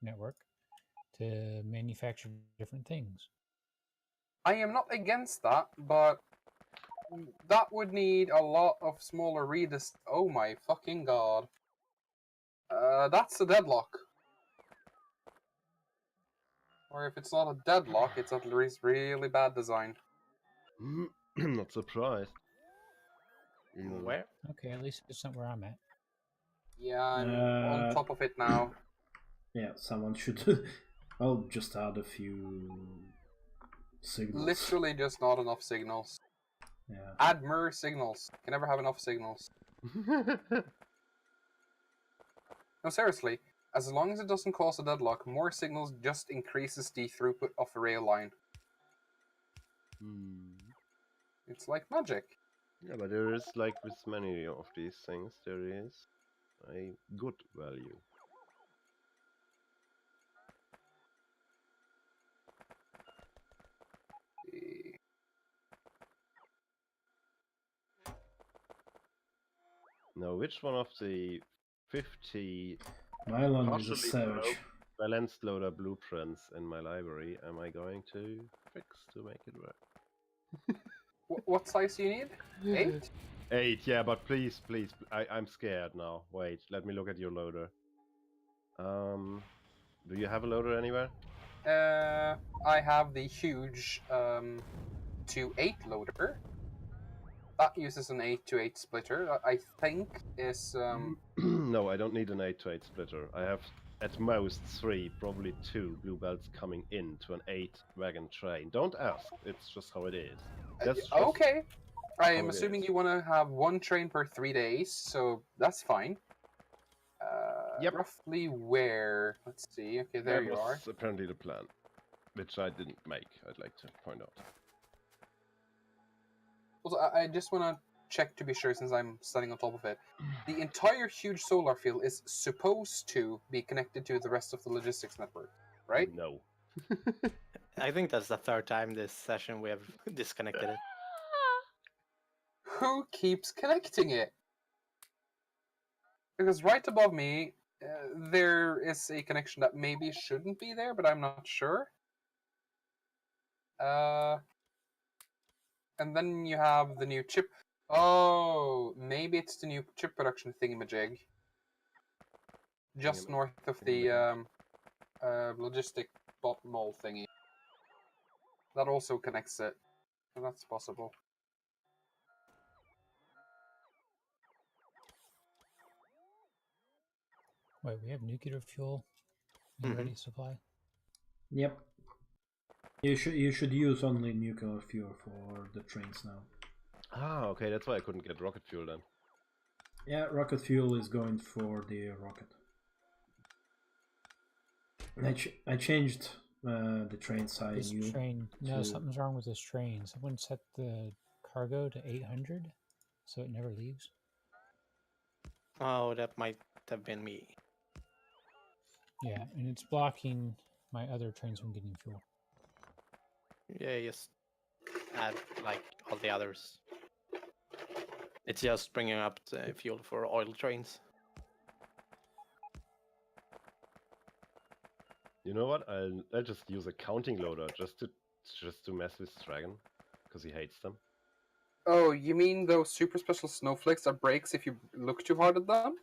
network to manufacture different things. I am not against that, but that would need a lot of smaller Oh my fucking god. That's a deadlock. Or if it's not a deadlock, it's at least really bad design. Not surprised. Even- Where? Okay, at least it's not where I'm at. Yeah, I'm on top of it now. Yeah, someone should. I'll just add a few signals. Literally just not enough signals. Yeah. Add more signals. Can never have enough signals. No, seriously. As long as it doesn't cause a deadlock, more signals just increases the throughput of a rail line. It's like magic. Yeah, but there is, like with many of these things, there is a good value. Now, which one of the 50 Nylon is a partially savage. broke balanced loader blueprints in my library am I going to fix to make it work? What size do you need? 8? 8, yeah, but please, I'm scared now. Wait, let me look at your loader. Do you have a loader anywhere? I have the huge 2-8 loader. That uses an 8-to-8 splitter. That I think is No, I don't need an 8 to 8 splitter. I have at most 3, probably 2 blue belts coming into an 8 wagon train. Don't ask, it's just how it is. That's just okay. I how am it assuming is. you want to have 1 train per 3 days, so that's fine. Yep. Roughly where? Let's see. Okay, there That you was are. apparently the plan, which I didn't make, I'd like to point out. Also, I just want to check to be sure since I'm standing on top of it. The entire huge solar field is supposed to be connected to the rest of the logistics network, right? No. I think that's the third time this session we have disconnected it. Who keeps connecting it? Because right above me, there is a connection that maybe shouldn't be there, but I'm not sure. And then you have the new chip. Oh, maybe it's the new chip production thingamajig. Just north of the logistic bot mall thingy. That also connects it. So that's possible. Wait, we have nuclear fuel in ready supply? Yep. You should use only nuclear fuel for the trains now. Ah, okay, that's why I couldn't get rocket fuel then. Yeah, rocket fuel is going for the rocket. I changed the trains I This knew. train. No, to- something's wrong with this train. Someone set the cargo to 800, so it never leaves. Oh, that might have been me. Yeah, and it's blocking my other trains from getting fuel. Yeah, just add like all the others. It's just bringing up the fuel for oil trains. You know what? I'll just use a counting loader just to mess with Dragon, because he hates them. Oh, you mean those super special snowflakes that breaks if you look too hard at them?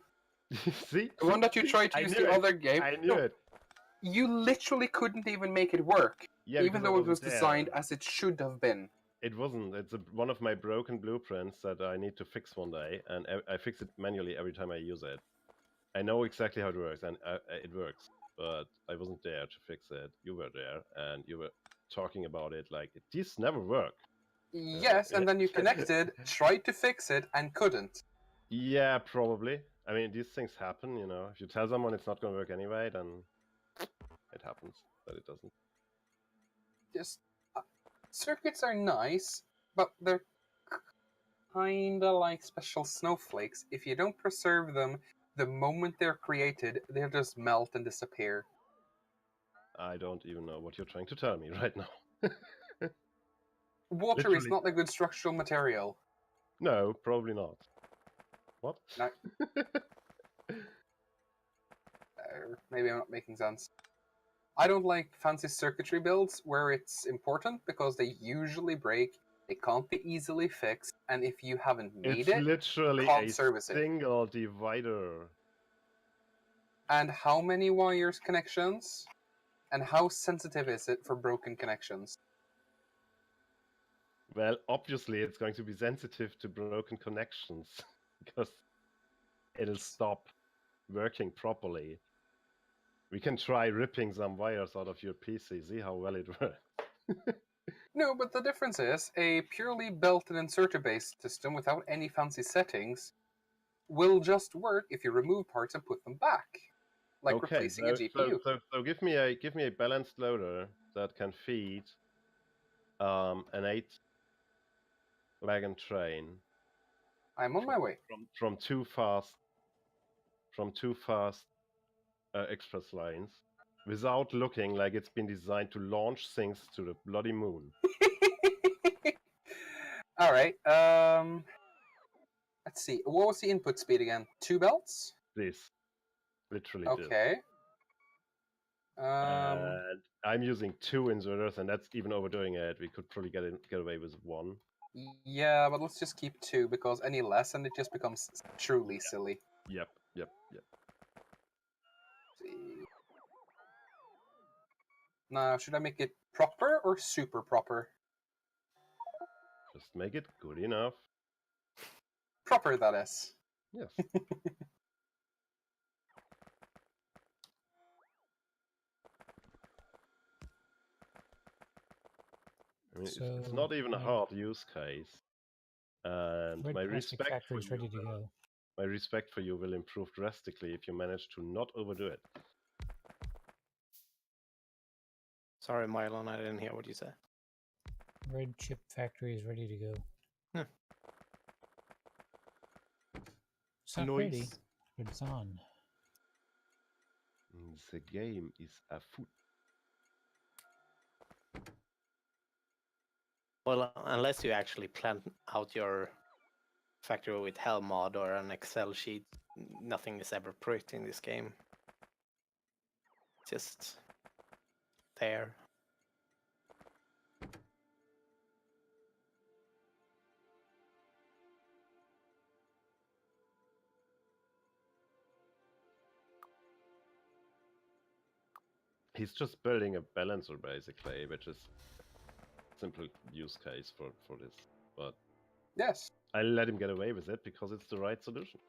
See? The one that you tried to I use knew the it. other game? I knew No, it. you literally couldn't even make it work. Yeah, even because I though it was wasn't designed there. as it should have been. It wasn't. It's one of my broken blueprints that I need to fix one day, and I fix it manually every time I use it. I know exactly how it works, and it works, but I wasn't there to fix it. You were there, and you were talking about it like, these never work. Yes, and then you connected, tried to fix it, and couldn't. Yeah, probably. I mean, these things happen, you know. If you tell someone it's not going to work anyway, then it happens, but it doesn't. Just circuits are nice, but they're kinda like special snowflakes. If you don't preserve them, the moment they're created, they'll just melt and disappear. I don't even know what you're trying to tell me right now. Water is Literally. not a good structural material. No, probably not. What? No. Maybe I'm not making sense. I don't like fancy circuitry builds where it's important because they usually break, they can't be easily fixed, and if you haven't made It's it, literally can't a service it. single divider. And how many wires connections? And how sensitive is it for broken connections? Well, obviously it's going to be sensitive to broken connections because it'll stop working properly. We can try ripping some wires out of your PC, see how well it works. No, but the difference is a purely built and inserter-based system without any fancy settings will just work if you remove parts and put them back, like Okay, replacing a GPU. so give me a balanced loader that can feed an 8-wagon train I'm on my way. from two fast express lines without looking like it's been designed to launch things to the bloody moon. All right. Let's see. What was the input speed again? 2 belts? This, literally this. Okay. And I'm using 2 inserters, and that's even overdoing it. We could probably get away with 1. Yeah, but let's just keep 2 because any less and it just becomes truly silly. Yep. Let's see. Now, should I make it proper or super proper? Just make it good enough. Proper, that is. Yes. I mean, it's not even a hard use case. And Red my plastic respect factory for is ready to go. my respect for you will improve drastically if you manage to not overdo it. Sorry, Mylon, I didn't hear what you said. Red chip factory is ready to go. It's not ready, Noise. but it's on. The game is afoot. Well, unless you actually plan out your factory with Hell mod or an Excel sheet, nothing is ever pretty in this game. Just there. He's just building a balancer basically, which is a simple use case for this. But Yes. I'll let him get away with it because it's the right solution.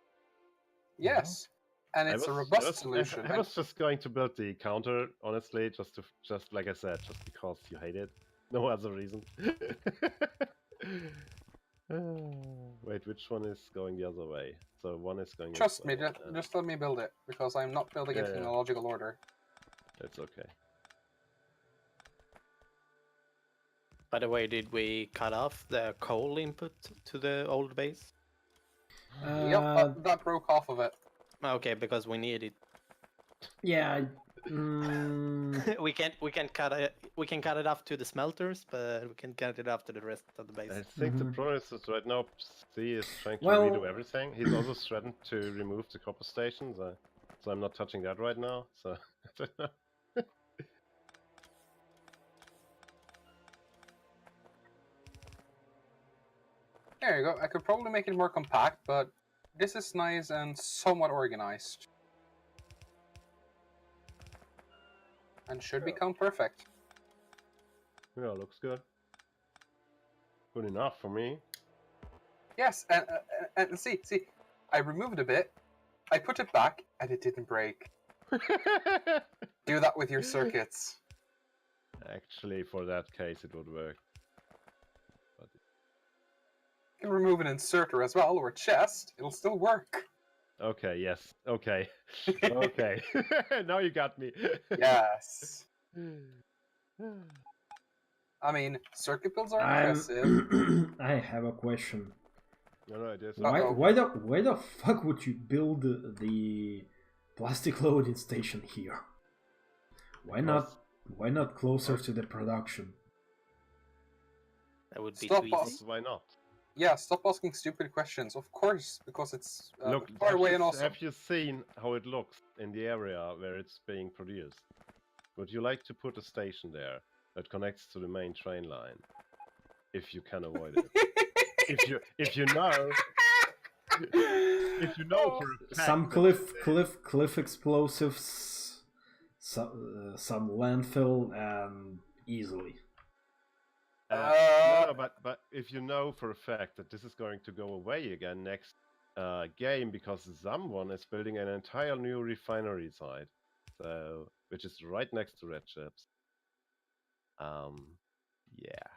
Yes. And it's a robust solution. I was just going to build the counter, honestly, just like I said, just because you hate it. No other reason. Wait, which one is going the other way? So one is going. Trust this me, way, just let me build it, because I'm not building it in a logical order. It's okay. By the way, did we cut off the coal input to the old base? Yep, that broke off of it. Okay, because we need it. Yeah. we can cut it off to the smelters, but we can cut it off to the rest of the base. I think the problem is that right now C is trying to Well- redo everything. He's also threatened to remove the copper stations, so I'm not touching that right now. So I don't know. There you go. I could probably make it more compact, but this is nice and somewhat organized. And should become perfect. Yeah, looks good. Good enough for me. Yes, and see, I removed a bit, I put it back, and it didn't break. Do that with your circuits. Actually, for that case, it would work. But You can remove an inserter as well, or a chest, it'll still work. Okay, yes. Okay. Okay. Now you got me. Yes. I mean, circuit builds are impressive. I have a question. No, it is Why Uh-oh. why the fuck would you build the plastic loading station here? Because- Why not closer to the production? That would be Stop too easy. us. why not? Yeah, stop asking stupid questions. Of course, because it's Look, far away and awesome. have you seen how it looks in the area where it's being produced? Would you like to put a station there that connects to the main train line? If you can avoid it. if you know if you know for a fact Some that- cliff explosives, some landfill, and easily. No, but if you know for a fact that this is going to go away again next game because someone is building an entire new refinery site, so which is right next to Red Chips. Yeah.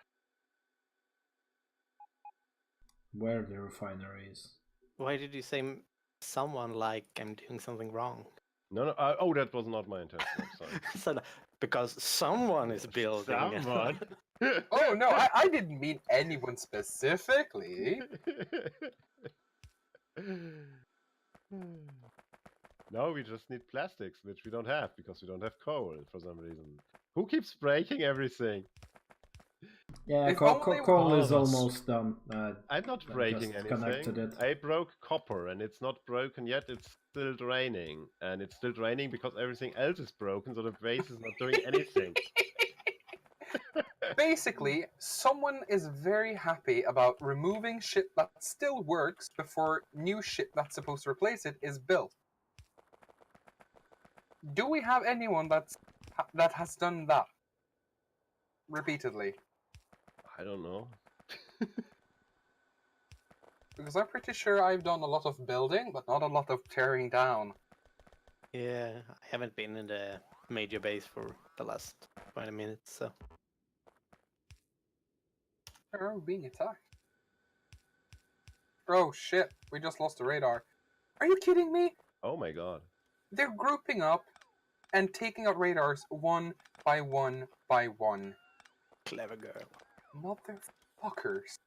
Where the refinery is. Why did you say someone like I'm doing something wrong? No. Oh, that was not my intention. I'm sorry. So because someone is building. Someone. Oh no, I didn't mean anyone specifically. No, we just need plastics, which we don't have because we don't have coal for some reason. Who keeps breaking everything? Yeah, If coal only- coal All is of us. almost done. I'm not I breaking just anything. connected it. I broke copper and it's not broken yet. It's still draining. And it's still draining because everything else is broken, so the base is not doing anything. Basically, someone is very happy about removing shit that still works before new shit that's supposed to replace it is built. Do we have anyone that has done that repeatedly? I don't know. Because I'm pretty sure I've done a lot of building, but not a lot of tearing down. Yeah, I haven't been in the major base for the last 20 minutes, so Where are we being attacked? Oh shit, we just lost the radar. Are you kidding me? Oh my god. They're grouping up and taking out radars one by one by one. clever girl. Motherfuckers.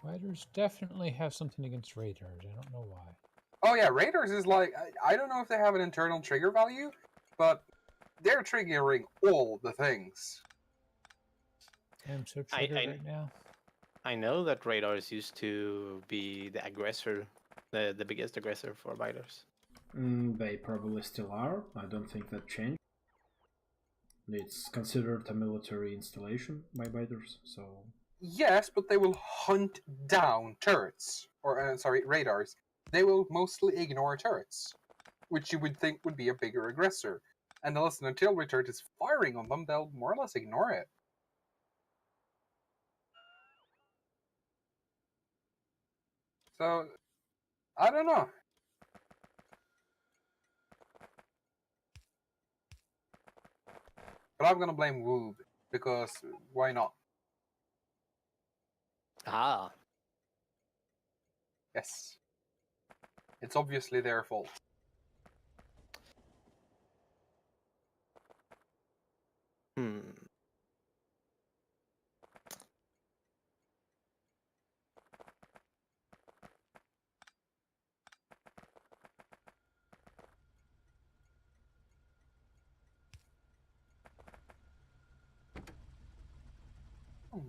Fighters definitely have something against radars. I don't know why. Oh yeah, radars is like, I don't know if they have an internal trigger value, but they're triggering all the things. I'm so I- triggered I- right now. I know that radars used to be the aggressor, the biggest aggressor for biters. They probably still are. I don't think that changed. It's considered a military installation by biters, so Yes, but they will hunt down turrets, or sorry, radars. They will mostly ignore turrets, which you would think would be a bigger aggressor. And unless an artillery turret is firing on them, they'll more or less ignore it. So, I don't know. But I'm gonna blame Woob, because why not? Ah, Yes. It's obviously their fault. hmm.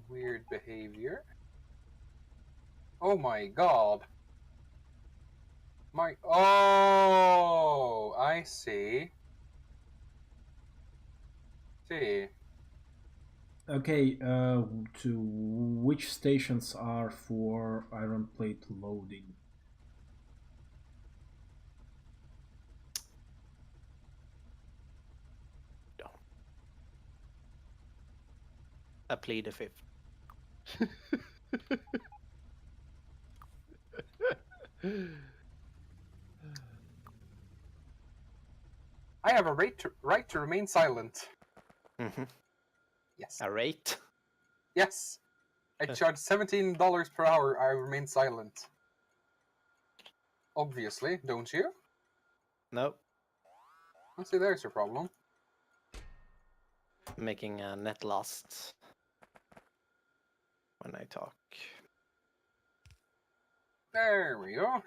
Weird behavior. Oh my god. Oh, I see. See. okay. To which stations are for iron plate loading? I plead the fifth. I have a right to remain silent. Mm-hmm. Yes. A rate? Yes. I charge $17 per hour. I remain silent. obviously, don't you? Nope. Let's see, there's your problem. Making a net loss when I talk. There we go.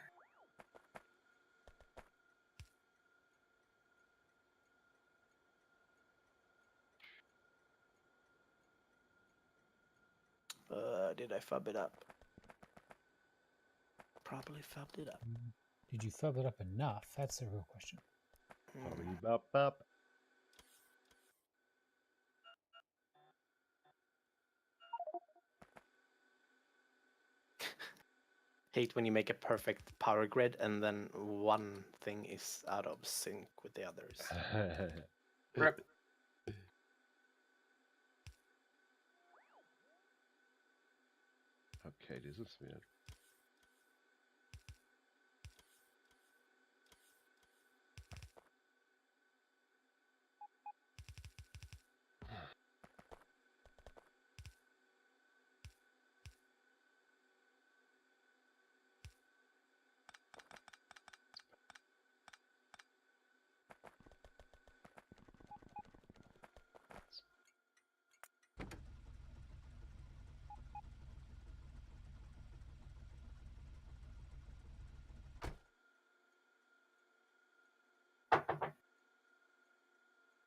Did I fub it up? Probably fubbed it up. Did you fub it up enough? That's the real question. Bubbly bop bop. Hate when you make a perfect power grid and then one thing is out of sync with the others. Rip. Okay, this is weird.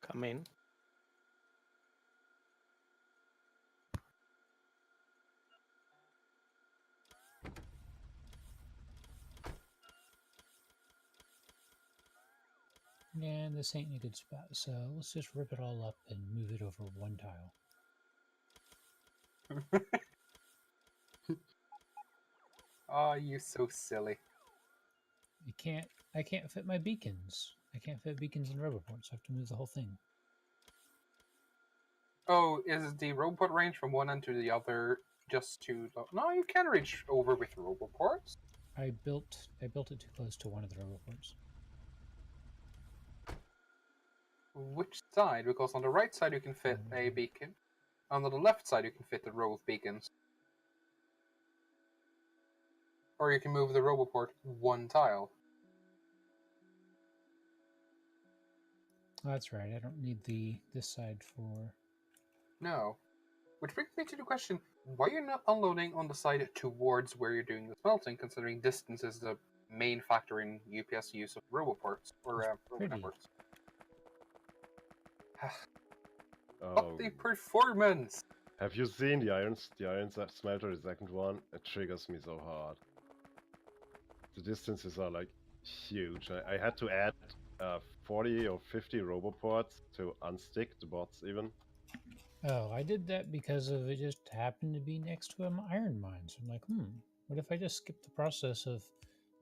Come in. Yeah, this ain't in a good spot, so let's just rip it all up and move it over one tile. Oh, you're so silly. I can't fit my beacons. I can't fit beacons and roboports, so I have to move the whole thing. Oh, is the robot range from one end to the other just too low? No, you can reach over with roboports. I built it too close to one of the roboports. Which side? Because on the right side you can fit a beacon. On the left side you can fit the row of beacons. Or you can move the roboport one tile. Oh, that's right. I don't need this side for. No. Which brings me to the question, why are you not unloading on the side towards where you're doing the smelting, considering distance is the main factor in UPS use of roboports, or robot pretty. networks? Oh, But the performance! have you seen the iron smelter, the second one? It triggers me so hard. The distances are like huge. I had to add 40 or 50 roboports to unstick the bots even. Oh, I did that because of it just happened to be next to an iron mine. So I'm like, what if I just skip the process of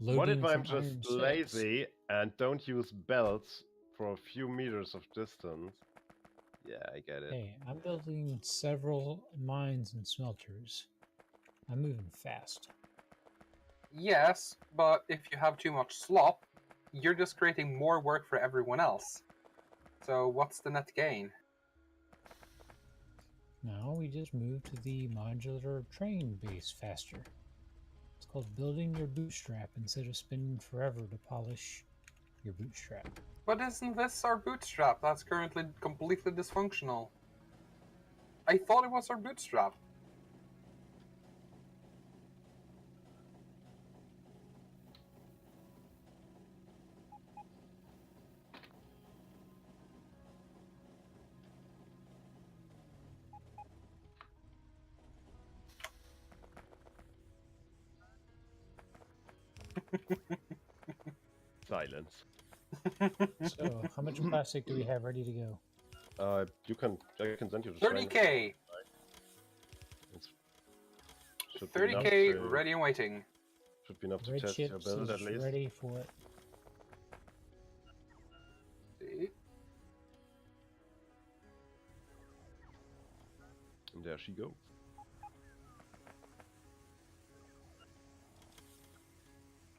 loading What if I'm from iron just 6? lazy and don't use belts for a few meters of distance? Yeah, I get it. Hey, I'm building several mines and smelters. I'm moving fast. Yes, but if you have too much slop, you're just creating more work for everyone else. So what's the net gain? Now we just move to the modular train base faster. It's called building your bootstrap instead of spending forever to polish your bootstrap. But isn't this our bootstrap that's currently completely dysfunctional? I thought it was our bootstrap. Silence. So, how much plastic do we have ready to go? I can send you the 30k! Should be enough 30k to- ready and waiting. Should be enough to Red test your chips build at is least. ready for it. See? And there she goes.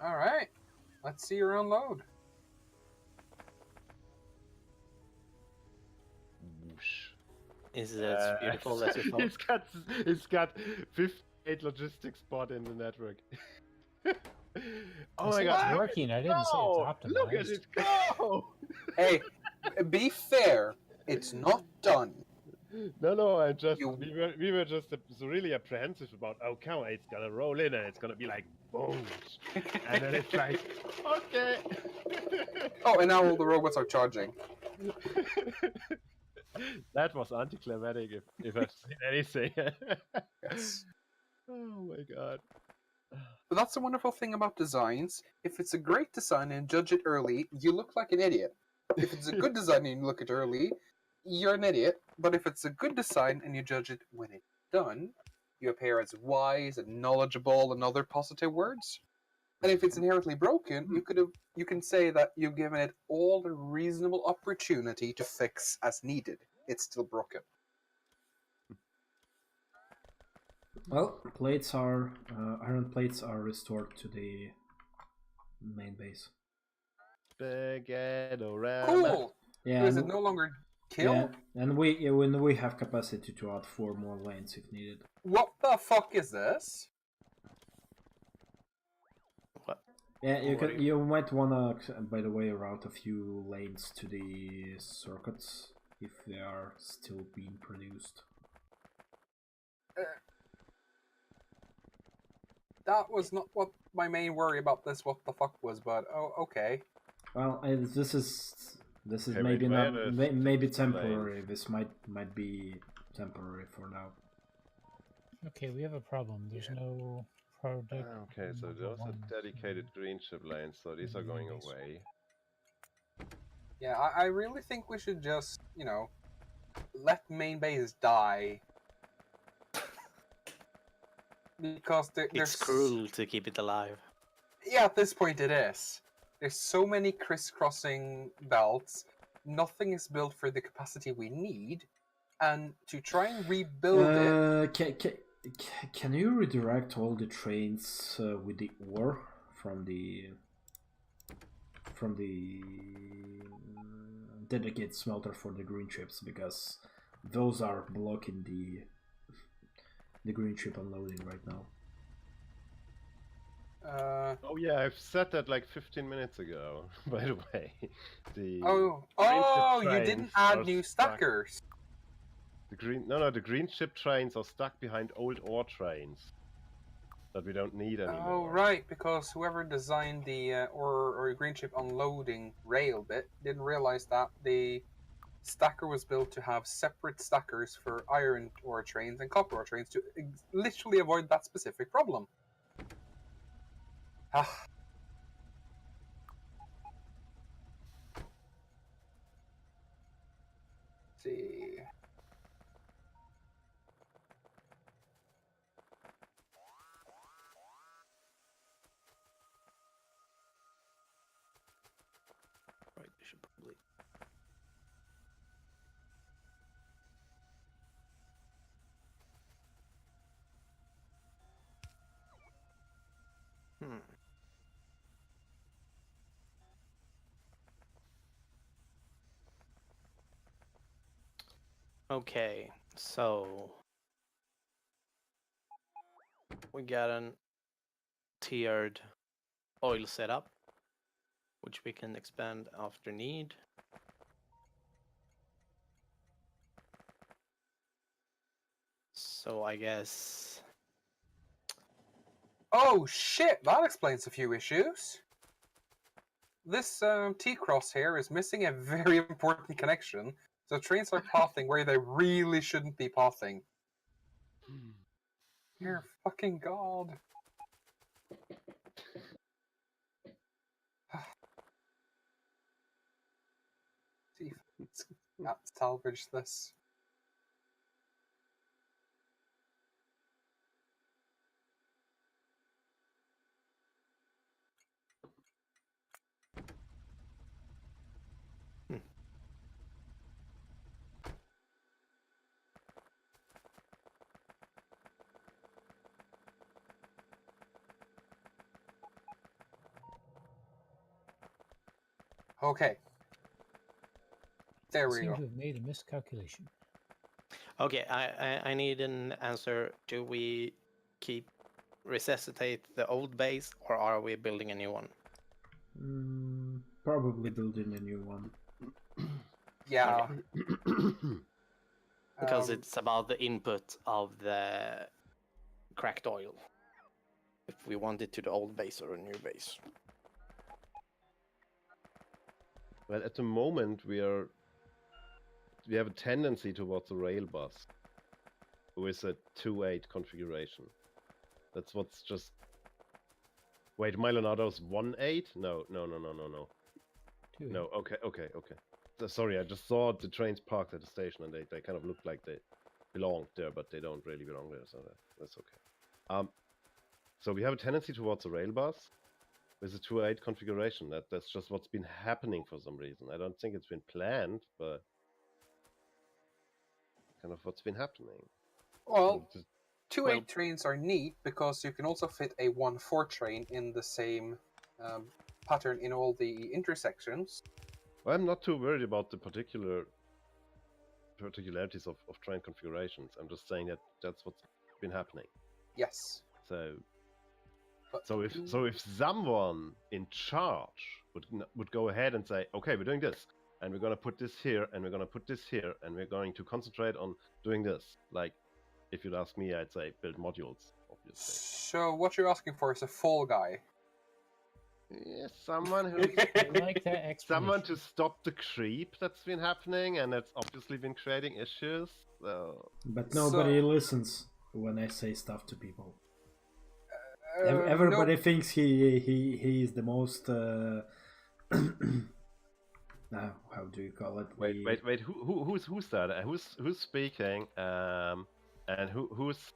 Alright, let's see her unload. Whoosh. Is it as beautiful as you thought? It's got 58 logistics spot in the network. Oh I my said god! it's working. I didn't say it's Go! optimized. Look at it go! Hey, be fair. It's not done. No, I just You- we were just really apprehensive about come on, it's gonna roll in and it's gonna be like boom, and then it's like okay. Oh, and now all the robots are charging. That was anticlimactic if I've seen anything. Yes. Oh my god. But that's the wonderful thing about designs. If it's a great design and judge it early, you look like an idiot. If it's a good design and you look at it early, you're an idiot. But if it's a good design and you judge it when it's done, you appear as wise and knowledgeable and other positive words. And if it's inherently broken, you can say that you've given it all the reasonable opportunity to fix as needed. It's still broken. Well, plates are iron plates are restored to the main base. Spaghetti-rama. Cool. Yeah, Is it and, no longer kill? yeah, and we have capacity to add 4 more lanes if needed. What the fuck is this? What? Yeah, Alright. you might wanna, by the way, route a few lanes to the circuits if they are still being produced. That was not what my main worry about this what the fuck was, but oh, okay. Well, this is Okay, maybe wait, not where is maybe the lanes? temporary. This might be temporary for now. Okay, we have a problem. There's no product. Okay, so number those are one. dedicated green chip lanes, so these are going Nice. away. Yeah, I really think we should just, let main base die. Because there's It's cruel to keep it alive. Yeah, at this point it is. There's so many crisscrossing belts. Nothing is built for the capacity we need, and to try and rebuild it. Can you redirect all the trains with the ore from the dedicated smelter for the green chips, because those are blocking the green chip unloading right now. Oh yeah, I've said that like 15 minutes ago. By the way, the Oh, green chip you didn't trains add are new stuck. stackers. The green chip trains are stuck behind old ore trains that we don't need anymore. Oh, right, because whoever designed the or green chip unloading rail bit didn't realize that the stacker was built to have separate stackers for iron ore trains and copper ore trains to literally avoid that specific problem. Ah. See. Right, we should probably. Hmm. Okay, so we got an tiered oil setup, which we can expand after need. So I guess Oh shit, that explains a few issues. This T-cross here is missing a very important connection, so trains are pathing where they really shouldn't be pathing. Dear fucking god. See if it's got to salvage this. Okay. There we Seem go. to have made a miscalculation. okay. I need an answer. Do we keep resuscitate the old base, or are we building a new one? Probably building a new one. Yeah. Because Um, it's about the input of the cracked oil. If we want it to the old base or a new base. Well, at the moment we have a tendency towards a rail bus with a 2.8 configuration. That's what's just. Wait, Milonado's 1.8? No. 2. No, okay. Sorry, I just saw the trains parked at the station and they kind of looked like they belonged there, but they don't really belong there, so that's okay. So we have a tendency towards a rail bus with a 2.8 configuration. That's just what's been happening for some reason. I don't think it's been planned, but kind of what's been happening. well, So just- 2.8 trains are neat because you can also fit a 1.4 train in the same pattern in all the intersections. well, I'm not too worried about the particularities of train configurations. I'm just saying that that's what's been happening. Yes. So But if someone in charge would go ahead and say, okay, we're doing this, and we're going to put this here, and we're going to put this here, and we're going to concentrate on doing this. Like, if you'd ask me, I'd say build modules, obviously. So what you're asking for is a fall guy. Yeah, someone who I like that explanation. someone to stop the creep that's been happening, and that's obviously been creating issues. So But nobody So- listens when I say stuff to people. No, Everybody thinks he is the most. How do you call it? wait. Who's that? Who's speaking? And who's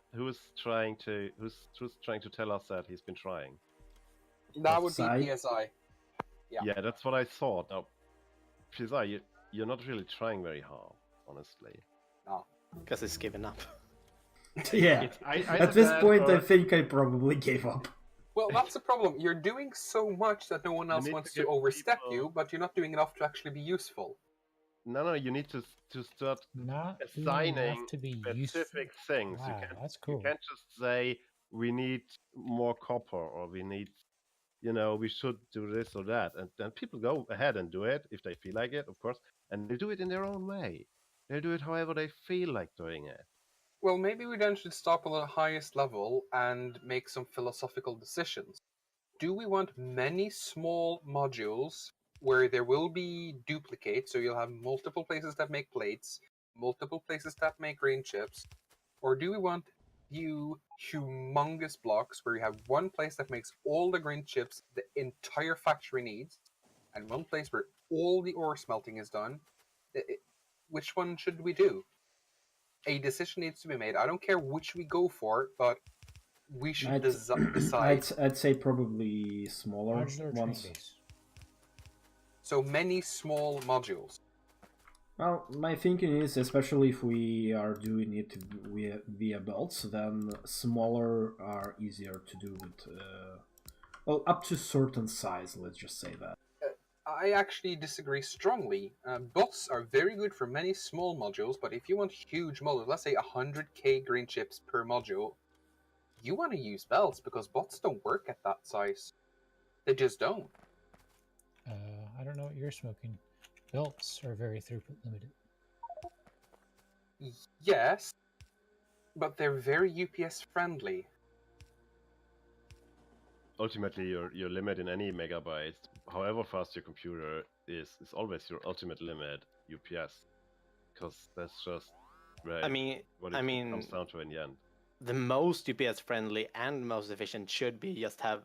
trying to tell us that he's been trying? that would be Side? PSI. Yeah. Yeah, that's what I thought. Now, PSI, you're not really trying very hard, honestly. Because it's given up. Yeah. It's either At this that point, I or- think I probably gave up. Well, that's the problem. You're doing so much that no one else need wants to to give overstep people- you, but you're not doing enough to actually be useful. No, you need to start Not doing assigning enough to be useful. specific things. Wow, that's cool. You can't just say we need more copper or we need, we should do this or that, and then people go ahead and do it if they feel like it, of course, and they do it in their own way. They do it however they feel like doing it. Well, maybe we then should stop on the highest level and make some philosophical decisions. Do we want many small modules where there will be duplicates, so you'll have multiple places that make plates, multiple places that make grain chips, or do we want few humongous blocks where you have one place that makes all the grain chips the entire factory needs, and one place where all the ore smelting is done? Which one should we do? A decision needs to be made. I don't care which we go for, but we should decide. I'd say probably smaller Modular train ones. base. So many small modules. Well, my thinking is, especially if we are doing it via belts, then smaller are easier to do with, well, up to certain size, let's just say that. I actually disagree strongly. Bots are very good for many small modules, but if you want huge modules, let's say 100k green chips per module, you want to use belts because bots don't work at that size. They just don't. I don't know what you're smoking. Belts are very throughput limited. Yes, but they're very UPS friendly. Ultimately, your limit in any megabyte, however fast your computer is always your ultimate limit, UPS, because that's just what it comes down to in the end. The most UPS friendly and most efficient should be just have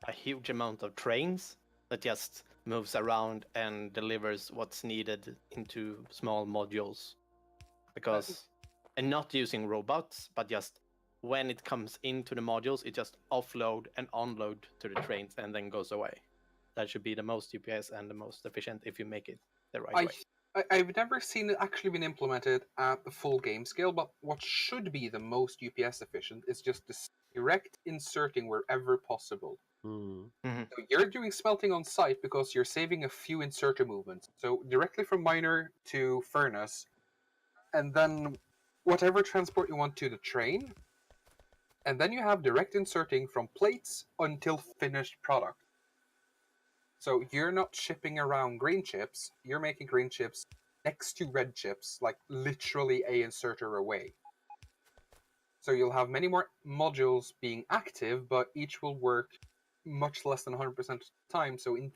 a huge amount of trains that just moves around and delivers what's needed into small modules. Because, and not using robots, but just when it comes into the modules, it just offload and onload to the trains and then goes away. That should be the most UPS and the most efficient if you make it the right way. I've never seen it actually been implemented at the full game scale, but what should be the most UPS efficient is just the direct inserting wherever possible. Mm-hmm. So you're doing smelting on site because you're saving a few inserter movements. So directly from miner to furnace, and then whatever transport you want to the train, And then you have direct inserting from plates until finished product. So you're not shipping around green chips, you're making green chips next to red chips, like literally a inserter away. So you'll have many more modules being active, but each will work much less than 100% of the time. So in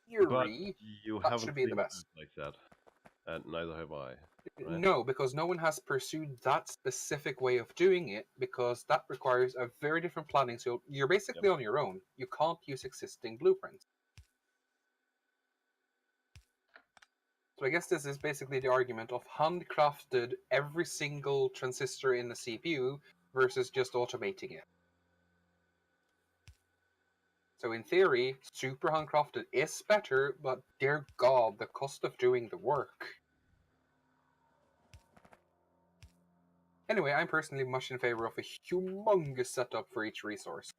But theory, you that haven't should be seen the it best. like that, and neither have I. Right? No, because no one has pursued that specific way of doing it, because that requires a very different planning. So you're basically on your own. You can't use existing blueprints. So I guess this is basically the argument of handcrafted every single transistor in the CPU versus just automating it. So in theory, super handcrafted is better, but dear god, the cost of doing the work. Anyway, I'm personally much in favor of a humongous setup for each resource.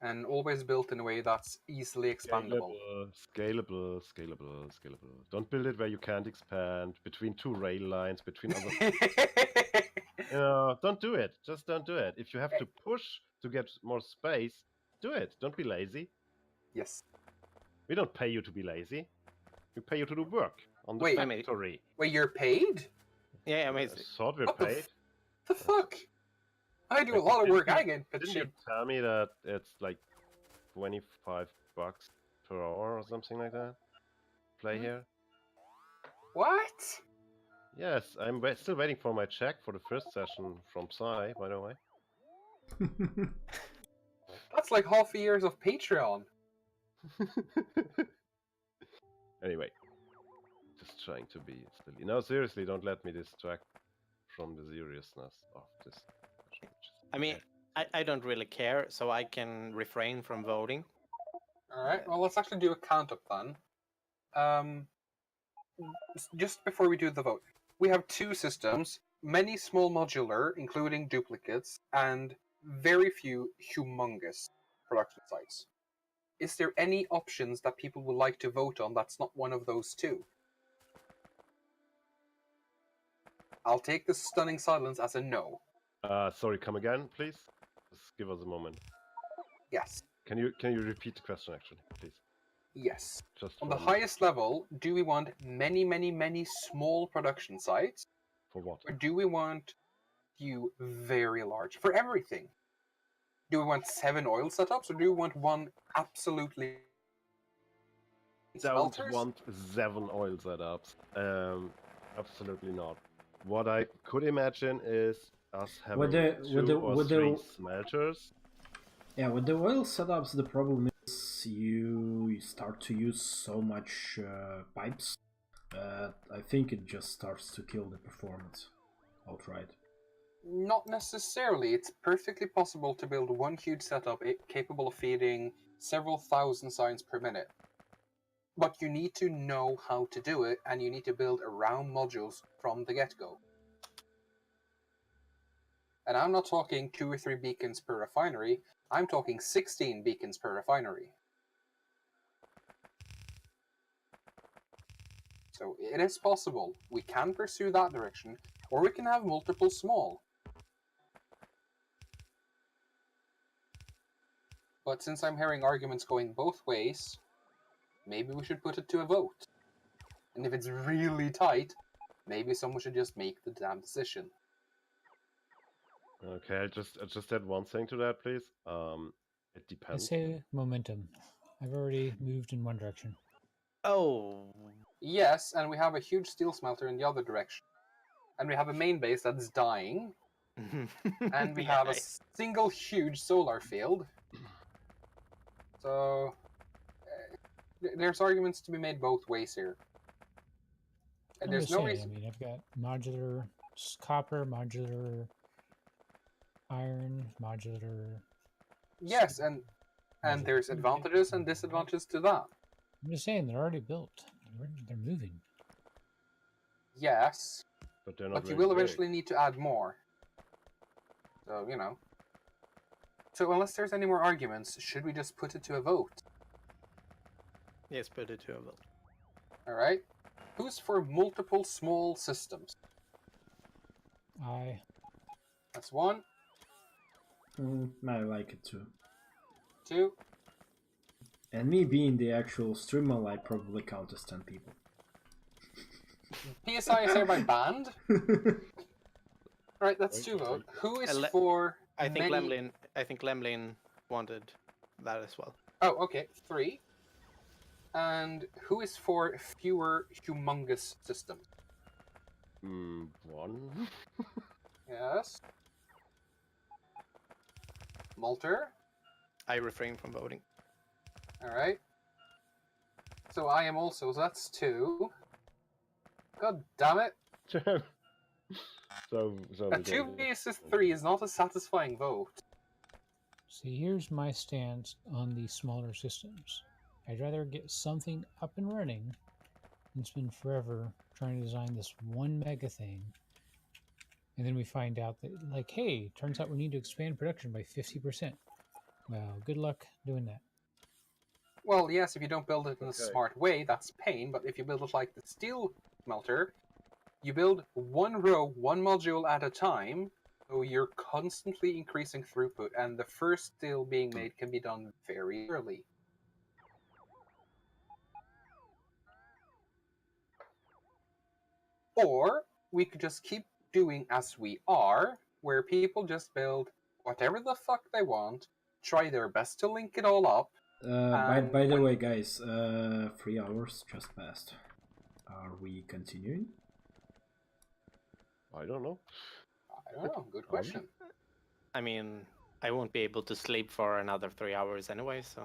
And always built in a way that's easily expandable. Scalable. Don't build it where you can't expand, between two rail lines, between other... don't do it. Just don't do it. If you have to push to get more space, do it. Don't be lazy. Yes. We don't pay you to be lazy. We pay you to do work on the Wait. factory. Wait, you're paid? Yeah, I mean, I thought we're What paid. The fuck? I do a Like, lot of work. didn't I get Didn't you shit. tell me that it's like $25 per hour or something like that? Play here? What? Yes, I'm still waiting for my check for the first session from Psy, by the way. That's like half a year's of Patreon. Anyway, just trying to be silly. No, seriously, don't let me distract from the seriousness of this. I mean, I don't really care, so I can refrain from voting. Alright, well, let's actually do a count up then. Just before we do the vote, we have two systems, many small modular, including duplicates, and very few humongous production sites. Is there any options that people would like to vote on that's not one of those two? I'll take the stunning silence as a no. Sorry, come again, please? Just give us a moment. Yes. Can you repeat the question, actually, please? Yes. Just On the for- highest level, do we want many small production sites? For what? Or do we want few very large? For everything. Do we want 7 oil setups, or do we want one absolutely Don't smelters? want 7 oil setups. Absolutely not. What I could imagine is us having two or three smelters. Yeah, with the oil setups, the problem is you start to use so much pipes. I think it just starts to kill the performance outright. Not necessarily. It's perfectly possible to build one huge setup capable of feeding several thousand signs per minute. But you need to know how to do it, and you need to build around modules from the get-go. And I'm not talking 2 or 3 beacons per refinery, I'm talking 16 beacons per refinery. So it is possible. We can pursue that direction, or we can have multiple small. But since I'm hearing arguments going both ways, maybe we should put it to a vote. And if it's really tight, maybe someone should just make the damn decision. Okay, I just add one thing to that, please. It I depends. say momentum. I've already moved in one direction. Oh, Yes, and we have a huge steel smelter in the other direction. And we have a main base that's dying. And we have a single huge solar field. So there's arguments to be made both ways here. And I'm there's just no saying, reason. I mean, I've got modular copper, modular iron, modular. Yes, and there's advantages and disadvantages to that. I'm just saying, they're already built. They're moving. Yes, But they're not but you very will big. eventually need to add more. So, you know. So unless there's any more arguments, should we just put it to a vote? yes, put it to a vote. Alright. Who's for multiple small systems? I That's 1. I like it too. 2. And me being the actual streamer, I probably count as 10 people. PSI is hereby banned. Right, that's Wait, 2 vote. wait. Who is Le- for I think many... Lemlin wanted that as well. Oh, okay. 3. And who is for fewer humongous systems? 1. Yes. Malter. I refrain from voting. All right. So I am also. So that's 2. God damn it! so A we 2 don't- versus 3 is not a satisfying vote. See, here's my stance on the smaller systems. I'd rather get something up and running than spend forever trying to design this one mega thing. And then we find out that, like, hey, turns out we need to expand production by 50%. Well, good luck doing that. Well, yes, if you don't build it in a Okay. smart way, that's pain. But if you build it like the steel smelter, you build 1 row, 1 module at a time. So you're constantly increasing throughput, and the first steel being made can be done very early. Or we could just keep doing as we are, where people just build whatever the fuck they want, try their best to link it all up. By the way, guys, 3 hours just passed. Are we continuing? I don't know. I don't know, good question. I mean, I won't be able to sleep for another 3 hours anyway, so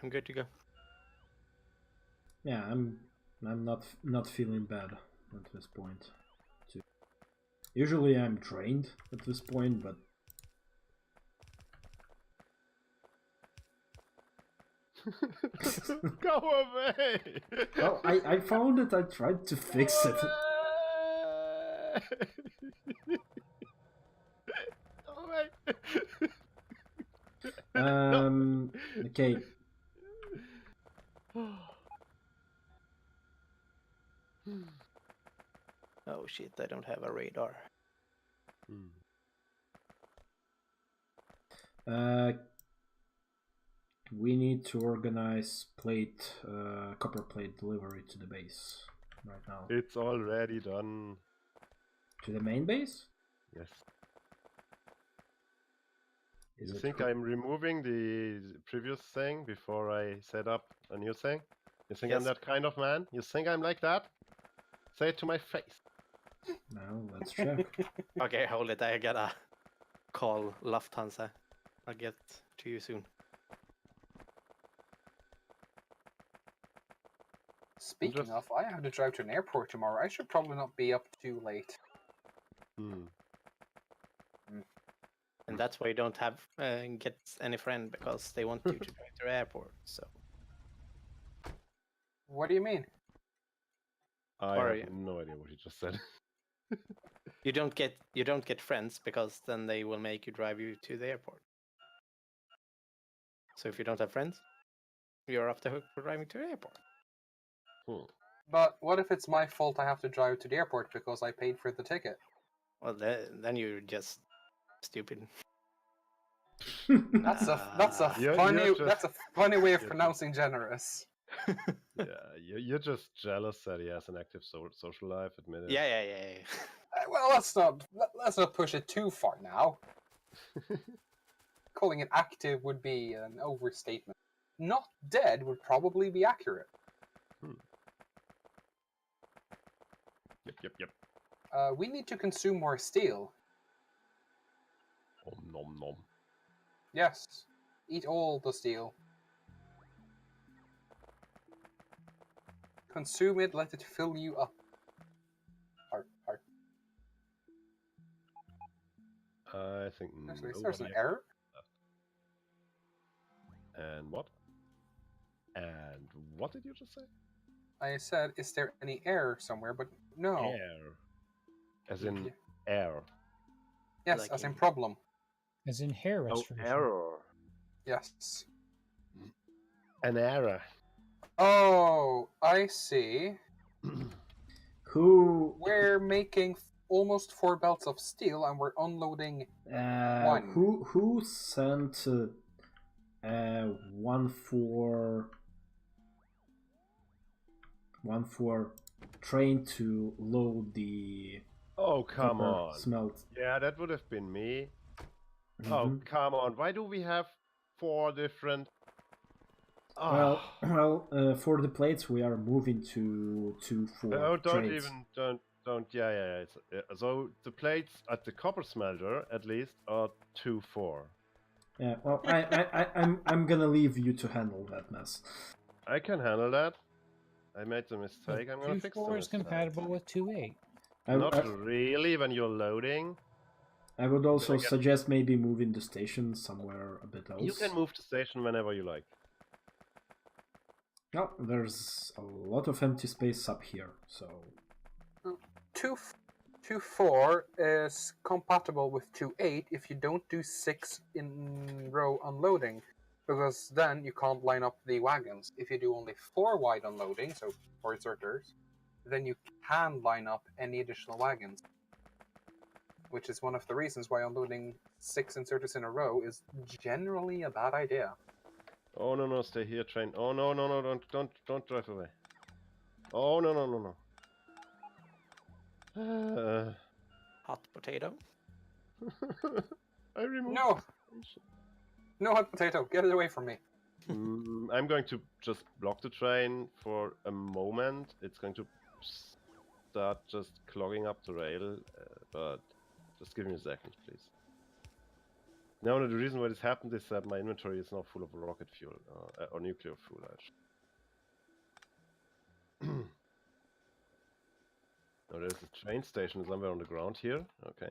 I'm good to go. Yeah, I'm not feeling bad at this point. Too. Usually I'm drained at this point, but Go away! well, I found it. I tried to fix it. Go away! Okay. Oh shit, I don't have a radar. We need to organize copper plate delivery to the base right now. It's already done. To the main base? Yes. Is You it think I'm removing the previous thing before I set up a new thing? You think I'm Yes. that kind of man? You think I'm like that? Say it to my face. No, let's check. Okay, hold it. I gotta call Lufthansa. I'll get to you soon. Speaking Just- of, I have to drive to an airport tomorrow. I should probably not be up too late. And that's why you don't have get any friend, because they want you to drive to the airport. So What do you mean? I Or- have no idea what you just said. you don't get friends, because then they will make you drive you to the airport. So if you don't have friends, you're off the hook for driving to the airport. But what if it's my fault I have to drive to the airport because I paid for the ticket? Well, then you're just stupid. That's a You're funny just- that's a funny way of you're pronouncing generous. Yeah, you're just jealous that he has an active social life. Admit it. Yeah. Well, let's not push it too far now. Calling it active would be an overstatement. Not dead would probably be accurate. Yep. We need to consume more steel. Om nom nom. Yes. Eat all the steel. Consume it, let it fill you up. Heart. I think There's an nobody- error? And what? And what did you just say? I said, is there any error somewhere? But no. Air. As in Yeah. air. Yes, Like as in in- problem. As in hair Oh, restoration. error. Yes. An error. Oh, I see. Who We're making almost 4 belts of steel, and we're unloading one. who sent 1-4 train to load the Oh, come copper on. smelt? Yeah, that would have been me. Mhm. Oh, come on. Why do we have 4 different... Well, Oh. for the plates we are moving to 2-4 No, don't trains. even, don't, yeah. So the plates at the copper smelter, at least, are 2-4. Yeah, well, I'm gonna leave you to handle that mess. I can handle that. I made the mistake. I'm gonna fix the 2.4 is mistake. compatible with 2.8. Not really when you're loading. I would also again- suggest maybe moving the station somewhere a bit else. You can move the station whenever you like. No, there's a lot of empty space up here, so 2.4 is compatible with 2.8 if you don't do 6 in row unloading, because then you can't line up the wagons. If you do only 4 wide unloading, so 4 inserters, then you can line up any additional wagons. Which is one of the reasons why unloading 6 inserters in a row is generally a bad idea. Oh no, stay here, train. Oh no, don't drive away. Oh no. Hot potato. I removed No! the station. No hot potato, get it away from me. I'm going to just block the train for a moment. It's going to start just clogging up the rail, but just give me a second, please. No, the reason why this happened is that my inventory is now full of rocket fuel, or nuclear fuel, actually. Oh, there's a train station somewhere on the ground here. Okay.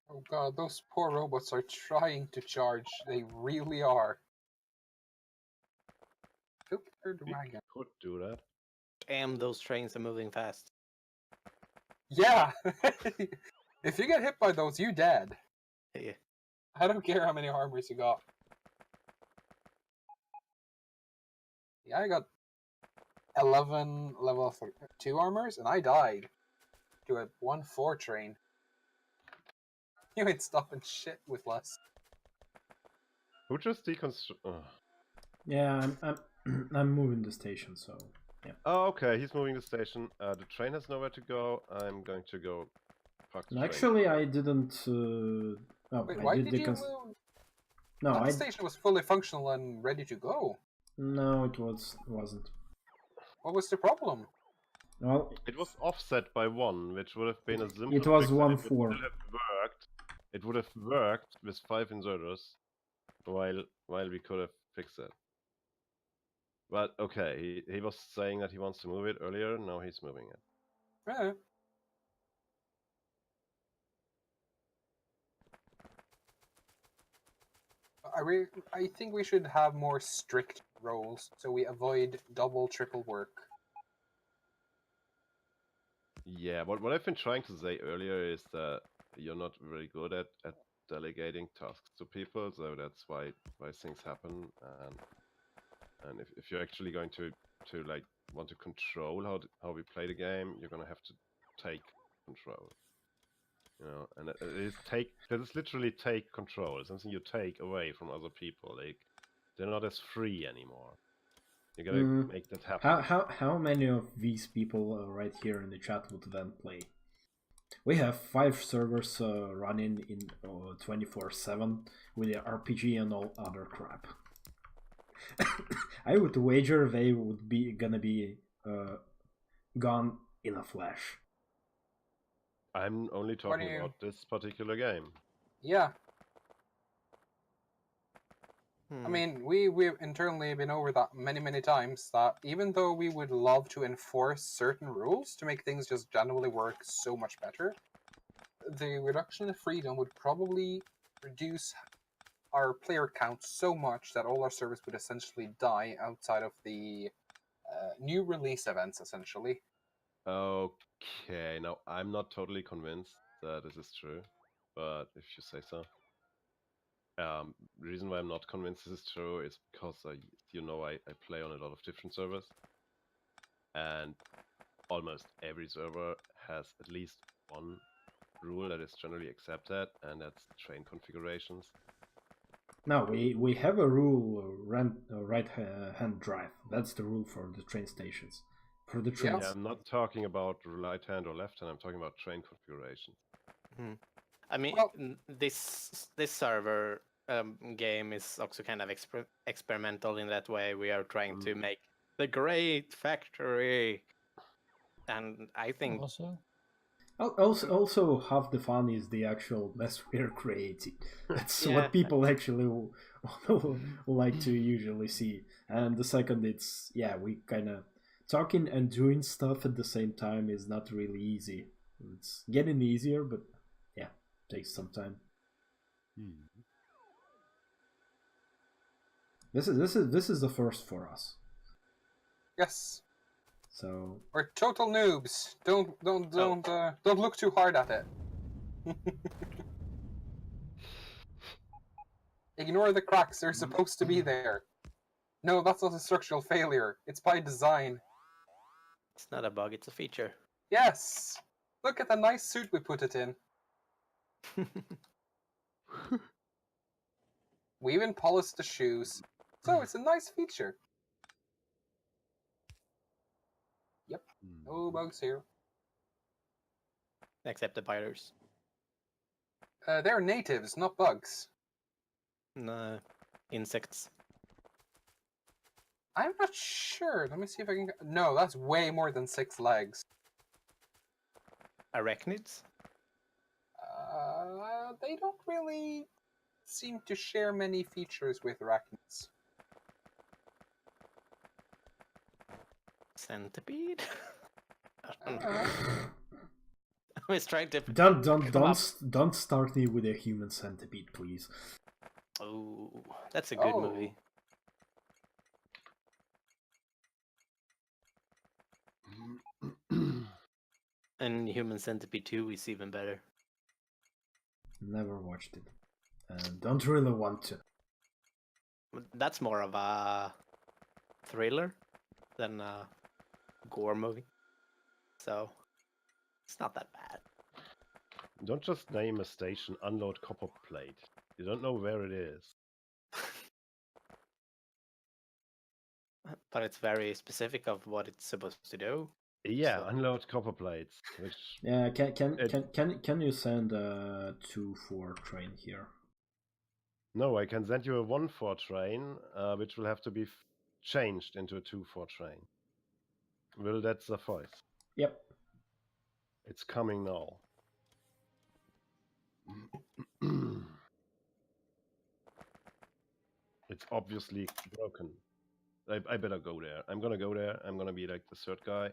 Oh god, those poor robots are trying to charge. They really are. Oop, third We wagon. could do that. Damn, those trains are moving fast. Yeah! If you get hit by those, you dead. Yeah. I don't care how many armors you got. Yeah, I got 11 level 2 armors, and I died to a 1-4 train. You ain't stopping shit with less. Who just deconstruct? yeah, I'm moving the station, so yeah. Oh, okay, he's moving the station. The train has nowhere to go. I'm going to go park the train. Actually, I didn't. Oh, Wait, I why did did you move? No, That I station was fully functional and ready to go. no, it wasn't. What was the problem? Well, It was offset by 1, which would have been a simple it was fix, and 1-4. it would still have worked. It would have worked with 5 inserters, while we could have fixed it. But okay, he was saying that he wants to move it earlier. Now he's moving it. Yeah. I think we should have more strict roles so we avoid double, triple work. Yeah, what I've been trying to say earlier is that you're not very good at delegating tasks to people, so that's why things happen. And if you're actually going to like want to control how we play the game, you're gonna have to take control. You know, and it is literally take control. It's something you take away from other people. Like they're not as free anymore. You gotta make that happen. How many of these people right here in the chat would then play? We have 5 servers running in 24/7 with the RPG and all other crap. I would wager they would be gonna be gone in a flash. I'm only talking about this particular game. Yeah, I Hmm. mean, we've internally been over that many times that even though we would love to enforce certain rules to make things just generally work so much better, the reduction in freedom would probably reduce our player count so much that all our servers would essentially die outside of the new release events, essentially. Okay, now I'm not totally convinced that this is true, but if you say so. The reason why I'm not convinced this is true is because I play on a lot of different servers, and almost every server has at least one rule that is generally accepted, and that's train configurations. No, we have a rule, right hand drive. That's the rule for the train stations. For the trains. Yeah, I'm not talking about right hand or left hand. I'm talking about train configurations. I mean, Well- this server game is also kind of experimental in that way. We are trying to make the great factory, and I think Also, half the fun is the actual mess we're creating. That's Yeah. what people actually like to usually see. And the second, it's we kind of talking and doing stuff at the same time is not really easy. It's getting easier, but takes some time. This is the first for us. Yes. So We're total noobs. Don't look too hard at it. Ignore the cracks. They're supposed to be there. No, that's not a structural failure. It's by design. it's not a bug; it's a feature. Yes. Look at the nice suit we put it in. We even polished the shoes. So it's a nice feature. Yep. No bugs here. Except the biters. They're natives, not bugs. No, insects. I'm not sure. Let me see if I can... No, that's way more than 6 legs. Arachnids? They don't really seem to share many features with arachnids. Centipede? I was trying to. Don't start me with a human centipede, please. Oh, that's a good movie. And Human Centipede 2 is even better. Never watched it. Don't really want to. That's more of a thriller than a gore movie. So, it's not that bad. Don't just name a station unload copper plate. You don't know where it is. But it's very specific of what it's supposed to do. Yeah, So- unload copper plates. Which Yeah, can you send a 2-4 train here? no, I can send you a 1-4 train, which will have to be changed into a 2-4 train. Will that suffice? Yep. It's coming now. It's obviously broken. I better go there. I'm gonna go there. I'm gonna be like the third guy. I'm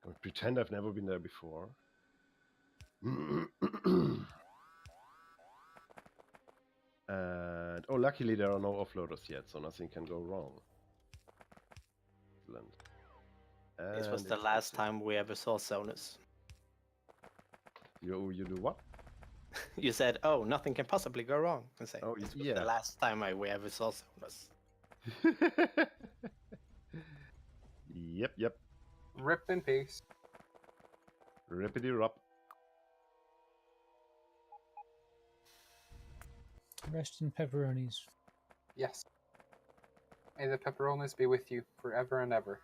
gonna pretend I've never been there before. And luckily there are no offloaders yet, so nothing can go wrong. Excellent. This was And the it's last active. time we ever saw Sonus. You do what? You said, "Oh, nothing can possibly go wrong." I say, Oh, this was yeah. the last time we ever saw Sonus. Yep. Rip in peace. Rippity rop. Rest in pepperonis. Yes. May the pepperonis be with you forever and ever.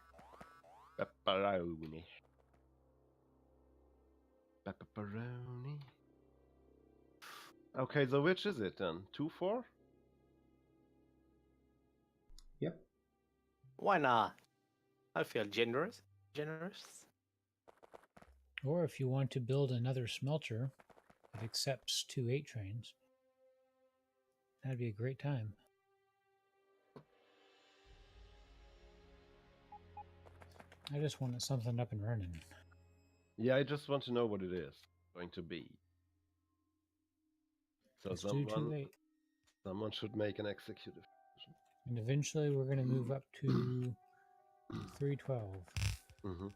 Pepperoni. Pepperoni. Okay, so which is it then? 2-4? Yep. Why not? I feel generous. Generous. Or if you want to build another smelter that accepts 2 8 trains, that'd be a great time. I just wanted something up and running. Yeah, I just want to know what it is going to be. So Let's do 2 8. someone should make an executive. And eventually we're going to move up to 312. Mm-hmm.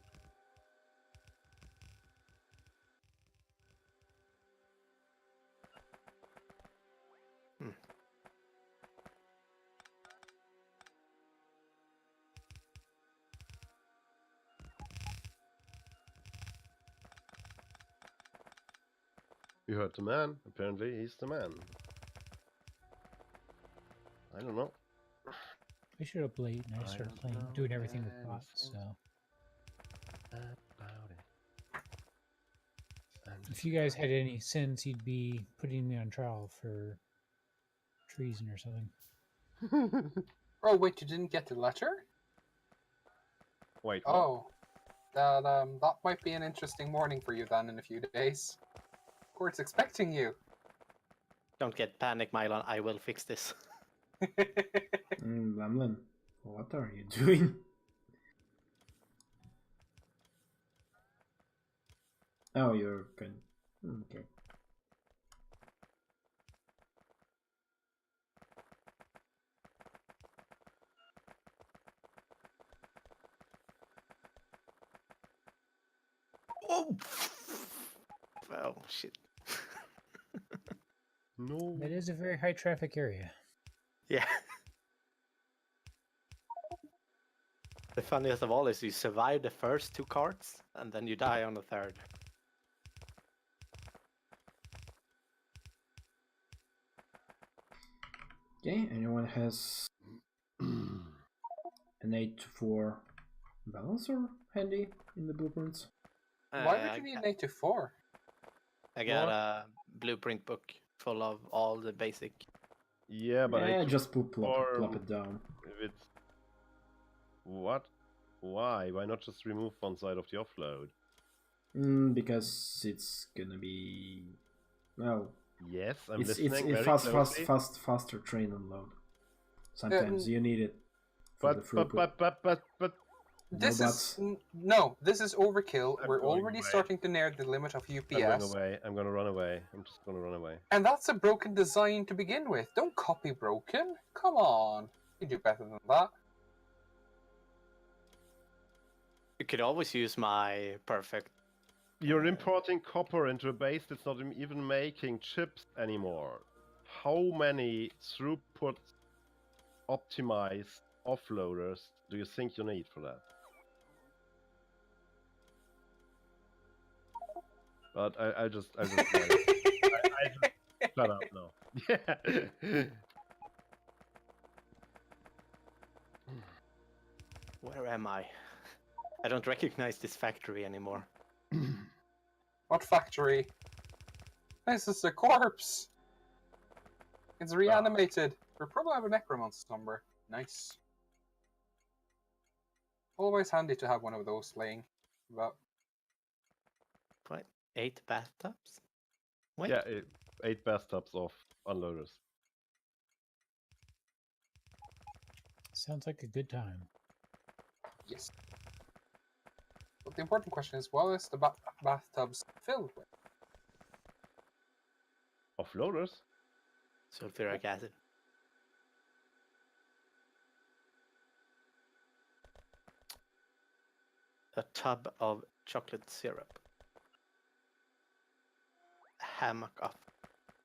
You heard the man. Apparently, he's the man. I don't know. I showed up late and I I started don't know doing everything with bots. anything. So About it. if you guys had any sense, you'd be putting me on trial for treason or something. Oh, wait, you didn't get the letter? Wait, what? Oh, that might be an interesting morning for you then in a few days. Court's expecting you. Don't get panic, Mylon. I will fix this. Lemlin, what are you doing? Oh, you're good. Okay. Oh! Oh, shit. No. That is a very high traffic area. Yeah. The funniest of all is you survive the first 2 carts, and then you die on the third. Okay, anyone has an 8 to 4 balancer handy in the blueprints? Why would you need an 8 to 4? I got What? a blueprint book full of all the basic. Yeah, but Yeah, I just plop or- it down. if it's what? Why? Why not just remove one side of the offload? Because it's gonna be, well, Yes, I'm it's listening very closely. faster train unload. Sometimes you need it for the But throughput. This No is buts. no, this is overkill. I'm We're going already away. starting to near the limit of I'm going UPS, away. I'm gonna run away. I'm just gonna run away. and that's a broken design to begin with. Don't copy broken. Come on, you do better than that. You could always use my perfect. You're importing copper into a base that's not even making chips anymore. How many throughput optimized offloaders do you think you need for that? But I just I just shut up now. Yeah. Where am I? I don't recognize this factory anymore. What factory? This is a corpse. It's reanimated. We probably have a necromancer somewhere. Nice. Always handy to have one of those laying about. What? 8 bathtubs? Wait. Yeah, 8 bathtubs of unloaders. Sounds like a good time. Yes. But the important question is, what is the bathtubs filled with? Offloaders? Sulfuric acid. A tub of chocolate syrup. A hammock of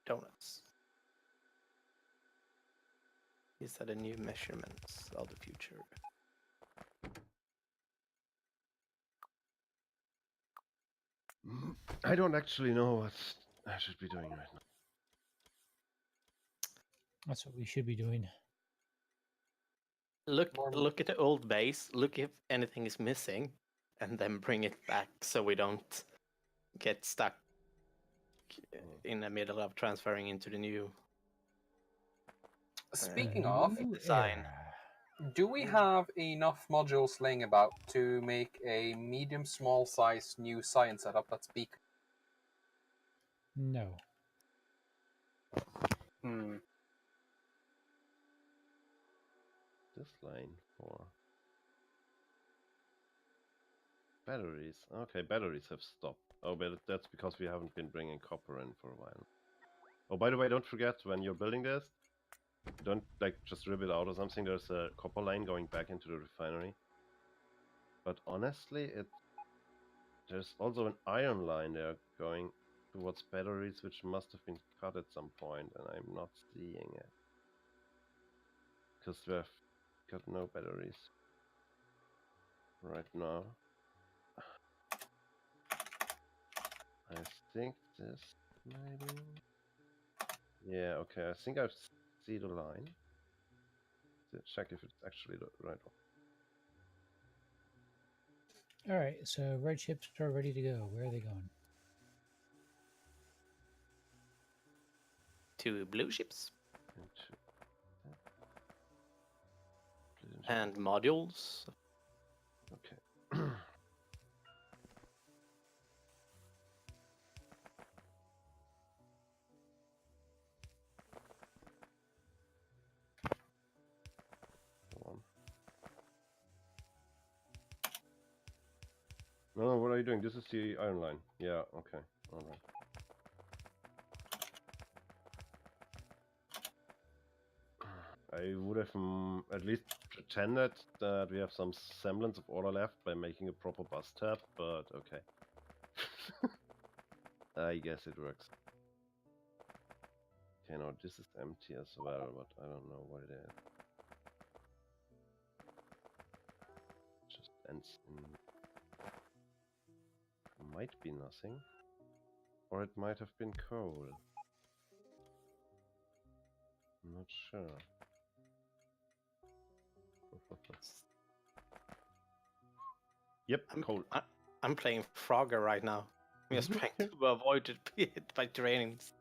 donuts. These are the new measurements of the future. I don't actually know what I should be doing right now. That's what we should be doing. Look at the old base. Look if anything is missing, and then bring it back so we don't get stuck in the middle of transferring into the new. Speaking of, design. do we have enough modules laying about to make a medium-small size new science setup that's beacon? No. This line for batteries. Okay, batteries have stopped. Oh, but that's because we haven't been bringing copper in for a while. Oh, by the way, don't forget when you're building this, don't like just rip it out or something. There's a copper line going back into the refinery. But honestly, there's also an iron line there going towards batteries, which must have been cut at some point, and I'm not seeing it. Because we've got no batteries right now. I think this maybe. Yeah, okay, I think I see the line. Let's check if it's actually the right one. All right, so red ships are ready to go. Where are they going? 2 blue ships Into- and modules. Okay. Go on. No, what are you doing? This is the iron line. Yeah, okay. Alright. I would have at least pretended that we have some semblance of order left by making a proper bus tab, but okay. I guess it works. Okay, now this is empty as well, but I don't know what it is. Just ends in... Might be nothing. Or it might have been coal. I'm not sure. Yep, coal. I'm playing Frogger right now. I'm just trying to avoid it being hit by trains.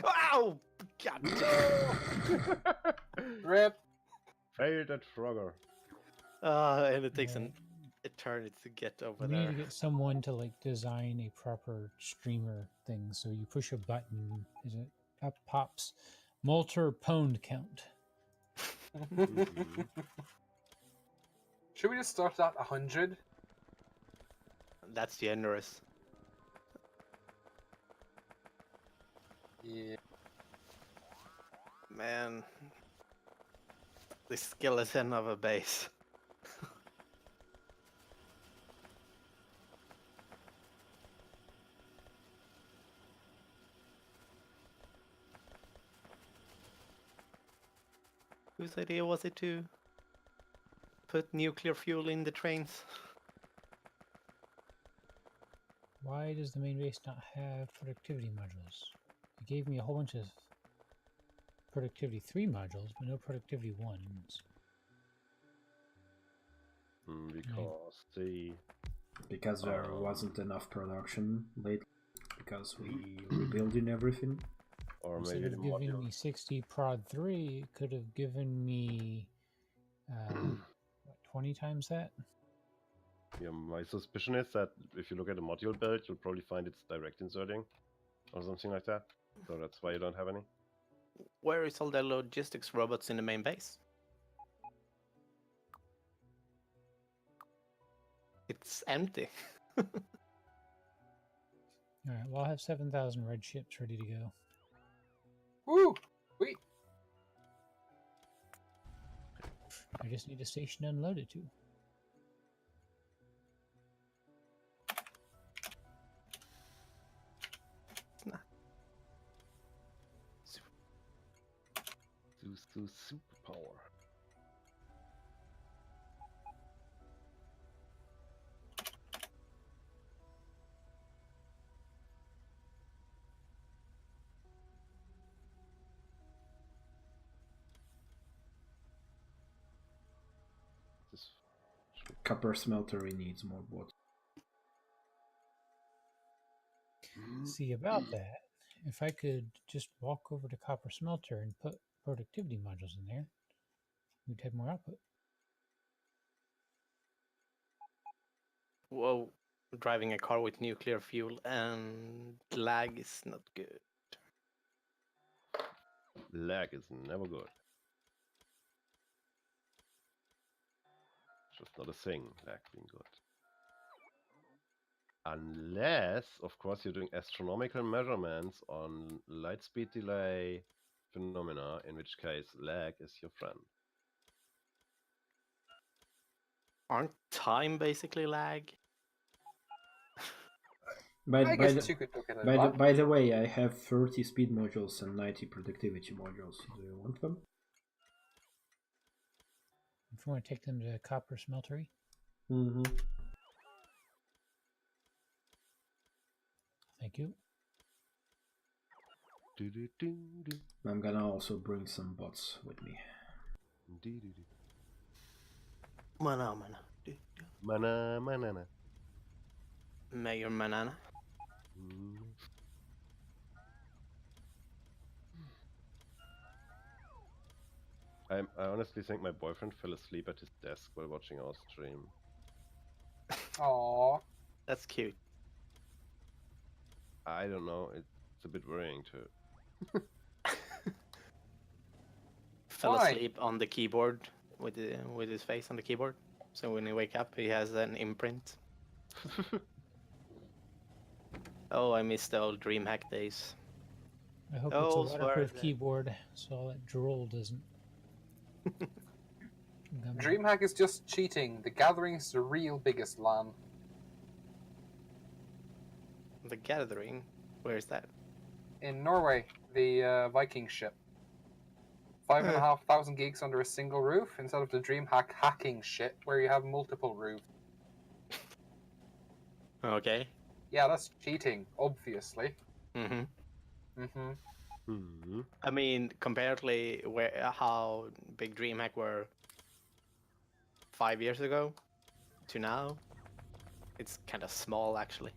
Ow! God damn! Rip. Failed at Frogger. And it takes an eternity to get over We there. need to get someone to like design a proper streamer thing. So you push a button, is it up pops Molter Pwned count. Should we just start at 100? That's generous. Yeah. Man. The skeleton of a base. Whose idea was it to put nuclear fuel in the trains? Why does the main base not have productivity modules? You gave me a whole bunch of productivity 3 modules, but no productivity 1s. Because there wasn't enough production lately, because we rebuilding everything. or Instead maybe the of giving module. me 60 prod 3, it could have given me what, 20 times that? Yeah, my suspicion is that if you look at the module build, you'll probably find it's direct inserting or something like that. So that's why you don't have any. Where is all the logistics robots in the main base? It's empty. Alright, well, I'll have 7,000 red ships ready to go. Woo! Wait. I just need a station to unload it to. It's not. Superpower. This Copper smeltery needs more bots. See, about that, if I could just walk over to Copper Smelter and put productivity modules in there, we'd have more output. Whoa, driving a car with nuclear fuel and lag is not good. lag is never good. Just not a thing, lag being good. Unless, of course, you're doing astronomical measurements on light speed delay phenomena, in which case lag is your friend. Aren't time basically lag? I guess you could look at it. By the way, I have 30 speed modules and 90 productivity modules. Do you want them? If you want to take them to Copper Smeltery, Mm-hmm. I Thank you. Do-do-do-do. I'm gonna also bring some bots with me. Do-do-do. Mana. Mana. Mayor Manana. Mm. I honestly think my boyfriend fell asleep at his desk while watching our stream. Aww. That's cute. I don't know, it's a bit worrying too. Fell Why? asleep on the keyboard with his face on the keyboard. So when he wake up, he has an imprint. Oh, I miss the old DreamHack days. I hope it's a Those were waterproof the- keyboard so all that drool doesn't. come out. DreamHack is just cheating. The Gathering is the real biggest LAN. The Gathering. Where is that? In Norway, the Viking ship. 5,500 gigs under a single roof instead of the DreamHack hacking shit where you have multiple roofs. Okay. Yeah, that's cheating, obviously. Mm-hmm. Mm-hmm. Hmm. I mean, comparatively, how big DreamHack were 5 years ago to now, it's kind of small actually.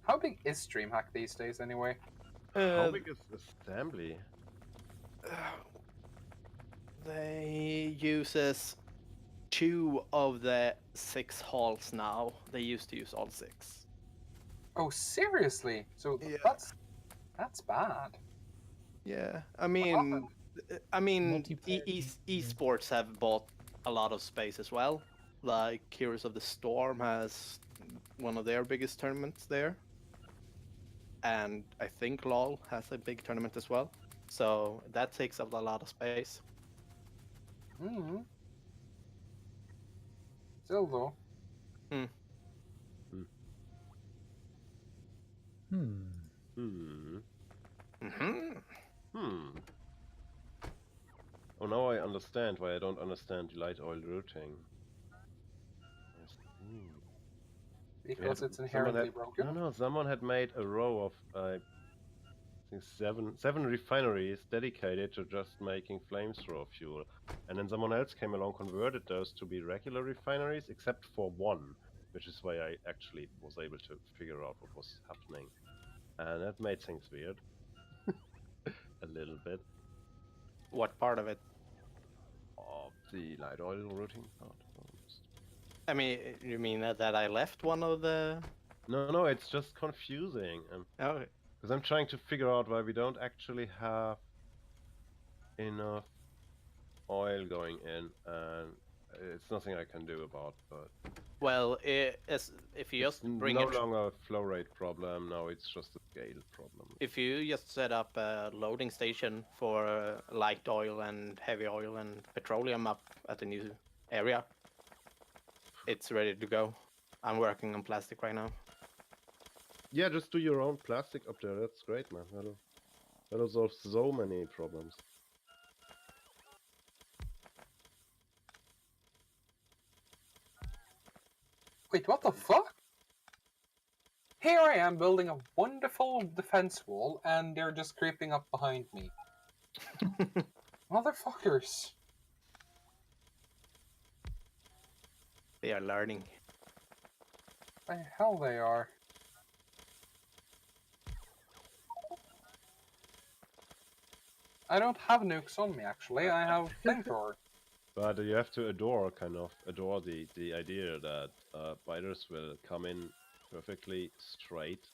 How big is DreamHack these days, anyway? How big is assembly? They uses 2 of the 6 halls now. They used to use all 6. Oh, seriously? So Yeah. that's bad. Yeah, I happened? mean, Multiplayer esports have bought a lot of space as well. Like Heroes of the Storm has one of their biggest tournaments there, and I think LoL has a big tournament as well. So that takes up a lot of space. Mm-hmm. Still though. Hmm. Hmm. Mm-hmm. Hmm. Oh, now I understand why I don't understand light oil routing. I see. Because it's Someone inherently had, broken. No, someone had made a row of, I think seven refineries dedicated to just making flamethrower fuel. And then someone else came along, converted those to be regular refineries, except for one, which is why I actually was able to figure out what was happening. And that made things weird. A little bit. What part of it? Of the light oil routing part. I mean, you mean that I left one of the? No, it's just confusing. Oh, Because I'm trying to figure out why we don't actually have enough oil going in, and it's nothing I can do about. But well, if you it's just bring no it. longer a flow rate problem. Now it's just a scale problem. If you just set up a loading station for light oil and heavy oil and petroleum up at the new area, it's ready to go. I'm working on plastic right now. Yeah, just do your own plastic up there. That's great, man. That'll solve so many problems. Wait, what the fuck? Here I am building a wonderful defense wall, and they're just creeping up behind me. Motherfuckers. They are learning. The hell they are. I don't have nukes on me, actually. I have flamethrower. But you have to adore the idea that fighters will come in perfectly straight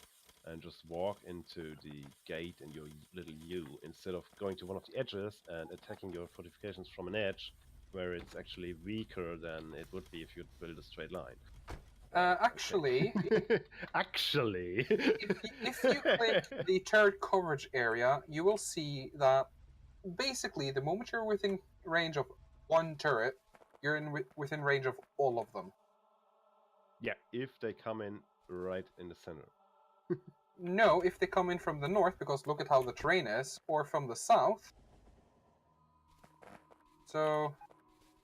and just walk into the gate in your little U instead of going to one of the edges and attacking your fortifications from an edge where it's actually weaker than it would be if you'd build a straight line. Actually, Actually, if you click the turret coverage area, you will see that basically the moment you're within range of one turret, you're within range of all of them. yeah, if they come in right in the center. No, if they come in from the north, because look at how the terrain is, or from the south. So,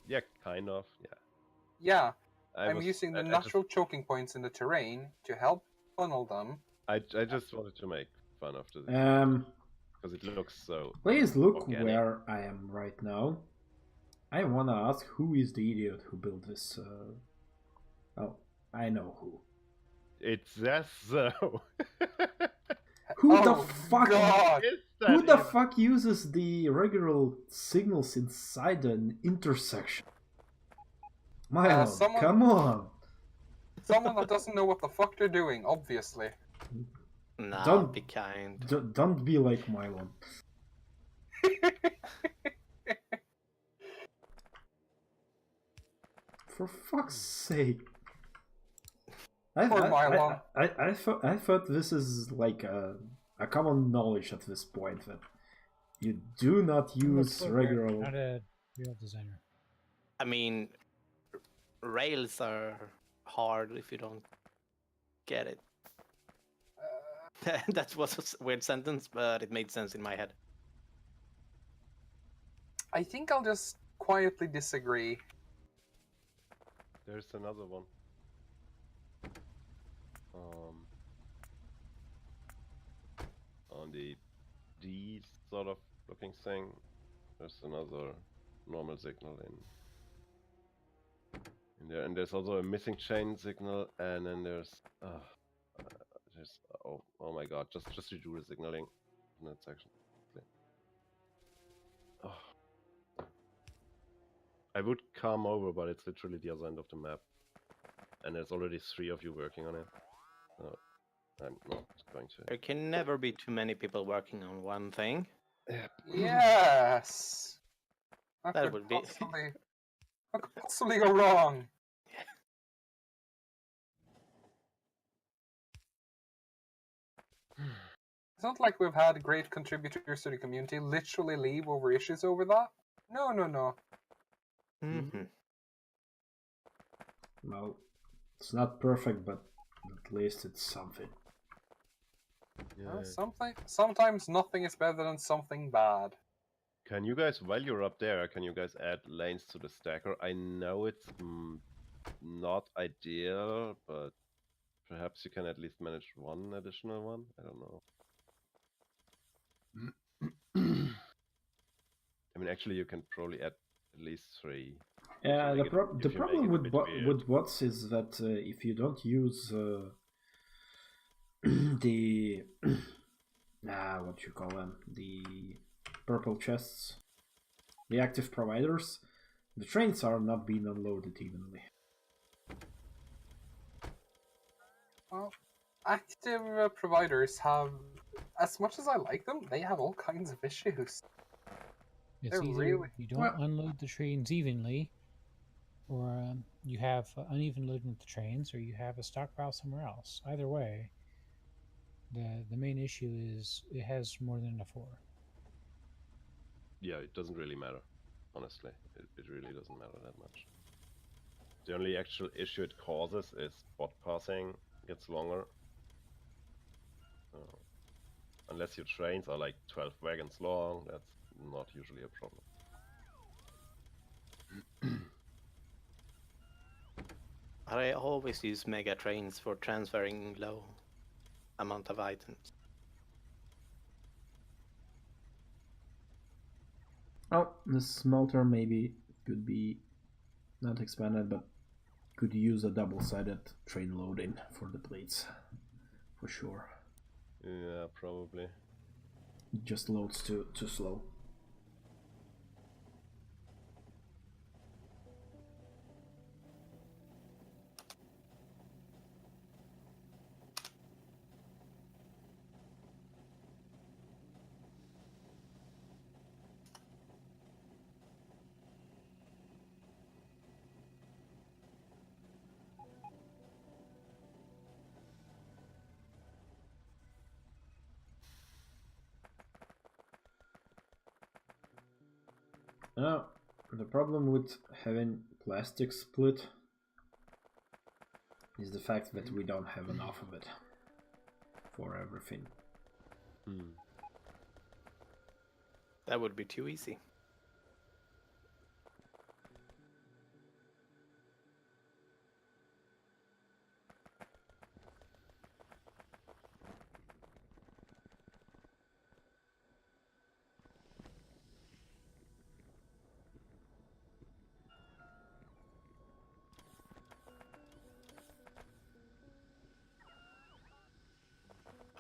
Yeah, kind of. Yeah. yeah, I I'm was- using the I just- natural choking points in the terrain to help funnel them I just wanted to make fun of this because it looks so. Please look organic. where I am right now. I wanna ask who is the idiot who built this. Oh, I know who. It says so. Who the Oh, fuck? God! Is that Who the even- fuck uses the regular signals inside an intersection? Milo, someone- come on! Someone that doesn't know what the fuck they're doing, obviously. Nah, Don't- be kind. Don't be like Milo. For fuck's sake! Poor Mylon. I thought this is like a common knowledge at this point that you do not I'm a use programmer, regular. not a real designer. I mean, rails are hard if you don't get it. That was a weird sentence, but it made sense in my head. I think I'll just quietly disagree. There's another one. On the D sort of looking thing, there's another normal signal in there, and there's also a missing chain signal, and then there's oh my god, just to do the signaling in that section. Oh. I would come over, but it's literally the other end of the map, and there's already 3 of you working on it. So I'm not going to. There can never be too many people working on one thing. Yes! That could would be- What could possibly go wrong? It's not like we've had great contributors to the community literally leave over issues over that. No, no, no. Mhm. Well, it's not perfect, but at least it's something. Yeah. Sometimes nothing is better than something bad. Can you guys, while you're up there, can you guys add lanes to the stacker? I know it's not ideal, but perhaps you can at least manage one additional one? I don't know. I mean, actually, you can probably add at least 3. Yeah, make it- the if you problem make it a with bit weird. with bots is that if you don't use the what you call them, the purple chests, the active providers, the trains are not being unloaded evenly. Well, active providers have, as much as I like them, they have all kinds of issues. It's They're either really- you don't Well- unload the trains evenly, or you have uneven loading of the trains, or you have a stockpile somewhere else. Either way, the main issue is it has more than enough ore. Yeah, it doesn't really matter. Honestly, it really doesn't matter that much. The only actual issue it causes is bot passing gets longer. Unless your trains are like 12 wagons long, that's not usually a problem. I always use mega trains for transferring low amount of items. Oh, the smelter maybe could be not expanded, but could use a double-sided train loading for the plates, for sure. Yeah, probably. It just loads too slow. Now, the problem with having plastic split is the fact that we don't have enough of it for everything. That would be too easy.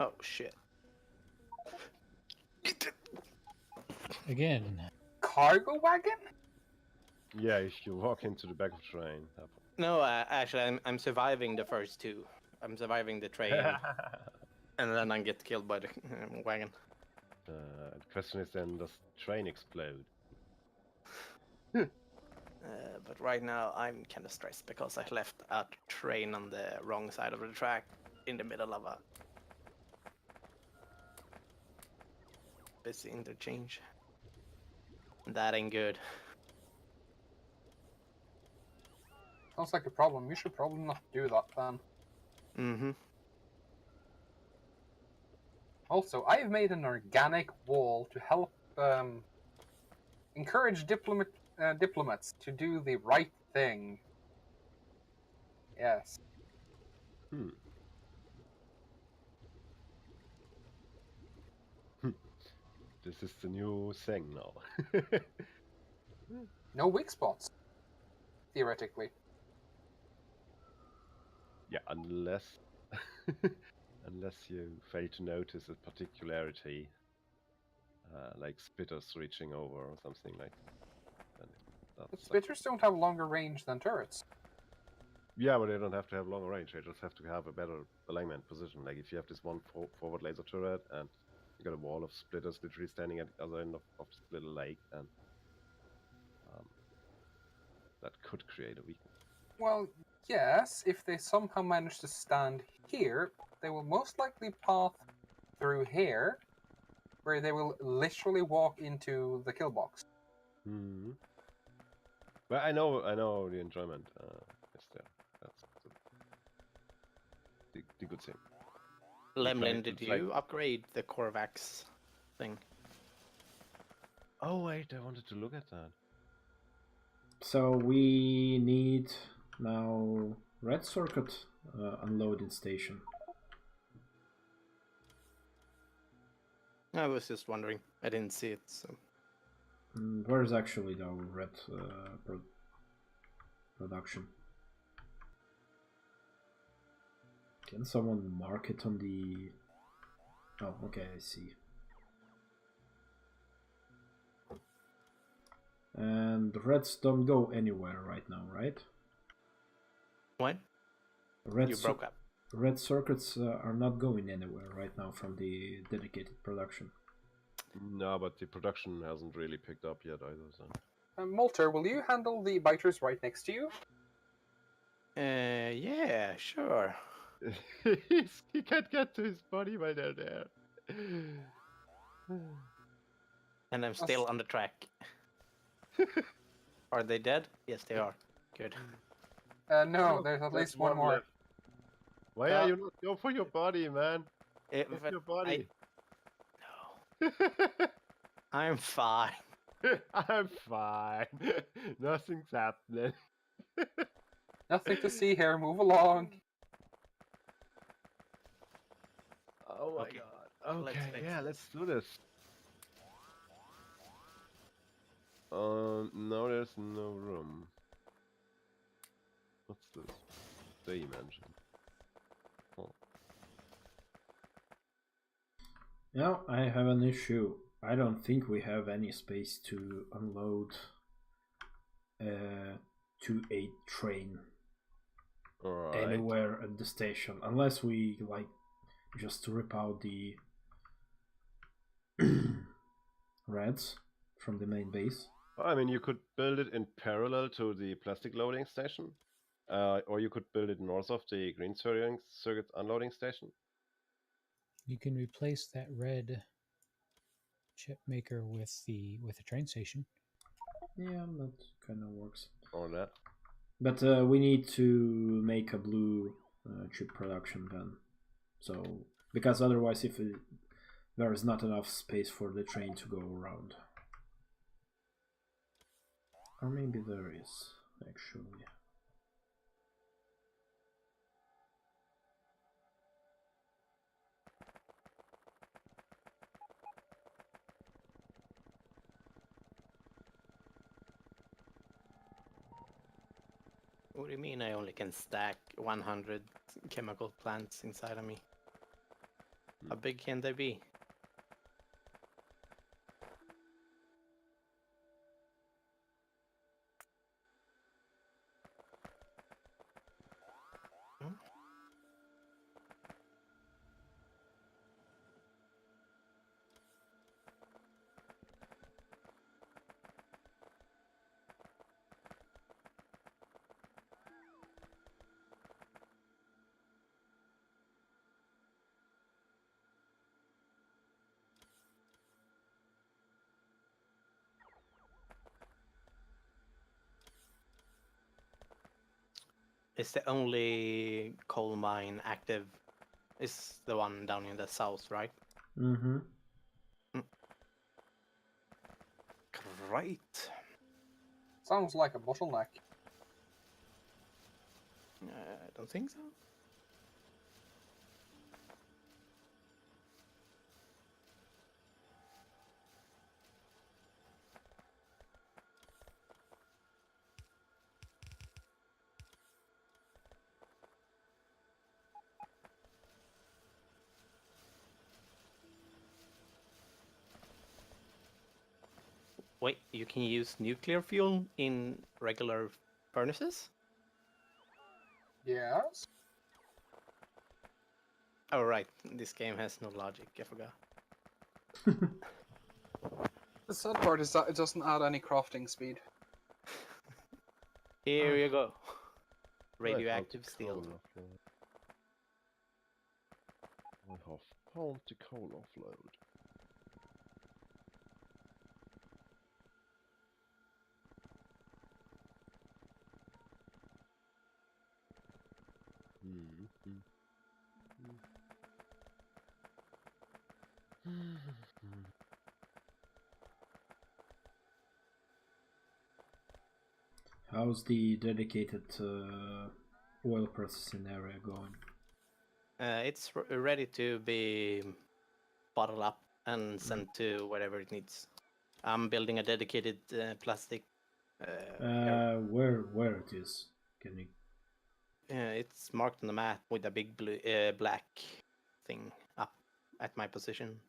Oh shit. Again, Cargo wagon? Yeah, if you walk into the back of the train. No, actually, I'm surviving the first two. I'm surviving the train, and then I get killed by the wagon. The question is then, does the train explode? But right now, I'm kind of stressed because I left a train on the wrong side of the track in the middle of a busy interchange. That ain't good. Sounds like a problem. You should probably not do that then. Mm-hmm. Also, I have made an organic wall to help encourage diplomats to do the right thing. Yes. Hmm. This is the new thing now. No weak spots, theoretically. Yeah, unless unless you fail to notice a particularity, like spitters reaching over or something like that. But spitters don't have longer range than turrets. Yeah, but they don't have to have long range. They just have to have a better alignment position. Like if you have this one forward laser turret and you got a wall of splitters literally standing at the other end of this little lake, and that could create a weakness. Well, yes, if they somehow manage to stand here, they will most likely path through here, where they will literally walk into the kill box. Hmm. But I know the enjoyment is there. That's the good thing. Lemlin, It's did like- you upgrade the Corvax thing? Oh wait, I wanted to look at that. So we need now red circuit unloading station. I was just wondering. I didn't see it, so. Where's actually the red production? Can someone mark it on the... Oh, okay, I see. And the reds don't go anywhere right now, right? What? Red You broke up. Red circuits are not going anywhere right now from the dedicated production. No, but the production hasn't really picked up yet either. So. Molter, will you handle the biters right next to you? Yeah, sure. He can't get to his body while they're there. And I'm still on the track. Are they dead? Yes, they are. Good. No, there's at least one more. left. Why are you not go for your body, man? Go for But your body. No, I'm fine. I'm fine. Nothing's happening. Nothing to see here. Move along. Oh my Okay, god. let's Okay, fix yeah, this. let's do this. No, there's no room. What's this? Dimension. Oh. Now I have an issue. I don't think we have any space to unload to a train Alright. anywhere at the station, unless we like just rip out the reds from the main base. I mean, you could build it in parallel to the plastic loading station, or you could build it north of the green circuit unloading station. you can replace that red chip maker with a train station. Yeah, that kind of works. Or that. But we need to make a blue chip production then. So, because otherwise there is not enough space for the train to go around. Or maybe there is, actually. What do you mean I only can stack 100 chemical plants inside of me? How big can they be? Is the only coal mine active is the one down in the south, right? Mm-hmm. Great. Sounds like a bottleneck. I don't think so. Wait, you can use nuclear fuel in regular furnaces? Yes. Oh, right. This game has no logic. I forgot. The sad part is that it doesn't add any crafting speed. Here you go. I Radioactive found the steel. coal offload. I have found the coal offload. How's the dedicated oil processing area going? It's ready to be bottled up and sent to wherever it needs. I'm building a dedicated plastic. Where it is? Can you? It's marked on the map with a big blue, black thing up at my position.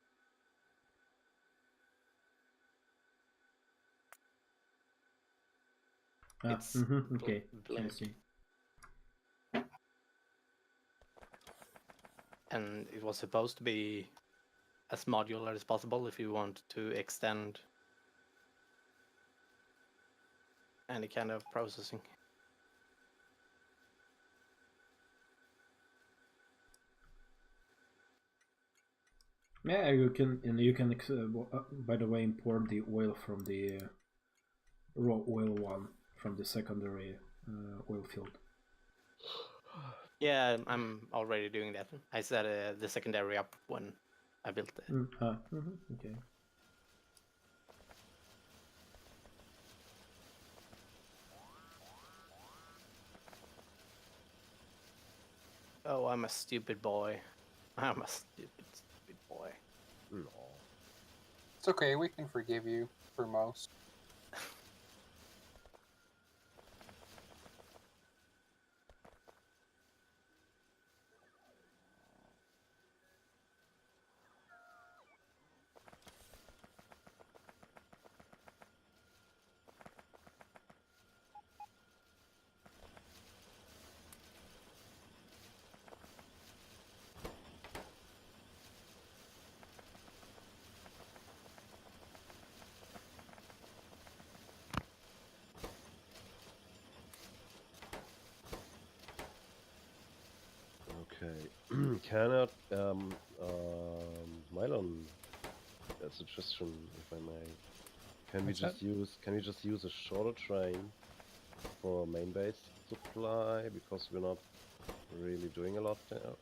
It's Okay, I blink. see. And it was supposed to be as modular as possible if you want to extend any kind of processing. Yeah, you can, and you can, by the way, import the oil from the raw oil one from the secondary oil field. Yeah, I'm already doing that. I set the secondary up when I built it. Okay. Oh, I'm a stupid boy. I'm a stupid boy. No. It's okay, we can forgive you for most. Okay. Cannot Mylon, a suggestion, if I may. Can What's we just use a shorter train for main base supply, because we're not really doing a lot there?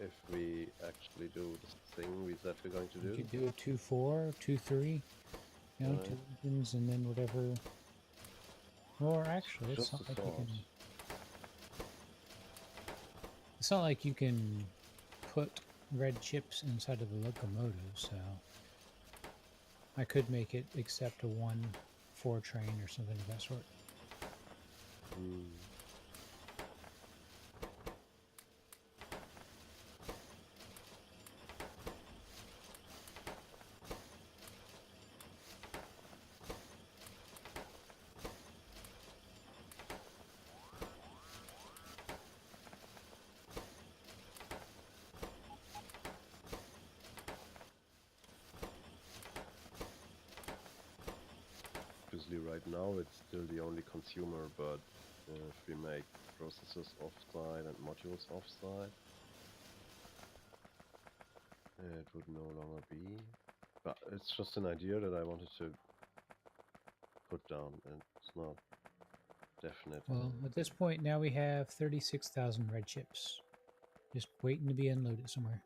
If we actually do this thing we said we're going to You do. could do a 2-4, 2-3, you know, Right. 2 engines and then whatever. Or actually, it's Just not a like you thought. can. It's not like you can put red chips inside of the locomotive, so I could make it accept a 1-4 train or something of that sort. Hmm. obviously right now it's still the only consumer, but if we make processors offsite and modules offsite, it would no longer be. But it's just an idea that I wanted to put down, and it's not definite. Well, at this point now we have 36,000 red chips, just waiting to be unloaded somewhere.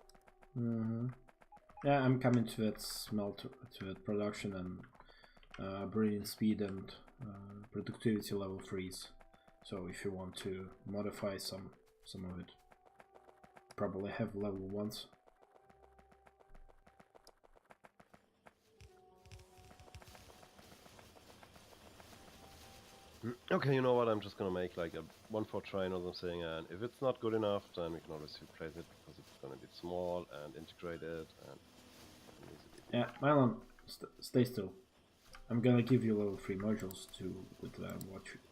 Mm-hmm. Yeah, I'm coming to that smelter, to that production and breeding speed and productivity level 3s. So if you want to modify some of it, probably have level 1s. Okay, you know what? I'm just gonna make like a 1-4 train or something, and if it's not good enough, then we can always replace it because it's gonna be small and integrated and easily. Yeah, Mylon, stay still. I'm gonna give you level 3 modules to with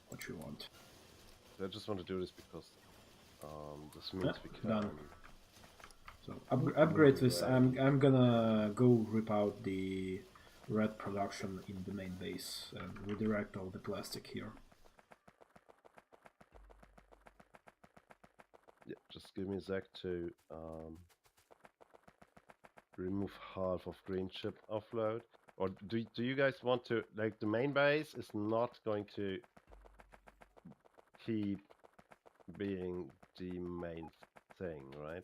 what you want. I just want to do this because this means we can. Done. So upgrade this. I'm gonna go rip out the red production in the main base and redirect all the plastic here. Yeah, just give me a sec to remove half of green chip offload. Or do you guys want to, like, the main base is not going to keep being the main thing, right?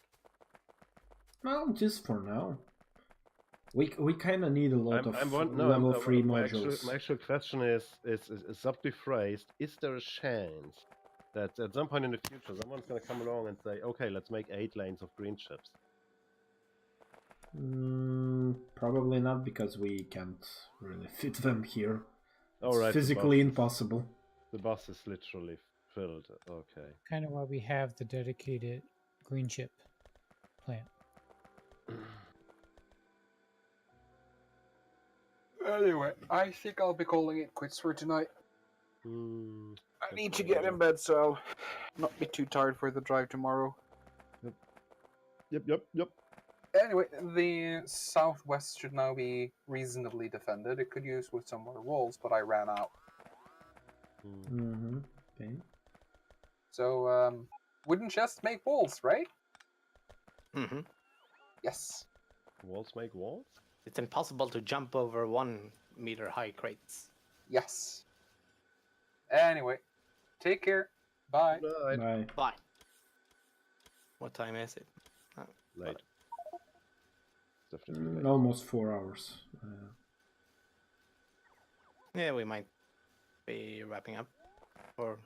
Well, just for now. We kind of need a lot of level 3 modules. My actual question is subtly phrased. Is there a chance that at some point in the future someone's going to come along and say, okay, let's make 8 lanes of green chips? Probably not, because we can't really fit them here. It's right, physically impossible. The bus is literally filled. Okay. Kind of why we have the dedicated green chip plant. Anyway, I think I'll be calling it quits for tonight. I need to get in bed, so I'll not be too tired for the drive tomorrow. Yep. Anyway, the southwest should now be reasonably defended. It could use with some more walls, but I ran out. Okay. So, wooden chests make walls, right? Mm-hmm. Yes. Walls make walls? It's impossible to jump over 1 meter high crates. Yes. Anyway, take care. Bye. Bye. Bye. What time is it? Late. Definitely late. Almost 4 hours. Yeah, we might be wrapping up. Or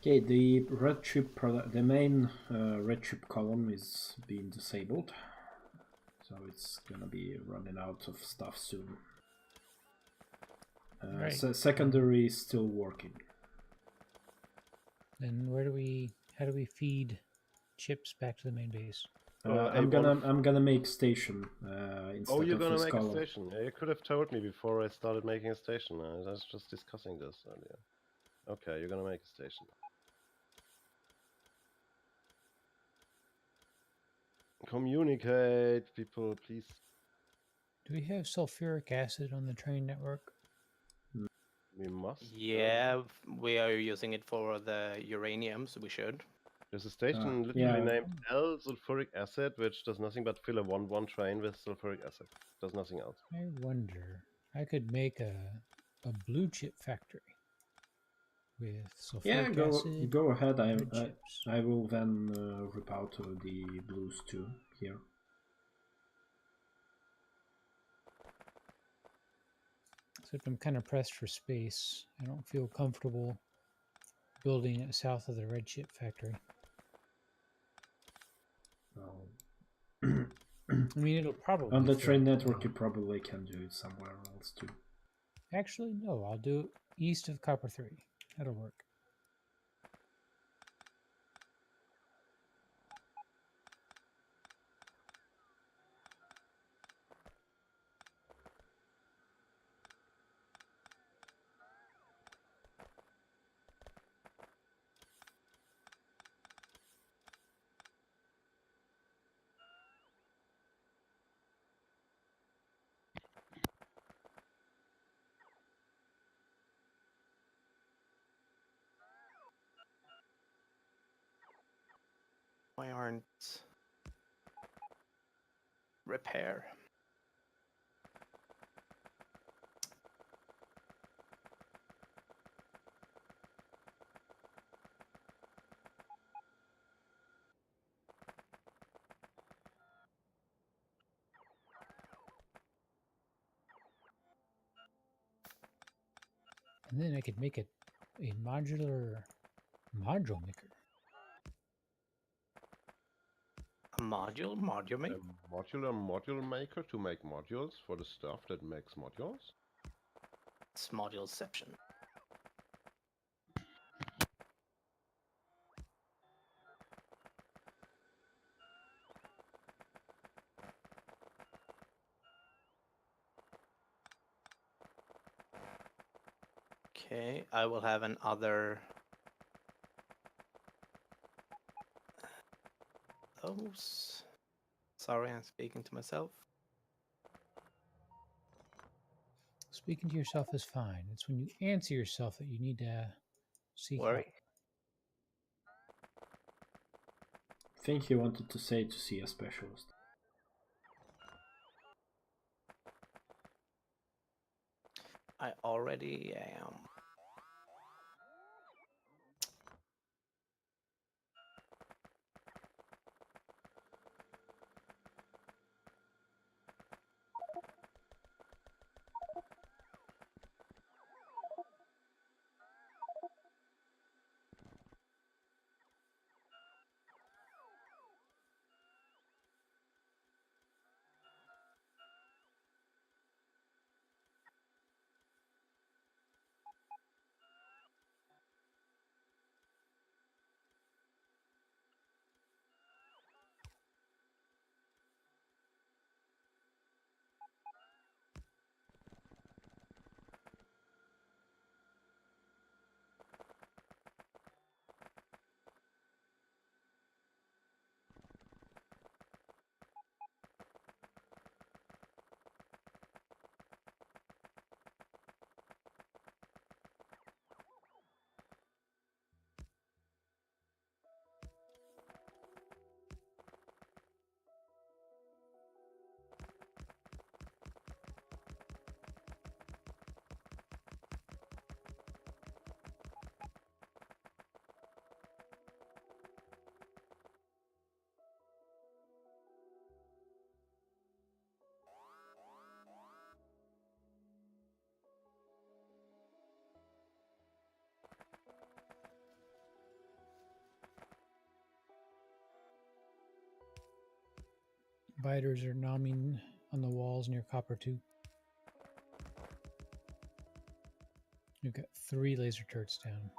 Okay, the red chip the main red chip column is being disabled, so it's gonna be running out of stuff soon. Right. Secondary is still working. Then how do we feed chips back to the main base? I'm gonna make station instead Oh, you're of gonna this make column. a station. You could have told me before I started making a station. I was just discussing this earlier. Okay, you're gonna make a station. Communicate, people, please. Do we have sulfuric acid on the train network? We must. yeah, we are using it for the uranium, so we should. There's a station literally named L sulfuric acid, which does nothing but fill a 1-1 train with sulfuric acid. Does nothing else. I wonder. I could make a blue chip factory with sulfuric acid. Go ahead. chips. I will then rip out the blues too here. Except I'm kind of pressed for space. I don't feel comfortable building it south of the red chip factory. Well, I mean, it'll probably On the fit, train network, you probably can do it somewhere else too. Actually, no. I'll do it east of Copper 3. That'll work. Why aren't repair? And then I could make it a modular module maker. A module A make? modular module maker to make modules for the stuff that makes modules. It's moduleception. Okay, I will have another. Those. Sorry, I'm speaking to myself. Speaking to yourself is fine. It's when you answer yourself that you need to seek Worry. help. I think he wanted to say to see a specialist. I already am. Biters are nomming on the walls near Copper 2. We've got 3 laser turrets down.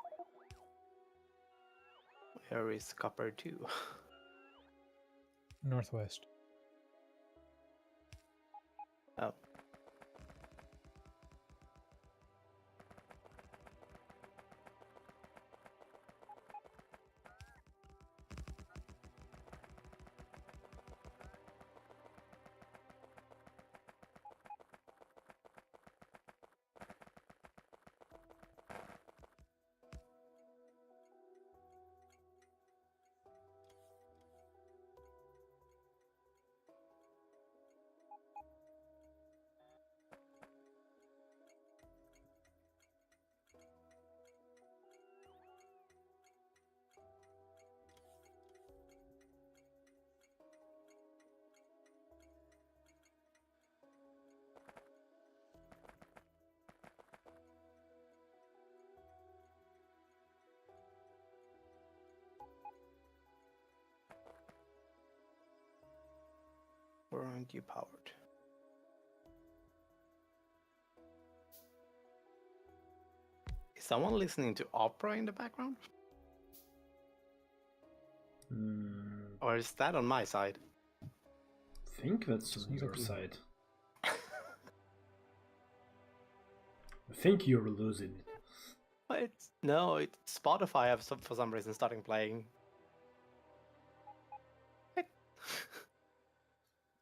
Where is Copper 2? Northwest. Oh. Or aren't you powered? Is someone listening to opera in the background? Hmm, Or is that on my side? I think that's on Sounds your like you. side. I think you're losing it. But no, it's Spotify have for some reason starting playing.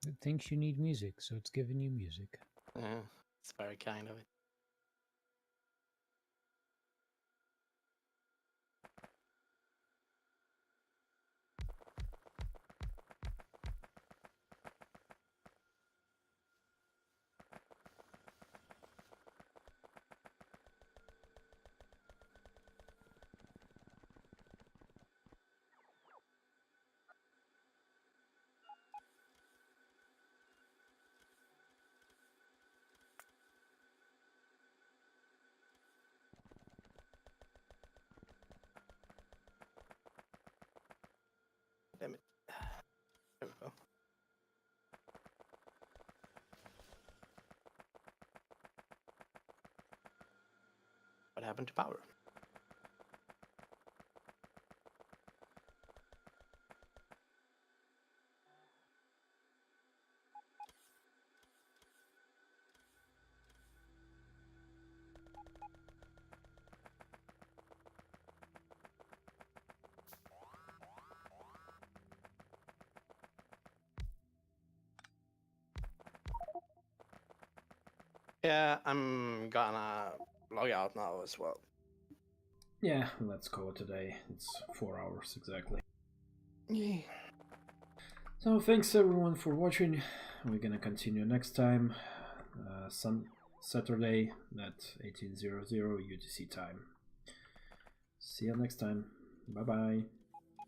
It thinks you need music, so it's giving you music. Yeah, it's very kind of it. Damn it. There we go. What happened to power? Yeah, I'm gonna log out now as well. Yeah, let's call it today. It's 4 hours exactly. Yeah. So thanks everyone for watching. We're gonna continue next time, Saturday at 18:00 UTC time. See you next time. Bye bye.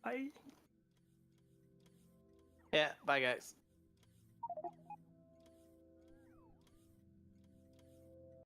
Bye. Yeah, bye guys.